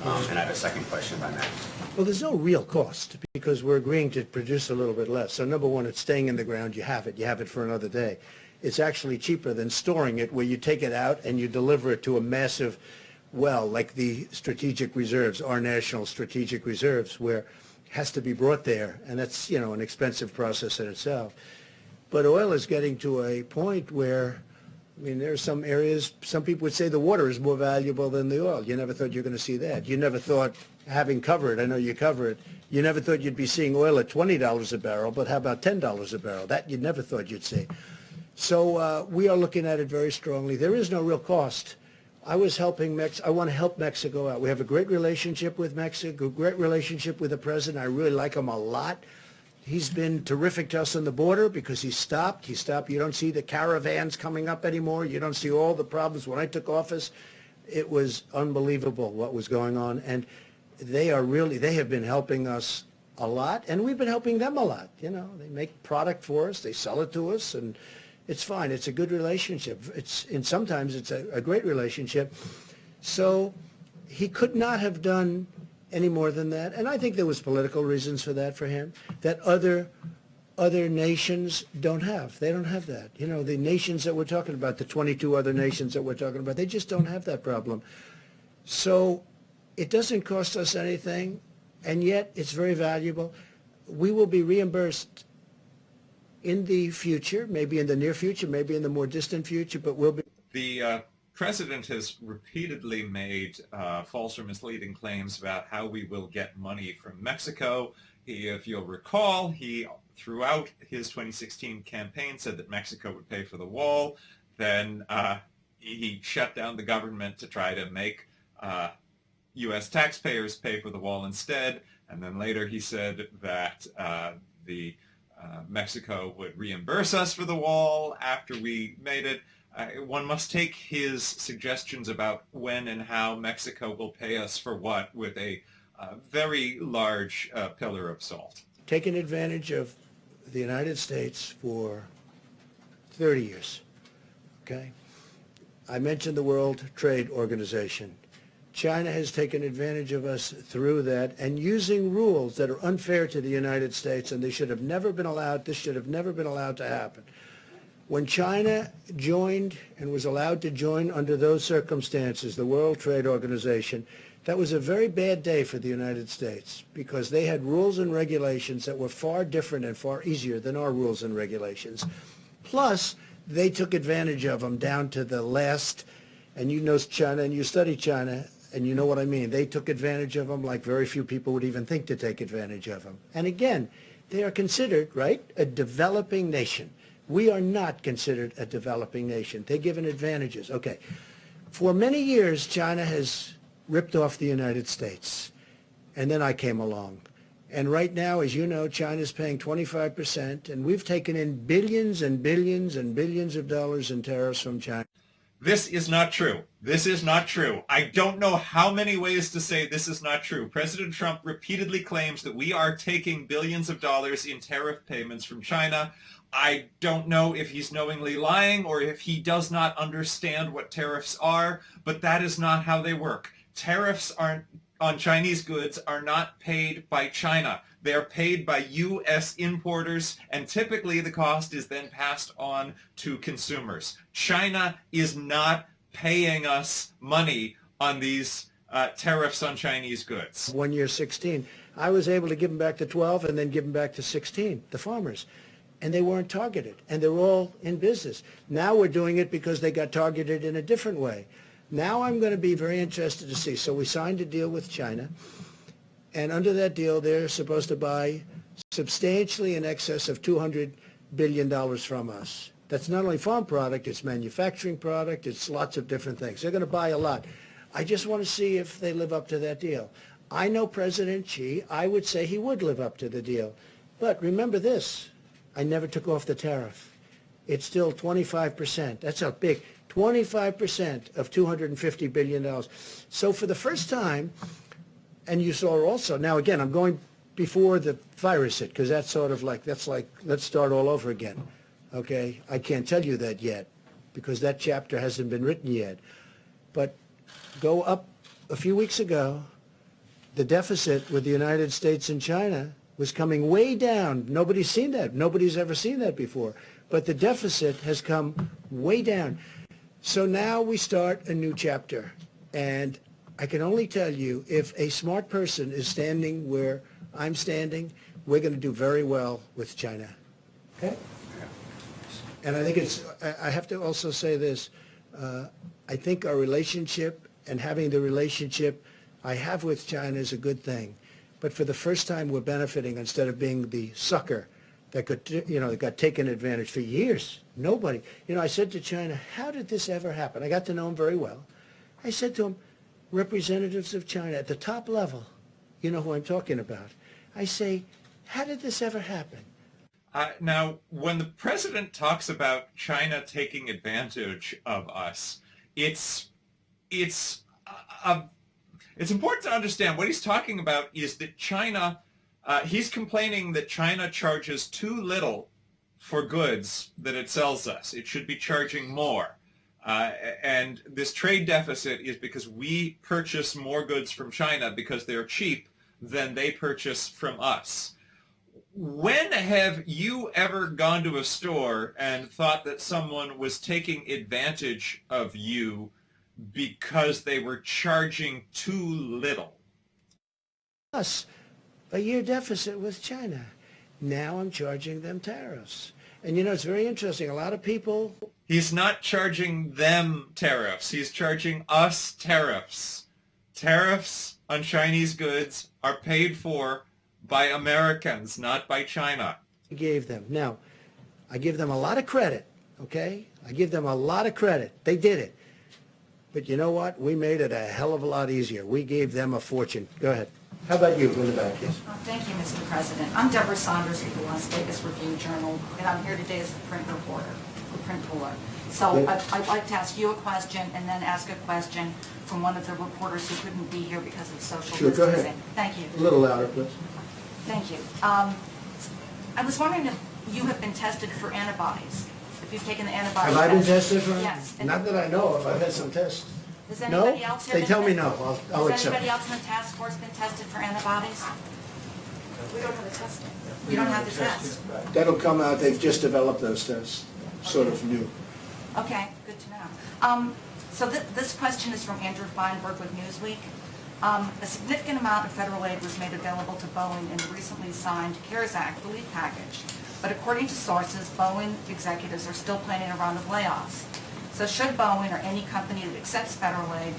And I have a second question about that. Well, there's no real cost because we're agreeing to produce a little bit less. So number one, it's staying in the ground. You have it for another day. It's actually cheaper than storing it, where you take it out and you deliver it to a massive well, like the strategic reserves, our national strategic reserves, where it has to be brought there. And that's, an expensive process in itself. But oil is getting to a point where, there are some areas, some people would say the water is more valuable than the oil. You never thought you were going to see that. You never thought, having covered, I know you cover it, you never thought you'd be seeing oil at $20 a barrel, but how about $10 a barrel? That you never thought you'd see. So we are looking at it very strongly. There is no real cost. I want to help Mexico out. We have a great relationship with Mexico, great relationship with the president. I really like him a lot. He's been terrific to us on the border because he stopped. You don't see the caravans coming up anymore. You don't see all the problems. When I took office, it was unbelievable what was going on. And they have been helping us a lot, and we've been helping them a lot. They make product for us. They sell it to us, and it's fine. It's a good relationship. Sometimes it's a great relationship. So he could not have done any more than that. And I think there was political reasons for that for him, that other nations don't have. They don't have that. The nations that we're talking about, the 22 other nations that we're talking about, they just don't have that problem. So it doesn't cost us anything, and yet it's very valuable. We will be reimbursed in the future, maybe in the near future, maybe in the more distant future, but we'll be. The president has repeatedly made false or misleading claims about how we will get money from Mexico. If you'll recall, he, throughout his 2016 campaign, said that Mexico would pay for the wall. Then he shut down the government to try to make U.S. taxpayers pay for the wall instead. And then later he said that Mexico would reimburse us for the wall after we made it. One must take his suggestions about when and how Mexico will pay us for what with a very large pillar of salt. Taken advantage of the United States for 30 years, okay? I mentioned the World Trade Organization. China has taken advantage of us through that and using rules that are unfair to the United States, and this should have never been allowed to happen. When China joined and was allowed to join under those circumstances, the World Trade Organization, that was a very bad day for the United States because they had rules and regulations that were far different and far easier than our rules and regulations. Plus, they took advantage of them down to the last, and you know China and you study China, and you know what I mean. They took advantage of them like very few people would even think to take advantage of them. And again, they are considered, right, a developing nation. We are not considered a developing nation. They're given advantages. Okay. For many years, China has ripped off the United States. And then I came along. And right now, as you know, China's paying 25%, and we've taken in billions and billions and billions of dollars in tariffs from China. This is not true. This is not true. I don't know how many ways to say this is not true. President Trump repeatedly claims that we are taking billions of dollars in tariff payments from China. I don't know if he's knowingly lying or if he does not understand what tariffs are, but that is not how they work. Tariffs on Chinese goods are not paid by China. They are paid by U.S. importers, and typically the cost is then passed on to consumers. China is not paying us money on these tariffs on Chinese goods. 1 year, 16. I was able to give them back to 12 and then give them back to 16, the farmers. And they weren't targeted, and they're all in business. Now we're doing it because they got targeted in a different way. Now I'm going to be very interested to see. So we signed a deal with China, and under that deal, they're supposed to buy substantially in excess of $200 billion from us. That's not only farm product, it's manufacturing product, it's lots of different things. They're going to buy a lot. I just want to see if they live up to that deal. I know President Xi. I would say he would live up to the deal. But remember this, I never took off the tariff. It's still 25%. That's a big 25% of $250 billion. So for the first time, and you saw also, now again, I'm going before the virus hit, because that's sort of like, that's like, let's start all over again. Okay? I can't tell you that yet, because that chapter hasn't been written yet. But go up a few weeks ago, the deficit with the United States and China was coming way down. Nobody's seen that. Nobody's ever seen that before. But the deficit has come way down. So now we start a new chapter. And I can only tell you, if a smart person is standing where I'm standing, we're going to do very well with China. Okay? And I think it's, I have to also say this, I think our relationship and having the relationship I have with China is a good thing. But for the first time, we're benefiting instead of being the sucker that could, that got taken advantage for years. Nobody. I said to China, how did this ever happen? I got to know him very well. I said to him, representatives of China at the top level, you know who I'm talking about. I say, how did this ever happen? Now, when the president talks about China taking advantage of us, it's important to understand what he's talking about is that China, he's complaining that China charges too little for goods that it sells us. It should be charging more. And this trade deficit is because we purchase more goods from China because they're cheap than they purchase from us. When have you ever gone to a store and thought that someone was taking advantage of you because they were charging too little? Us, a year deficit with China. Now I'm charging them tariffs. And it's very interesting. A lot of people... He's not charging them tariffs. He's charging us tariffs. Tariffs on Chinese goods are paid for by Americans, not by China. I gave them. Now, I give them a lot of credit, okay? I give them a lot of credit. They did it. But you know what? We made it a hell of a lot easier. We gave them a fortune. Go ahead. How about you in the back? Yes. Thank you, Mr. President. I'm Deborah Saunders with the Las Vegas Review-Journal, and I'm here today as the print reporter, the print board. So I'd like to ask you a question and then ask a question from one of the reporters who couldn't be here because of social distancing. Go ahead. Thank you. A little louder, please. Thank you. I was wondering if you have been tested for antibodies, if you've taken the antibody Have I been test. tested for? Yes. Not that I know of. I've had some tests. Has anybody else here They been tell me tested? no. I'll Has accept anybody it. else in the task force been tested for antibodies? We don't have the testing. You don't have the test. That'll come out. They've just developed those tests. Sort of new. Okay, good to know. So this question is from Andrew Feinberg with Newsweek. A significant amount of federal aid was made available to Boeing in the recently signed CARES Act relief package. But according to sources, Boeing executives are still planning a round of layoffs. So should Boeing or any company that accepts federal aid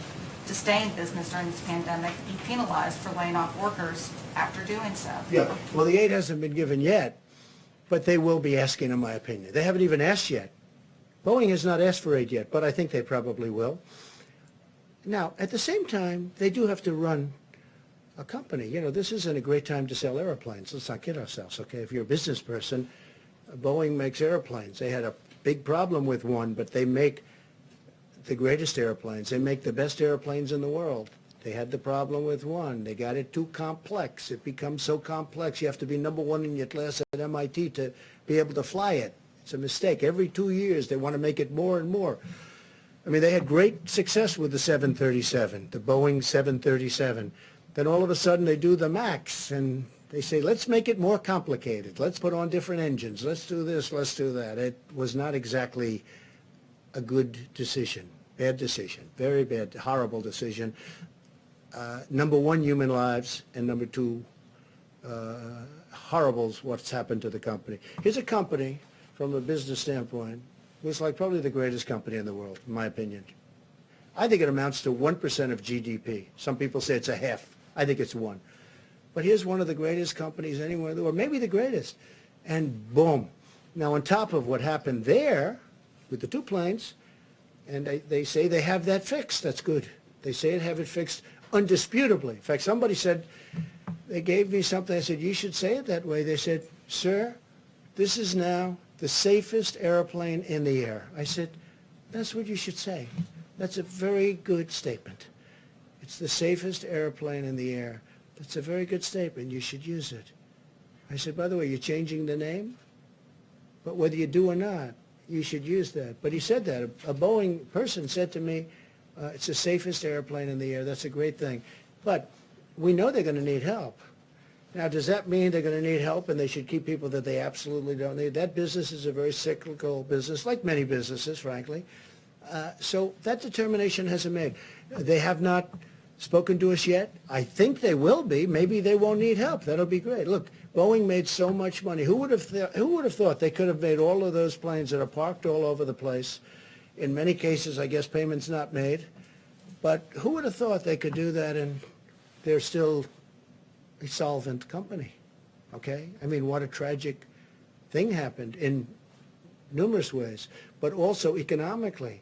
to stay in business during this pandemic be penalized for laying off workers after doing so? Yeah. Well, the aid hasn't been given yet, but they will be asking, in my opinion. They haven't even asked yet. Boeing has not asked for aid yet, but I think they probably will. Now, at the same time, they do have to run a company. This isn't a great time to sell airplanes. Let's not kid ourselves, okay? If you're a business person, Boeing makes airplanes. They had a big problem with one, but they make the greatest airplanes. They make the best airplanes in the world. They had the problem with one. They got it too complex. It becomes so complex, you have to be number one in your class at MIT to be able to fly it. It's a mistake. Every 2 years, they want to make it more and more. I mean, they had great success with the 737, the Boeing 737. Then all of a sudden, they do the MAX, and they say, let's make it more complicated. Let's put on different engines. Let's do this. Let's do that. It was not exactly a good decision. Bad decision. Very bad, horrible decision. Number one, human lives, and number two, horrible's what's happened to the company. Here's a company, from a business standpoint, was like probably the greatest company in the world, in my opinion. I think it amounts to 1% of GDP. Some people say it's a half. I think it's 1. But here's one of the greatest companies anywhere in the world, maybe the greatest. And boom. Now, on top of what happened there with the 2 planes, and they say they have that fixed. That's good. They say they have it fixed undisputably. In fact, somebody said, they gave me something. I said, you should say it that way. They said, sir, this is now the safest airplane in the air. I said, that's what you should say. That's a very good statement. It's the safest airplane in the air. That's a very good statement. You should use it. I said, by the way, you're changing the name? But whether you do or not, you should use that. But he said that. A Boeing person said to me, it's the safest airplane in the air. That's a great thing. But we know they're going to need help. Now, does that mean they're going to need help and they should keep people that they absolutely don't need? That business is a very cyclical business, like many businesses, frankly. So that determination hasn't made. They have not spoken to us yet. I think they will be. Maybe they won't need help. That'll be great. Look, Boeing made so much money. Who would have thought they could have made all of those planes that are parked all over the place? In many cases, I guess payments not made. But who would have thought they could do that and they're still a solvent company? Okay? I mean, what a tragic thing happened in numerous ways, but also economically.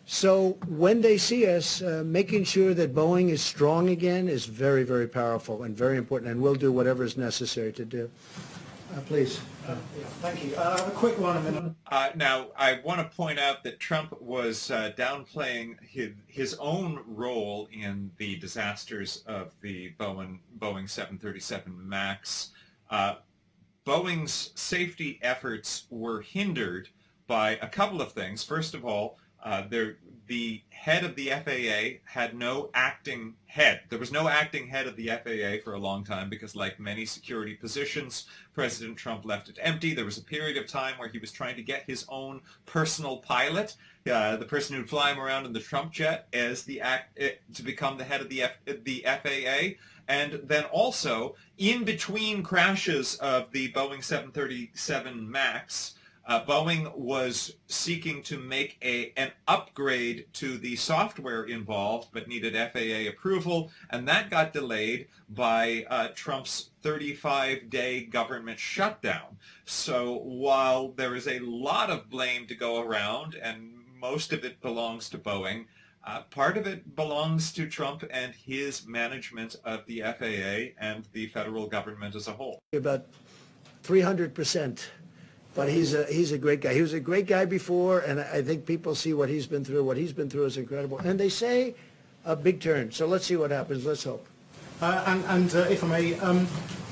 So when they see us, making sure that Boeing is strong again is very, very powerful and very important, and we'll do whatever is necessary to do. Please. Thank you. A quick one. Now, I want to point out that Trump was downplaying his own role in the disasters of the Boeing 737 MAX. Boeing's safety efforts were hindered by a couple of things. First of all, the head of the FAA had no acting head. There was no acting head of the FAA for a long time because, like many security positions, President Trump left it empty. There was a period of time where he was trying to get his own personal pilot, the person who'd fly him around in the Trump jet, as to become the head of the FAA. And then also, in between crashes of the Boeing 737 MAX, Boeing was seeking to make an upgrade to the software involved, but needed FAA approval, and that got delayed by Trump's 35-day government shutdown. So while there is a lot of blame to go around, and most of it belongs to Boeing, part of it belongs to Trump and his management of the FAA and the federal government as a whole. About 300%. But he's a great guy. He was a great guy before, and I think people see what he's been through. What he's been through is incredible. And they say a big turn. So let's see what happens. Let's hope. If I may,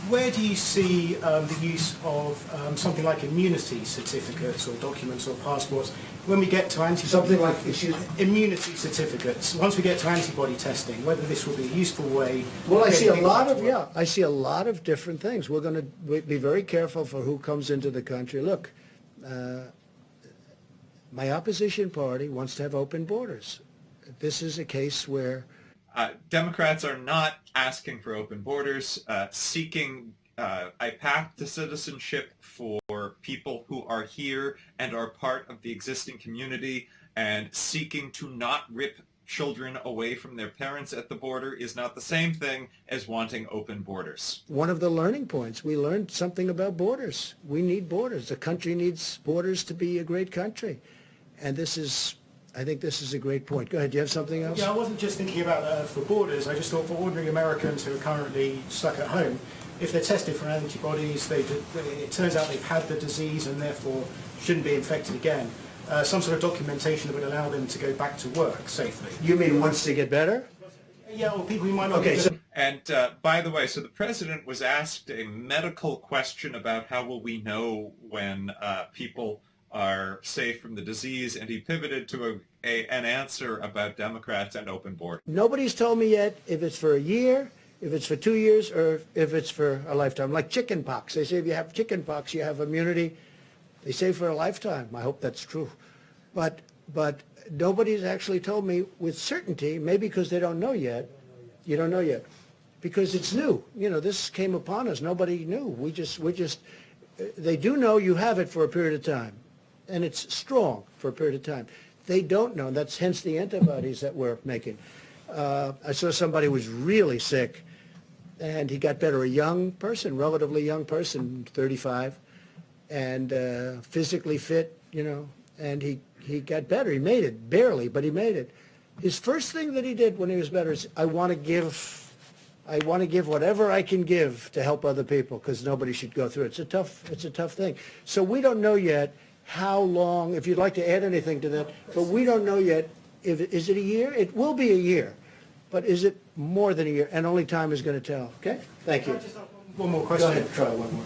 where do you see the use of something like immunity certificates or documents or passports when we get to immunity certificates? Once we get to antibody testing, whether this will be a useful way. Well, I see a lot of different things. We're going to be very careful for who comes into the country. Look, my opposition party wants to have open borders. This is a case where Democrats are not asking for open borders, seeking a path to citizenship for people who are here and are part of the existing community, and seeking to not rip children away from their parents at the border is not the same thing as wanting open borders. One of the learning points, we learned something about borders. We need borders. The country needs borders to be a great country. And I think this is a great point. Go ahead. Do you have something else? Yeah, I wasn't just thinking about for borders. I just thought for ordinary Americans who are currently stuck at home, if they're tested for antibodies, it turns out they've had the disease and therefore shouldn't be infected again. Some sort of documentation that would allow them to go back to work safely. You mean once they get better? Yeah, or people who might not And by the way, so the president was asked a medical question about how will we know when people are safe from the disease, and he pivoted to an answer about Democrats and open borders. Nobody's told me yet if it's for a year, if it's for 2 years, or if it's for a lifetime. Like chicken pox. They say if you have chicken pox, you have immunity. They say for a lifetime. I hope that's true. But nobody's actually told me with certainty, maybe because they don't know yet. You don't know yet. Because it's new. You know, this came upon us. Nobody knew. They do know you have it for a period of time. And it's strong for a period of time. they don't know. That's hence the antibodies that we're making. I saw somebody who was really sick, and he got better. A young person, relatively young person, 35, and physically fit, you know, and he got better. He made it, barely, but he made it. His first thing that he did when he was better is, I want to give whatever I can give to help other people, because nobody should go through it. It's a tough thing. So we don't know yet how long, if you'd like to add anything to that, but we don't know yet, is it a year? It will be a year, but is it more than a year? And only time is going to tell, okay? Thank you. One more question. Go ahead, try one more.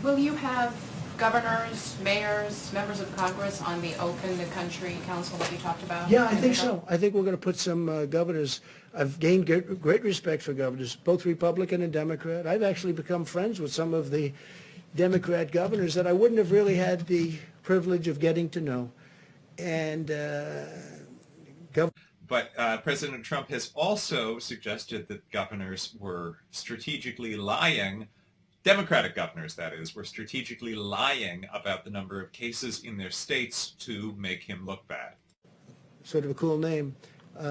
Will you have governors, mayors, members of Congress on the Open the Country Council that you talked about? Yeah, I think so. I think we're going to put some governors. I've gained great respect for governors, both Republican and Democrat. I've actually become friends with some of the Democrat governors that I wouldn't have really had the privilege of getting to know. And But President Trump has also suggested that governors were strategically lying, Democratic governors, that is, were strategically lying about the number of cases in their states to make him look bad. Sort of a cool name.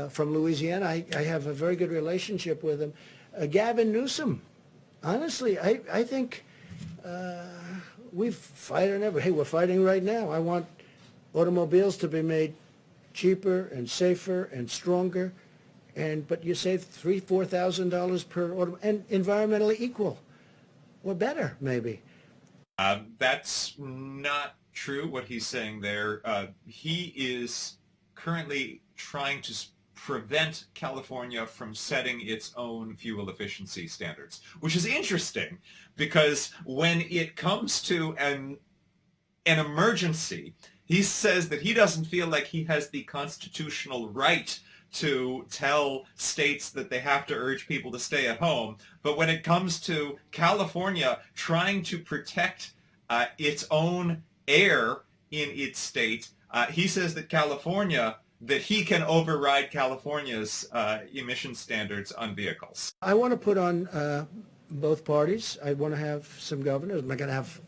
From Louisiana, I have a very good relationship with him. Gavin Newsom, honestly, I think we've fighted ever. Hey, we're fighting right now. I want automobiles to be made cheaper and safer and stronger, but you save $3,000-4,000 per auto, and environmentally equal, or better, maybe. That's not true, what he's saying there. He is currently trying to prevent California from setting its own fuel efficiency standards, which is interesting because when it comes to an emergency, he says that he doesn't feel like he has the constitutional right to tell states that they have to urge people to stay at home. But when it comes to California trying to protect its own air in its state, he says that that he can override California's emission standards on vehicles. I want to put on both parties. I want to have some governors. I'm not going to have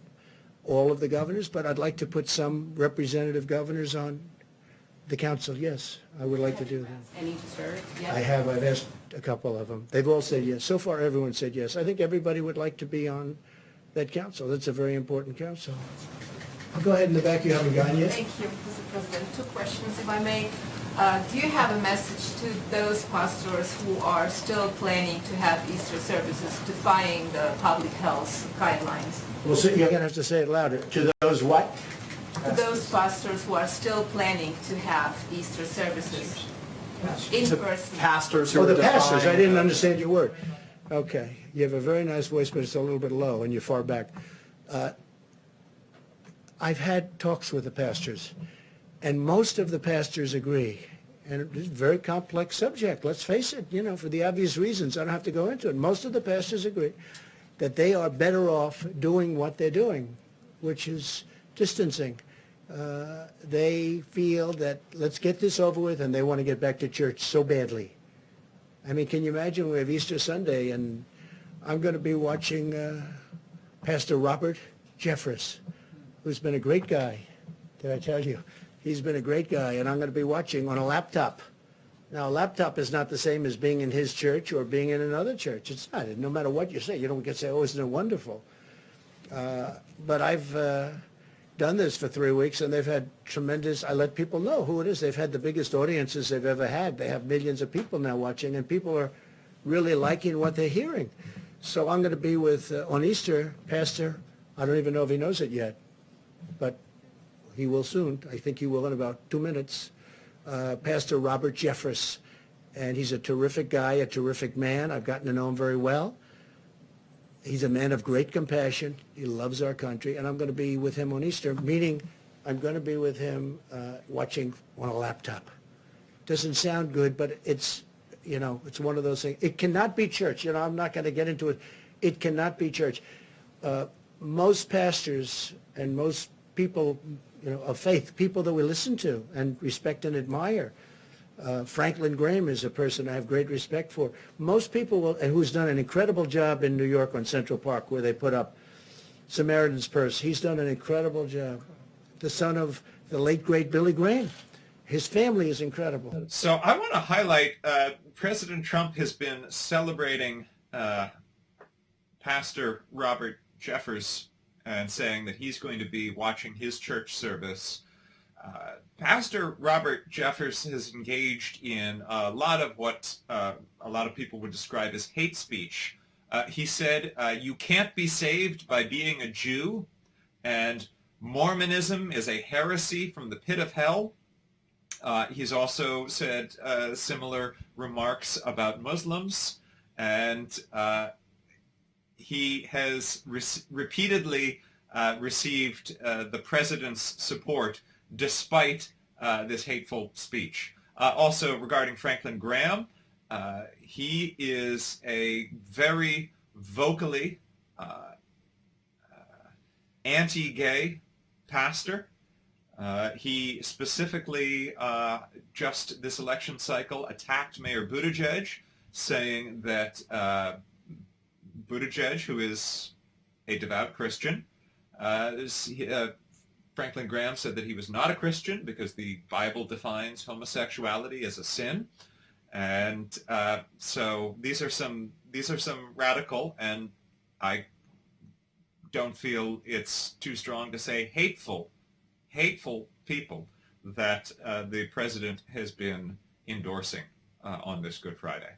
all of the governors, but I'd like to put some representative governors on the council. Yes, I would like to do that. Any to serve? Yes. I have. I've asked a couple of them. They've all said yes. So far, everyone said yes. I think everybody would like to be on that council. That's a very important council. I'll go ahead in the back. You haven't gone yet. Thank you, Mr. President. 2 questions, if I may. Do you have a message to those pastors who are still planning to have Easter services, defying the public health guidelines? Well, so you're going to have to say it louder. To those what? To those pastors who are still planning to have Easter services in person. Pastors who Oh, are the pastors. I defying, didn't understand your word. Okay. You have a very nice voice, but it's a little bit low, and you're far back. I've had talks with the pastors, and most of the pastors agree. And it's a very complex subject, let's face it, you know, for the obvious reasons. I don't have to go into it. Most of the pastors agree that they are better off doing what they're doing, which is distancing. They feel that let's get this over with, and they want to get back to church so badly. I mean, can you imagine we have Easter Sunday, and I'm going to be watching Pastor Robert Jeffress, who's been a great guy. Did I tell you? He's been a great guy, and I'm going to be watching on a laptop. Now, a laptop is not the same as being in his church or being in another church. It's not. No matter what you say, you don't get to say, oh, isn't it wonderful? But I've done this for 3 weeks, and they've had tremendous, I let people know who it is. They've had the biggest audiences they've ever had. They have millions of people now watching, and people are really liking what they're hearing. So I'm going to be with, on Easter, Pastor, I don't even know if he knows it yet, but he will soon. I think he will in about 2 minutes. Pastor Robert Jeffress, and he's a terrific guy, a terrific man. I've gotten to know him very well. He's a man of great compassion. He loves our country, and I'm going to be with him on Easter, meaning I'm going to be with him watching on a laptop. Doesn't sound good, but it's, you know, it's one of those things. It cannot be church. You know, I'm not going to get into it. It cannot be church. Most pastors and most people, you know, of faith, people that we listen to and respect and admire. Franklin Graham is a person I have great respect for. Most people will, and who's done an incredible job in New York on Central Park where they put up Samaritan's Purse. He's done an incredible job. The son of the late, great Billy Graham. His family is incredible. So I want to highlight President Trump has been celebrating Pastor Robert Jeffers and saying that he's going to be watching his church service. Pastor Robert Jeffers has engaged in a lot of what a lot of people would describe as hate speech. He said, you can't be saved by being a Jew, and Mormonism is a heresy from the pit of hell. He's also said similar remarks about Muslims, and he has repeatedly received the president's support despite this hateful speech. Also regarding Franklin Graham, he is a very vocally anti-gay pastor. He specifically, just this election cycle, attacked Mayor Buttigieg, saying that Buttigieg, who is a devout Christian, Franklin Graham said that he was not a Christian because the Bible defines homosexuality as a sin, and so these are some radical, and I don't feel it's too strong to say hateful people that the president has been endorsing on this Good Friday.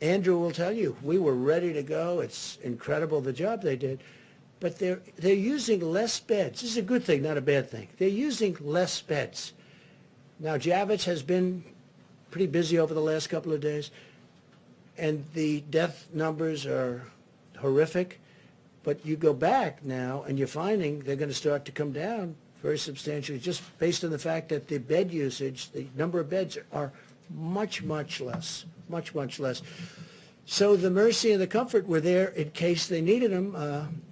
Andrew will tell you, we were ready to go. It's incredible the job they did. But they're using less beds. This is a good thing, not a bad thing. They're using less beds. Now, Javits has been pretty busy over the last couple of days, and the death numbers are horrific. But you go back now, and you're finding they're going to start to come down very substantially, just based on the fact that the bed usage, the number of beds are much, much less, much, much less. So the mercy and the comfort were there in case they needed them.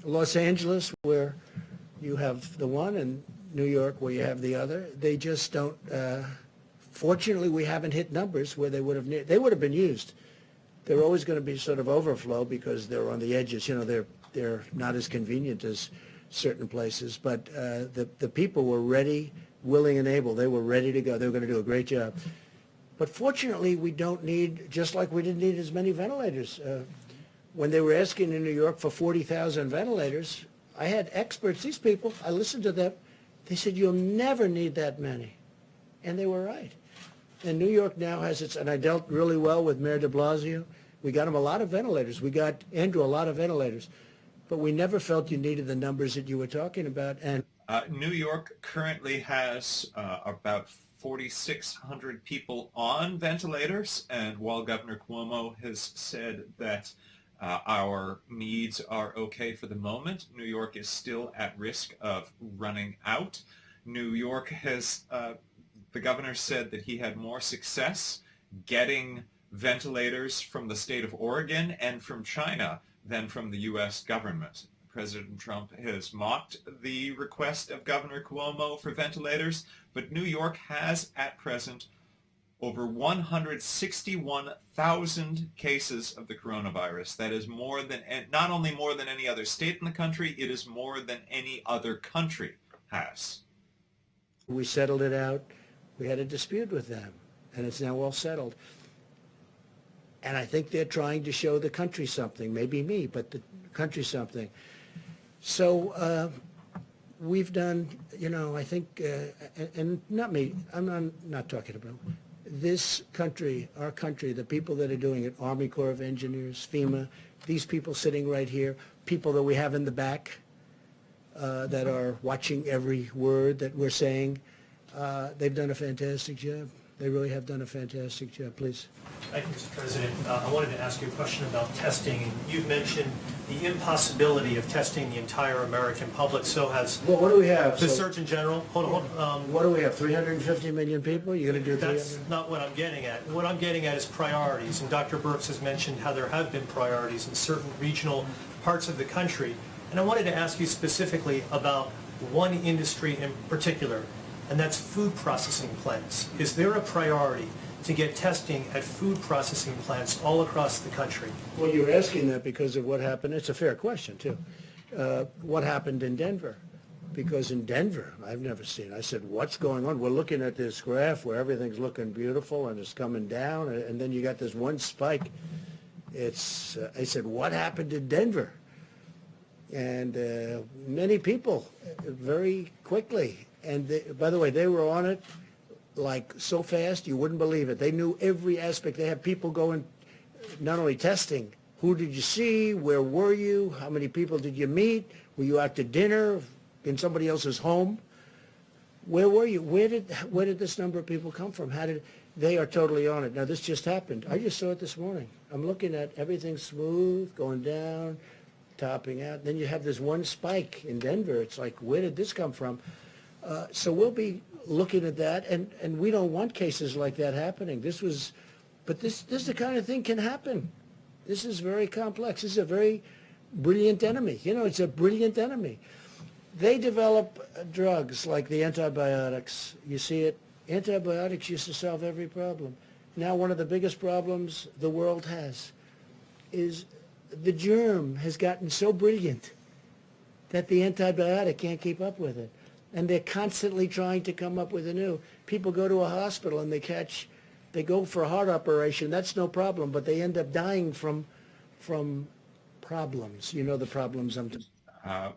Los Angeles, where you have the one, and New York, where you have the other, they just don't. Fortunately, we haven't hit numbers where they would have been used. They're always going to be sort of overflow because they're on the edges. You know, they're not as convenient as certain places. But the people were ready, willing, and able. They were ready to go. They were going to do a great job. But fortunately, we don't need, just like we didn't need as many ventilators. When they were asking in New York for 40,000 ventilators, I had experts, these people, I listened to them. They said, you'll never need that many. And they were right. And New York now has its, and I dealt really well with Mayor de Blasio. We got him a lot of ventilators. We got Andrew a lot of ventilators. But we never felt you needed the numbers that you were talking about. And New York currently has about 4,600 people on ventilators, and while Governor Cuomo has said that our needs are okay for the moment, New York is still at risk of running out. New York has, the governor said that he had more success getting ventilators from the state of Oregon and from China than from the U.S. government. President Trump has mocked the request of Governor Cuomo for ventilators, but New York has at present over 161,000 cases of the coronavirus. That is more than, not only more than any other state in the country, it is more than any other country has. we settled it out. We had a dispute with them, and it's now all settled. And I think they're trying to show the country something, maybe me, but the country something. So we've done, I think, and not me, I'm not talking about this country, our country, the people that are doing it, Army Corps of Engineers, FEMA, these people sitting right here, people that we have in the back that are watching every word that we're saying, they've done a fantastic job. They really have done a fantastic job. Please. Thank you, Mr. President. I wanted to ask you a question about testing. You've mentioned the impossibility of testing the entire American public. So has well, what do we have? The Surgeon General. Hold on. What do we have? 350 million people? You're going to do 300? That's not what I'm getting at. What I'm getting at is priorities. And Dr. Birx has mentioned how there have been priorities in certain regional parts of the country. And I wanted to ask you specifically about one industry in particular, and that's food processing plants. Is there a priority to get testing at food processing plants all across the country? Well, you're asking that because of what happened. It's a fair question, too. What happened in Denver? because in Denver, I've never seen, I said, what's going on? We're looking at this graph where everything's looking beautiful and it's coming down, and then you got this one spike. It's, I said, what happened in Denver? And many people, very quickly. And by the way, they were on it like so fast you wouldn't believe it. They knew every aspect. They had people going, not only testing, who did you see, where were you, how many people did you meet, were you out to dinner, in somebody else's home? Where were you? Where did this number of people come from? They are totally on it. Now, this just happened. I just saw it this morning. I'm looking at everything smooth, going down, topping out. Then you have this one spike in Denver. It's like, where did this come from? So we'll be looking at that, and we don't want cases like that happening. But this is the kind of thing can happen. This is very complex. This is a very brilliant enemy. You know, it's a brilliant enemy. They develop drugs like the antibiotics. You see it. Antibiotics used to solve every problem. Now one of the biggest problems the world has is the germ has gotten so brilliant that the antibiotic can't keep up with it. And they're constantly trying to come up with a new. People go to a hospital and they go for a heart operation. That's no problem, but they end up dying from problems. You know the problems I'm talking about.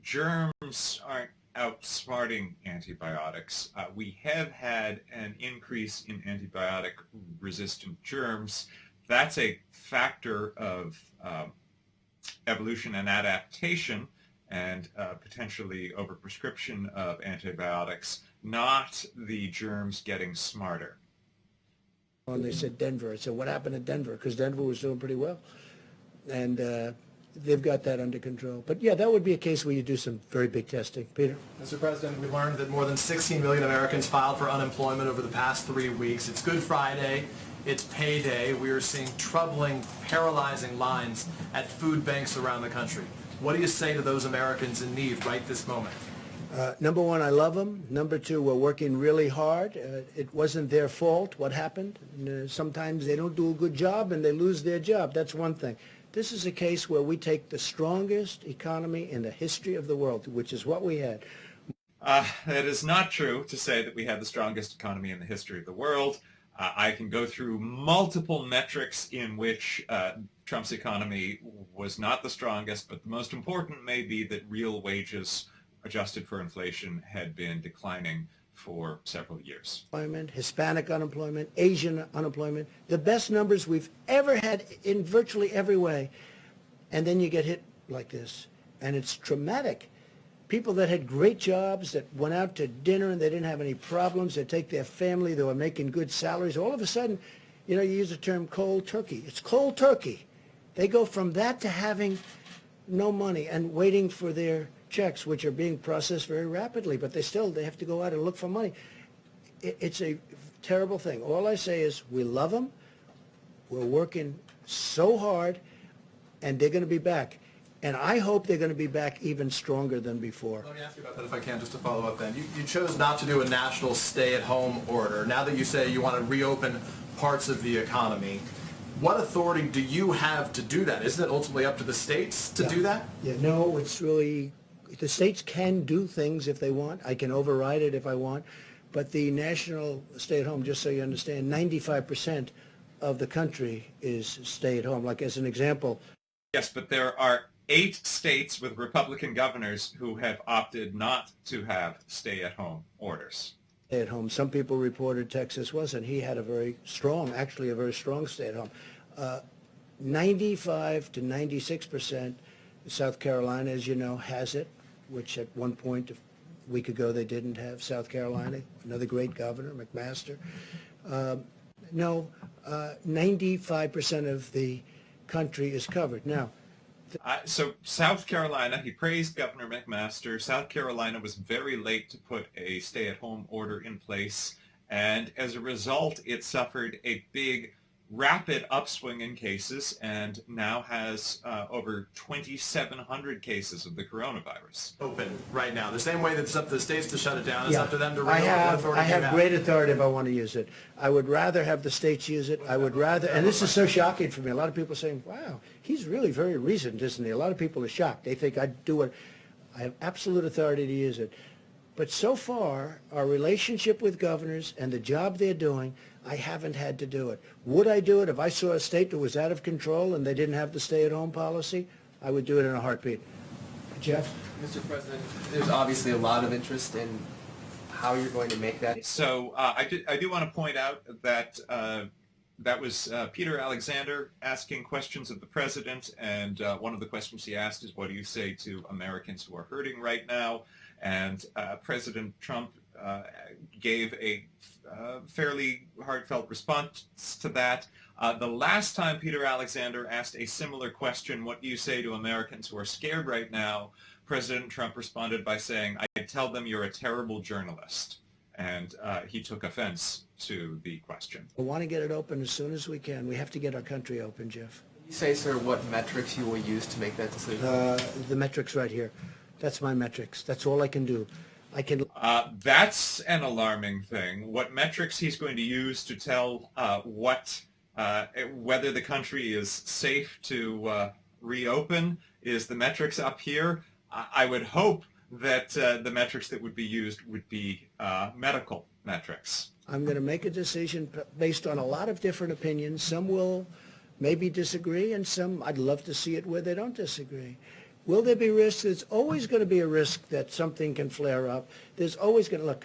Germs aren't outsmarting antibiotics. We have had an increase in antibiotic-resistant germs. That's a factor of evolution and adaptation and potentially overprescription of antibiotics, not the germs getting smarter. And they said Denver. I said, what happened in Denver? Because Denver was doing pretty well. And they've got that under control. But yeah, that would be a case where you do some very big testing. Peter? Mr. President, we learned that more than 16 million Americans filed for unemployment over the past 3 weeks. It's Good Friday. It's payday. We are seeing troubling, paralyzing lines at food banks around the country. What do you say to those Americans in need right this moment? Number one, I love them. Number two, we're working really hard. It wasn't their fault what happened. Sometimes they don't do a good job and they lose their job. That's one thing. This is a case where we take the strongest economy in the history of the world, which is what we had. It is not true to say that we had the strongest economy in the history of the world. I can go through multiple metrics in which Trump's economy was not the strongest, but the most important may be that real wages adjusted for inflation had been declining for several years. Unemployment, Hispanic unemployment, Asian unemployment, the best numbers we've ever had in virtually every way. And then you get hit like this, and it's traumatic. People that had great jobs, that went out to dinner and they didn't have any problems, they take their family, they were making good salaries, all of a sudden, you know, you use the term cold turkey. It's cold turkey. They go from that to having no money and waiting for their checks, which are being processed very rapidly, but they have to go out and look for money. It's a terrible thing. All I say is we love them. We're working so hard, and they're going to be back. And I hope they're going to be back even stronger than before. Let me ask you about that if I can, just to follow up then. You chose not to do a national stay-at-home order. Now that you say you want to reopen parts of the economy, what authority do you have to do that? Isn't it ultimately up to the states to do that? Yeah, no, it's really, the states can do things if they want. I can override it if I want. But the national stay-at-home, just so you understand, 95% of the country is stay-at-home. Like as an example. Yes, but there are 8 states with Republican governors who have opted not to have stay-at-home orders. Stay-at-home. Some people reported Texas wasn't. He had a very strong stay-at-home. 95 to 96%. South Carolina, as you know, has it, which at one point a week ago they didn't have. South Carolina, another great governor, McMaster. 95% of the country is covered. Now, so South Carolina, he praised Governor McMaster. South Carolina was very late to put a stay-at-home order in place, and as a result, it suffered a big, rapid upswing in cases and now has over 2,700 cases of the coronavirus. Open right now. The same way that it's up to the states to shut it down, it's up to them to reopen. I have great authority if I want to use it. I would rather have the states use it. I would rather, and this is so shocking for me. A lot of people are saying, wow, he's really very reasoned, isn't he? A lot of people are shocked. They think I'd do it. I have absolute authority to use it. But so far, our relationship with governors and the job they're doing, I haven't had to do it. Would I do it if I saw a state that was out of control and they didn't have the stay-at-home policy? I would do it in a heartbeat. Jeff? Mr. President, there's obviously a lot of interest in how you're going to make that. So I do want to point out that that was Peter Alexander asking questions of the president, and one of the questions he asked is, what do you say to Americans who are hurting right now? And President Trump gave a fairly heartfelt response to that. The last time Peter Alexander asked a similar question, what do you say to Americans who are scared right now, President Trump responded by saying, I tell them you're a terrible journalist. And he took offense to the question. We want to get it open as soon as we can. We have to get our country open, Jeff. Can you say, sir, what metrics you will use to make that decision? The metrics right here. That's my metrics. That's all I can do. I can. That's an alarming thing. What metrics he's going to use to tell whether the country is safe to reopen is the metrics up here. I would hope that the metrics that would be used would be medical metrics. I'm going to make a decision based on a lot of different opinions. Some will maybe disagree, and some I'd love to see it where they don't disagree. Will there be risks? There's always going to be a risk that something can flare up. There's always going to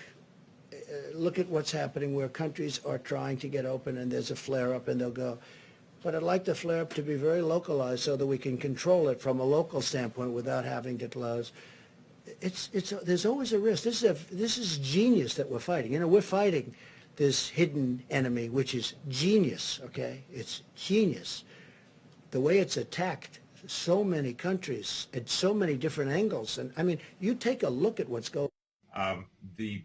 look at what's happening where countries are trying to get open and there's a flare-up and they'll go. But I'd like the flare-up to be very localized so that we can control it from a local standpoint without having to close. There's always a risk. This is genius that we're fighting. You know, we're fighting this hidden enemy, which is genius, okay? It's genius. The way it's attacked so many countries at so many different angles. And I mean, you take a look at what's going on. The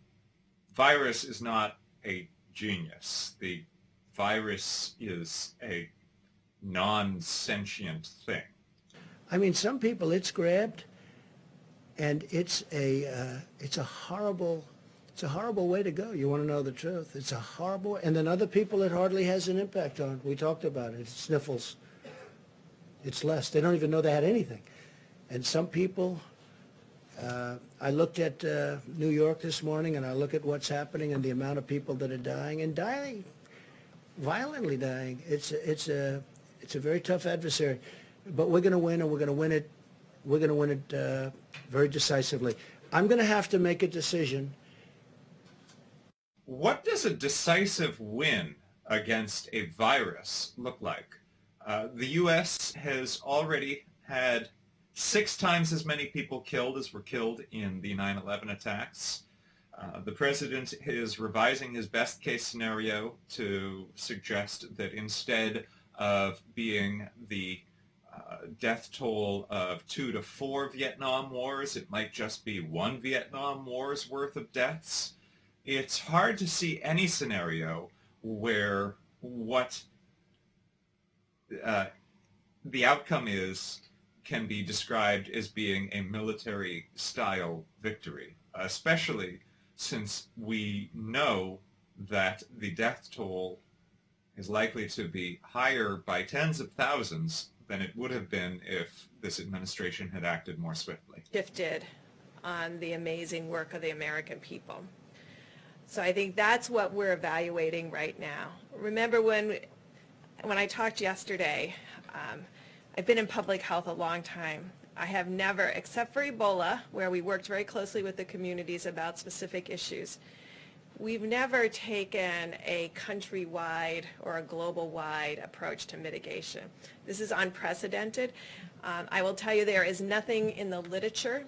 virus is not a genius. The virus is a non-sentient thing. I mean, some people it's grabbed, and it's a horrible way to go. You want to know the truth? It's a horrible. And then other people it hardly has an impact on. We talked about it. It's sniffles. It's less. They don't even know they had anything. And some people, I looked at New York this morning, and I look at what's happening and the amount of people that are dying, and dying, violently dying. It's a very tough adversary. But we're going to win, and we're going to win it. We're going to win it very decisively. I'm going to have to make a decision. What does a decisive win against a virus look like? The U.S. has already had 6 times as many people killed as were killed in the 9/11 attacks. The president is revising his best-case scenario to suggest that instead of being the death toll of 2 to 4 Vietnam Wars, it might just be 1 Vietnam War's worth of deaths. It's hard to see any scenario where what the outcome can be described as being a military-style victory, especially since we know that the death toll is likely to be higher by tens of thousands than it would have been if this administration had acted more swiftly. Shifted on the amazing work of the American people. So I think that's what we're evaluating right now. Remember when I talked yesterday, I've been in public health a long time. I have never, except for Ebola, where we worked very closely with the communities about specific issues, we've never taken a countrywide or a global-wide approach to mitigation. This is unprecedented. I will tell you there is nothing in the literature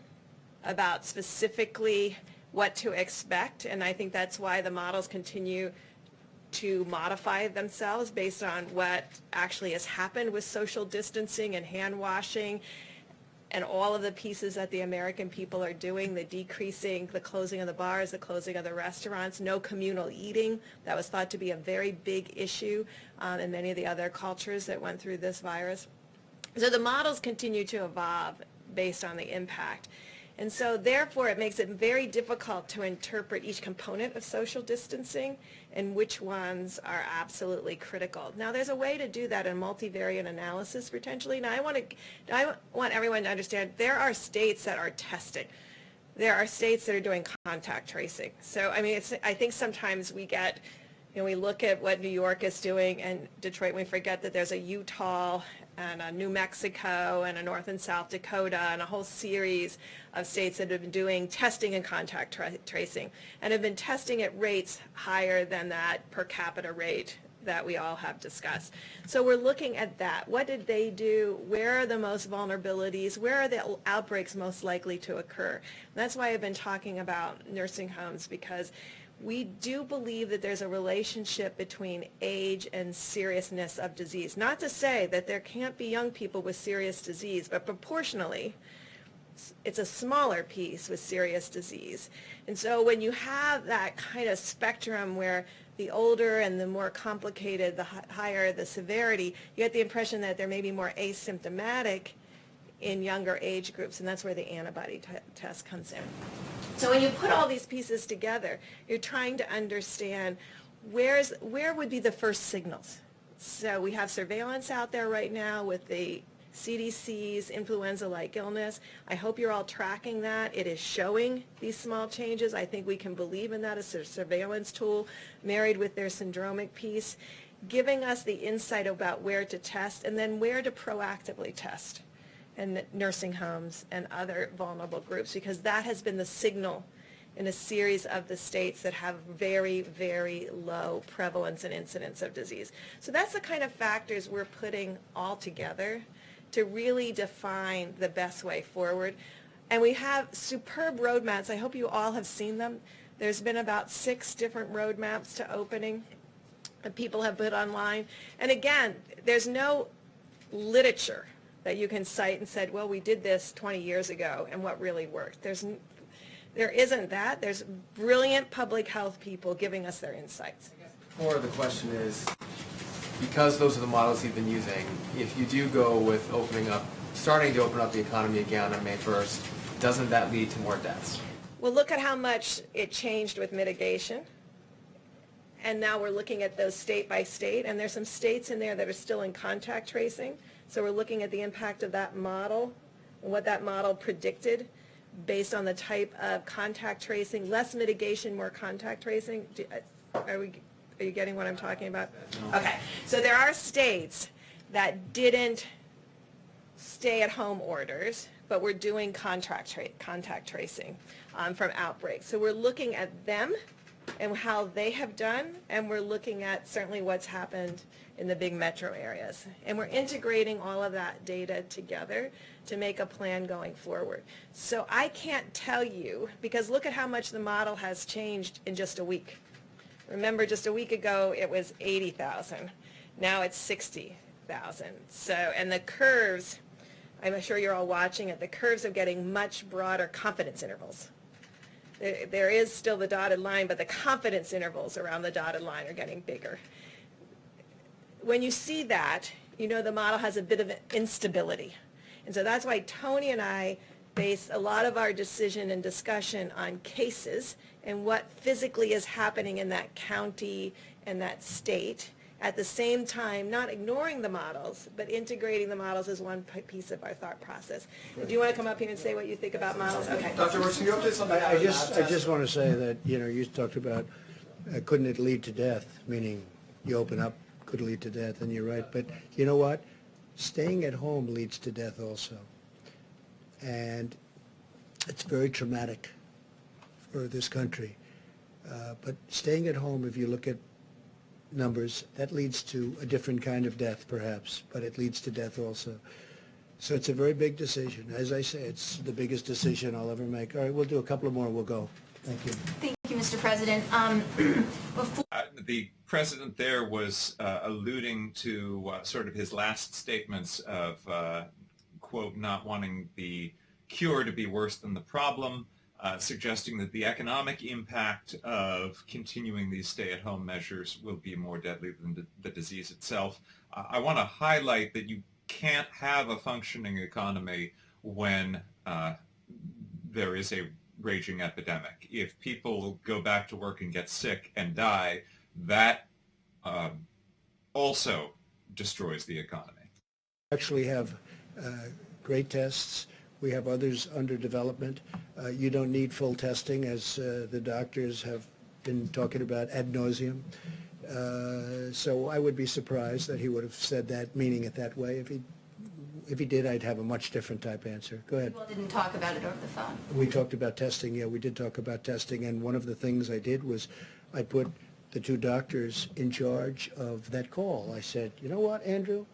about specifically what to expect, and I think that's why the models continue to modify themselves based on what actually has happened with social distancing and hand washing and all of the pieces that the American people are doing, the decreasing, the closing of the bars, the closing of the restaurants, no communal eating. That was thought to be a very big issue in many of the other cultures that went through this virus. So the models continue to evolve based on the impact. And so therefore it makes it very difficult to interpret each component of social distancing and which ones are absolutely critical. Now there's a way to do that in multivariate analysis potentially. Now I want everyone to understand there are states that are testing. There are states that are doing contact tracing. So I mean, I think sometimes we get, we look at what New York is doing and Detroit, and we forget that there's a Utah and a New Mexico and a North and South Dakota and a whole series of states that have been doing testing and contact tracing and have been testing at rates higher than that per capita rate that we all have discussed. So we're looking at that. What did they do? Where are the most vulnerabilities? Where are the outbreaks most likely to occur? And that's why I've been talking about nursing homes, because we do believe that there's a relationship between age and seriousness of disease. Not to say that there can't be young people with serious disease, but proportionally, it's a smaller piece with serious disease. And so when you have that kind of spectrum where the older and the more complicated, the higher the severity, you get the impression that there may be more asymptomatic in younger age groups, and that's where the antibody test comes in. So when you put all these pieces together, you're trying to understand where would be the first signals. So we have surveillance out there right now with the CDC's influenza-like illness. I hope you're all tracking that. It is showing these small changes. I think we can believe in that as a surveillance tool married with their syndromic piece, giving us the insight about where to test and then where to proactively test in nursing homes and other vulnerable groups, because that has been the signal in a series of the states that have very, very low prevalence and incidence of disease. So that's the kind of factors we're putting all together to really define the best way forward. And we have superb roadmaps. I hope you all have seen them. There's been about 6 different roadmaps to opening that people have put online. And again, there's no literature that you can cite and said, well, we did this 20 years ago and what really worked. There isn't that. There's brilliant public health people giving us their insights. Core of the question is, because those are the models you've been using, if you do go with starting to open up the economy again on May 1st, doesn't that lead to more deaths? Well, look at how much it changed with mitigation. And now we're looking at those state by state, and there's some states in there that are still in contact tracing. So we're looking at the impact of that model and what that model predicted based on the type of contact tracing, less mitigation, more contact tracing. Are you getting what I'm talking about? Okay. So there are states that didn't stay at home orders, but we're doing contact tracing from outbreaks. So we're looking at them and how they have done, and we're looking at certainly what's happened in the big metro areas. And we're integrating all of that data together to make a plan going forward. So I can't tell you, because look at how much the model has changed in just a week. Remember, just a week ago, it was 80,000. Now it's 60,000. So, and the curves, I'm sure you're all watching it, the curves are getting much broader confidence intervals. There is still the dotted line, but the confidence intervals around the dotted line are getting bigger. When you see that, you know the model has a bit of instability. And so that's why Tony and I base a lot of our decision and discussion on cases and what physically is happening in that county and that state, at the same time not ignoring the models, but integrating the models as one piece of our thought process. Do you want to come up here and say what you think about models? Okay. Dr. Rose, can you update something? I just want to say that, you talked about couldn't it lead to death, meaning you open up, could lead to death, and you're right. But you know what? Staying at home leads to death also. And it's very traumatic for this country. But staying at home, if you look at numbers, that leads to a different kind of death perhaps, but it leads to death also. So it's a very big decision. As I say, it's the biggest decision I'll ever make. All right, we'll do a couple of more, we'll go. Thank you. Thank you, Mr. President. The president there was alluding to sort of his last statements of, quote, not wanting the cure to be worse than the problem, suggesting that the economic impact of continuing these stay-at-home measures will be more deadly than the disease itself. I want to highlight that you can't have a functioning economy when there is a raging epidemic. If people go back to work and get sick and die, that also destroys the economy. Actually have great tests. We have others under development. You don't need full testing, as the doctors have been talking about ad nauseum. So I would be surprised that he would have said that, meaning it that way. If he did, I'd have a much different type answer. Go ahead. People didn't talk about it over the phone. We talked about testing. Yeah, we did talk about testing. And one of the things I did was I put the two doctors in charge of that call. I said, you know what, Andrew?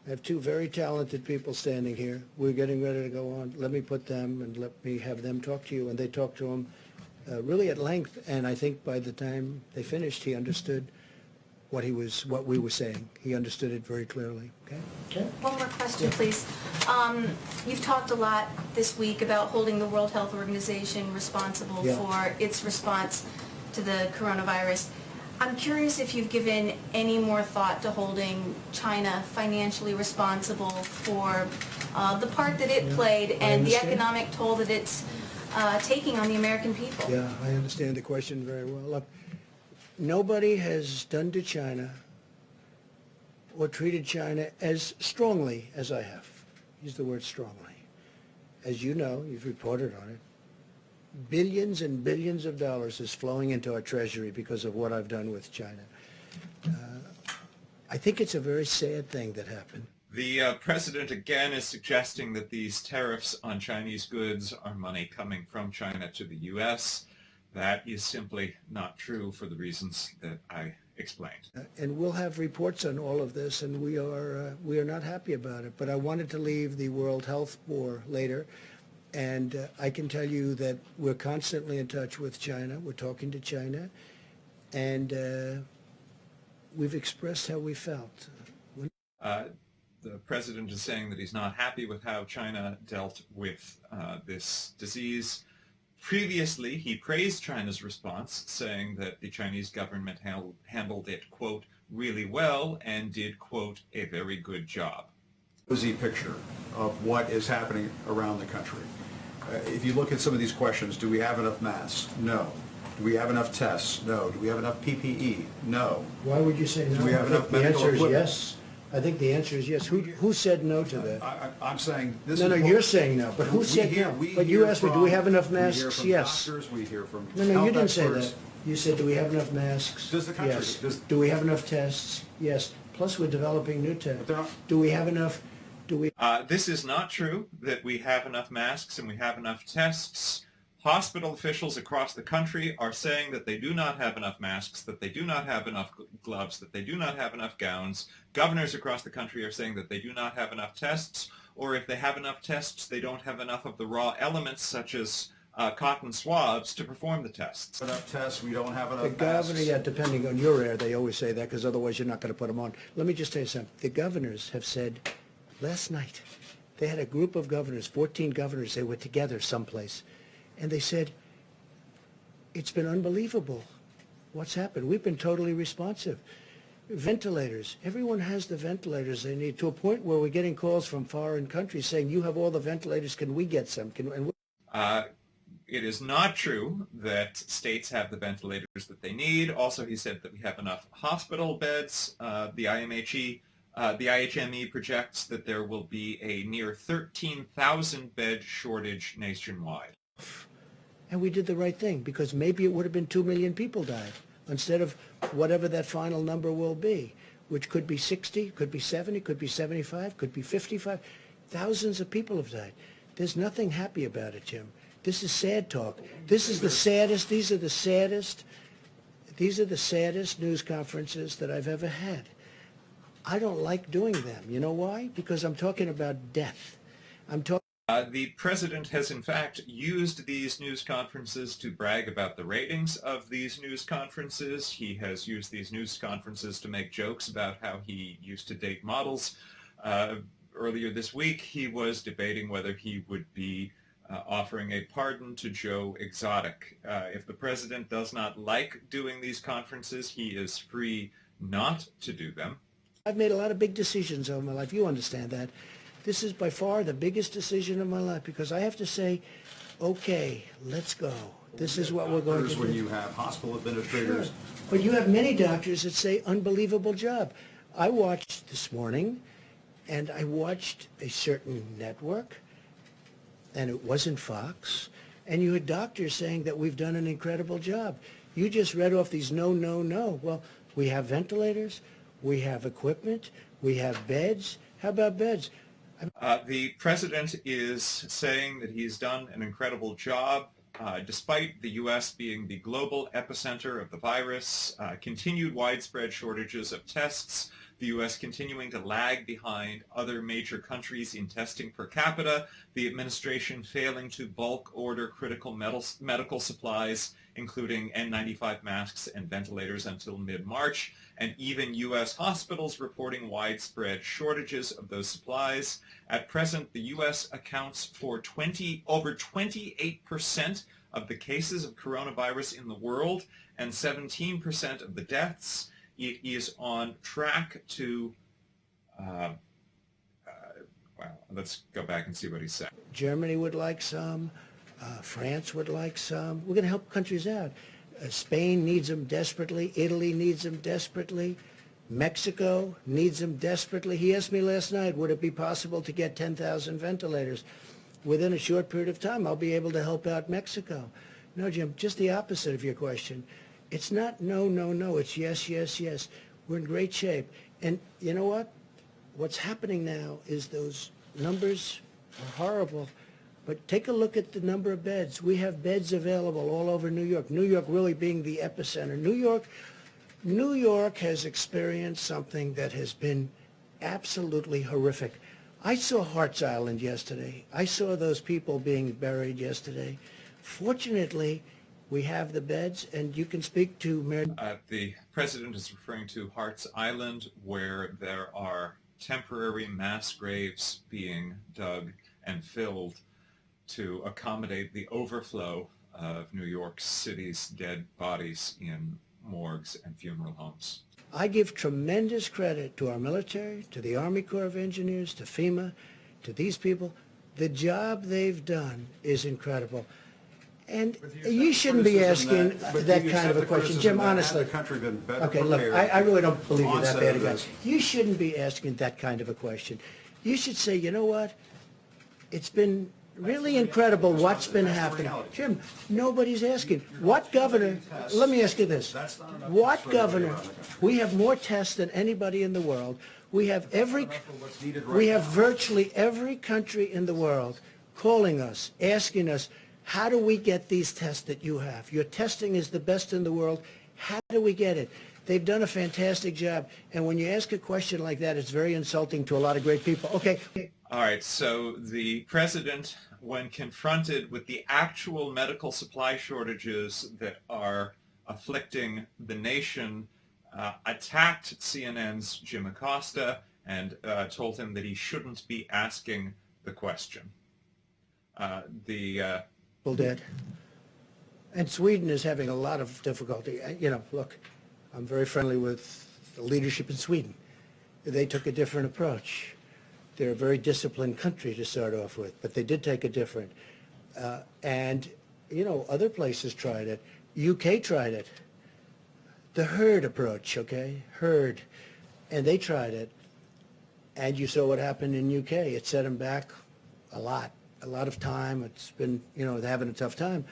I have two very talented people standing here. We're getting ready to go on. Let me put them and let me have them talk to you. And they talked to him really at length. And I think by the time they finished, he understood what we were saying. He understood it very clearly. Okay. One more question, please. You've talked a lot this week about holding the World Health Organization responsible for its response to the coronavirus. I'm curious if you've given any more thought to holding China financially responsible for the part that it played and the economic toll that it's taking on the American people. Yeah, I understand the question very well. Look, nobody has done to China or treated China as strongly as I have. Use the word strongly. As you know, you've reported on it. Billions and billions of dollars is flowing into our treasury because of what I've done with China. I think it's a very sad thing that happened. The president again is suggesting that these tariffs on Chinese goods are money coming from China to the U.S. That is simply not true for the reasons that I explained. And we'll have reports on all of this, and we are not happy about it. But I wanted to leave the World Health for later. And I can tell you that we're constantly in touch with China. We're talking to China. And we've expressed how we felt. The president is saying that he's not happy with how China dealt with this disease. Previously, he praised China's response, saying that the Chinese government handled it, quote, really well and did, quote, a very good job. Rosy picture of what is happening around the country. If you look at some of these questions, do we have enough masks? No. Do we have enough tests? No. Do we have enough PPE? No. Why would you say no? Do we have enough the medical answer is equipment? yes. I think the answer is yes. Who said no to that? I'm saying this No, is you're saying no. But who said no? But you asked me, do we have enough masks? We hear from Yes. doctors, we hear from No, you health didn't say experts. that. You said, do we have enough masks? Does the country? Yes. Do we have enough tests? Yes. Plus, we're developing new tests. Do we have enough? This is not true that we have enough masks and we have enough tests. Hospital officials across the country are saying that they do not have enough masks, that they do not have enough gloves, that they do not have enough gowns. Governors across the country are saying that they do not have enough tests, or if they have enough tests, they don't have enough of the raw elements such as cotton swabs to perform the tests. Enough tests, we don't have enough The governor, masks. yeah, depending on your air, they always say that because otherwise you're not going to put them on. Let me just tell you something. The governors have said last night, they had a group of governors, 14 governors, they were together someplace, and they said, it's been unbelievable what's happened. We've been totally responsive. Ventilators. Everyone has the ventilators they need, to a point where we're getting calls from foreign countries saying, you have all the ventilators, can we get some? It is not true that states have the ventilators that they need. Also, he said that we have enough hospital beds. The IHME projects that there will be a near 13,000 bed shortage nationwide. And we did the right thing, because maybe it would have been 2 million people died instead of whatever that final number will be, which could be 60, could be 70, could be 75, could be 55. Thousands of people have died. There's nothing happy about it, Jim. This is sad talk. This is the saddest, these are the saddest news conferences that I've ever had. I don't like doing them. You know why? Because I'm talking about death. The president has in fact used these news conferences to brag about the ratings of these news conferences. He has used these news conferences to make jokes about how he used to date models. Earlier this week, he was debating whether he would be offering a pardon to Joe Exotic. If the president does not like doing these conferences, he is free not to do them. I've made a lot of big decisions over my life. You understand that. This is by far the biggest decision of my life, because I have to say, okay, let's go. This is what we're going to do. When you have hospital administrators. Sure. But you have many doctors that say unbelievable job. I watched this morning, and I watched a certain network, and it wasn't Fox, and you had doctors saying that we've done an incredible job. You just read off these no, no, no. Well, we have ventilators, we have equipment, we have beds. How about beds? The president is saying that he's done an incredible job. Despite the U.S. being the global epicenter of the virus, continued widespread shortages of tests, the U.S. continuing to lag behind other major countries in testing per capita, the administration failing to bulk order critical medical supplies, including N95 masks and ventilators until mid-March, and even U.S. hospitals reporting widespread shortages of those supplies. At present, the U.S. accounts for over 28% of the cases of coronavirus in the world and 17% of the deaths. It is on track to, well, let's go back and see what he said. Germany would like some. France would like some. We're going to help countries out. Spain needs them desperately. Italy needs them desperately. Mexico needs them desperately. He asked me last night, would it be possible to get 10,000 ventilators? Within a short period of time, I'll be able to help out Mexico. No, Jim, just the opposite of your question. It's not no, no, no. It's yes, yes, yes. We're in great shape. And you know what? What's happening now is those numbers are horrible. But take a look at the number of beds. We have beds available all over New York. New York really being the epicenter. New York has experienced something that has been absolutely horrific. I saw Hart's Island yesterday. I saw those people being buried yesterday. Fortunately, we have the beds, and you can speak to Mayor. The president is referring to Hart's Island, where there are temporary mass graves being dug and filled to accommodate the overflow of New York City's dead bodies in morgues and funeral homes. I give tremendous credit to our military, to the Army Corps of Engineers, to FEMA, to these people. The job they've done is incredible. And you shouldn't be asking that kind of a question. Jim, honestly. Okay, look, I really don't believe you're that bad a guy. You shouldn't be asking that kind of a question. You should say, you know what? It's been really incredible what's been happening. Jim, nobody's asking. What governor, let me ask you this. What governor, we have more tests than anybody in the world. We have virtually every country in the world calling us, asking us, how do we get these tests that you have? Your testing is the best in the world. How do we get it? They've done a fantastic job. And when you ask a question like that, it's very insulting to a lot of great people. Okay. All right, so the president, when confronted with the actual medical supply shortages that are afflicting the nation, attacked CNN's Jim Acosta and told him that he shouldn't be asking the question. Dead. And Sweden is having a lot of difficulty. You know, look, I'm very friendly with the leadership in Sweden. They took a different approach. They're a very disciplined country to start off with, but they did take a different. And, you know, other places tried it. UK tried it. The herd approach, okay? Herd. And they tried it. And you saw what happened in UK. It set them back a lot of time. It's been, you know, they're having a tough time.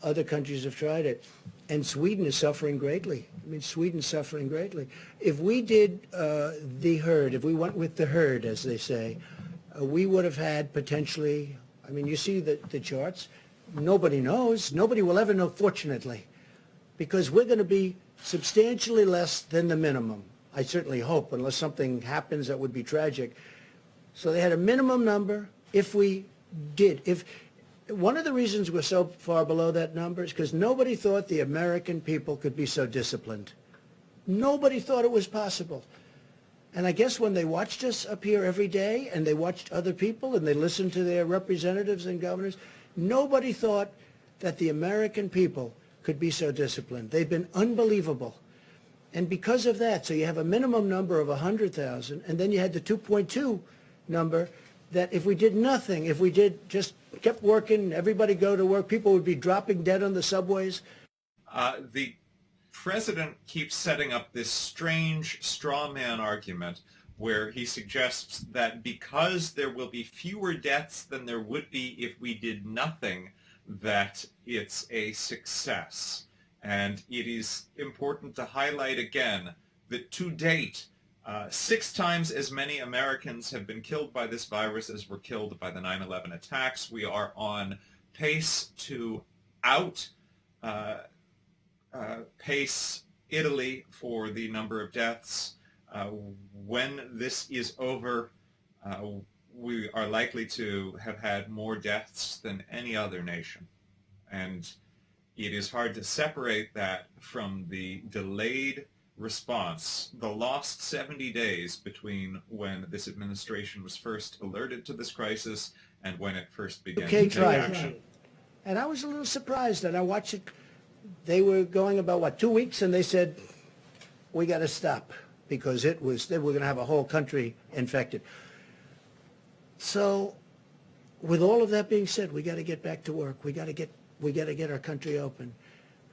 Other countries have tried it. And Sweden is suffering greatly. I mean, Sweden's suffering greatly. If we did the herd, if we went with the herd, as they say, we would have had potentially, I mean, you see the charts. Nobody knows. Nobody will ever know, fortunately, because we're going to be substantially less than the minimum. I certainly hope, unless something happens that would be tragic. So they had a minimum number. If we did, one of the reasons we're so far below that number is because nobody thought the American people could be so disciplined. Nobody thought it was possible. And I guess when they watched us up here every day and they watched other people and they listened to their representatives and governors, nobody thought that the American people could be so disciplined. They've been unbelievable. And because of that, so you have a minimum number of 100,000, and then you had the 2.2 number that if we did nothing, if we did just kept working, everybody go to work, people would be dropping dead on the subways. The president keeps setting up this strange straw man argument where he suggests that because there will be fewer deaths than there would be if we did nothing, that it's a success. And it is important to highlight again that to date, 6 times as many Americans have been killed by this virus as were killed by the 9/11 attacks. We are on pace to pace Italy for the number of deaths. When this is over, we are likely to have had more deaths than any other nation. And it is hard to separate that from the delayed response, the lost 70 days between when this administration was first alerted to this crisis and when it first began to take action. And I was a little surprised, and I watched it. They were going about, 2 weeks, and they said, we got to stop because they were going to have a whole country infected. So with all of that being said, we got to get back to work. We got to get our country open.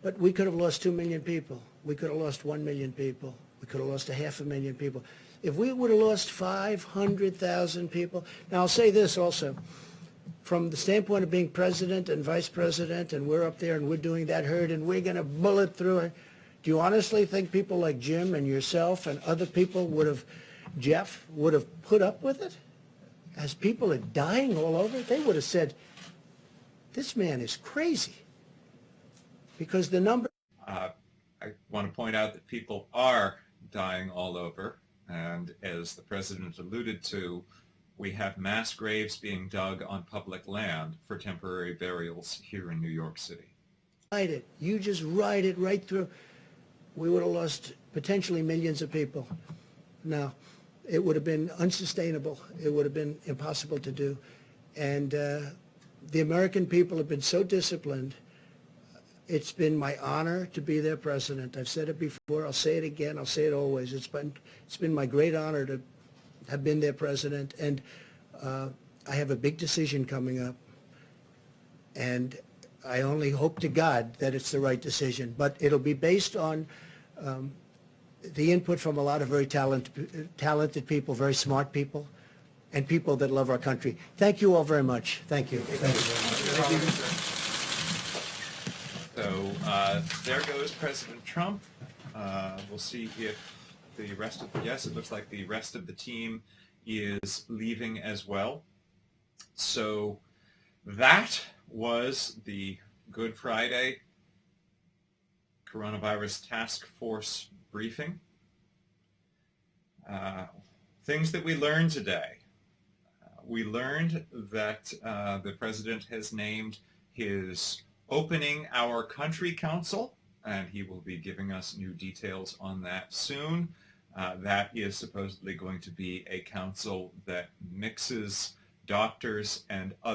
But we could have lost 2 million people. We could have lost 1 million people. We could have lost 500,000 people. If we would have lost 500,000 people, now I'll say this also, from the standpoint of being president and vice president, and we're up there and we're doing that herd and we're going to bullet through it, do you honestly think people like Jim and yourself and other people Jeff, would have put up with it? As people are dying all over, they would have said, this man is crazy. Because the number... I want to point out that people are dying all over, and as the president alluded to, we have mass graves being dug on public land for temporary burials here in New York City. You just ride it right through. We would have lost potentially millions of people. Now, it would have been unsustainable. It would have been impossible to do. And the American people have been so disciplined. It's been my honor to be their president. I've said it before. I'll say it again. I'll say it always. It's been my great honor to have been their president. And I have a big decision coming up. And I only hope to God that it's the right decision. But it'll be based on the input from a lot of very talented people, very smart people, and people that love our country. Thank you all very much. Thank you. Thank you. So there goes President Trump. We'll see if the rest of it looks like the rest of the team is leaving as well. So that was the Good Friday Coronavirus Task Force briefing. Things that we learned today. We learned that the president has named his Opening Our Country Council, and he will be giving us new details on that soon. That is supposedly going to be a council that mixes doctors and other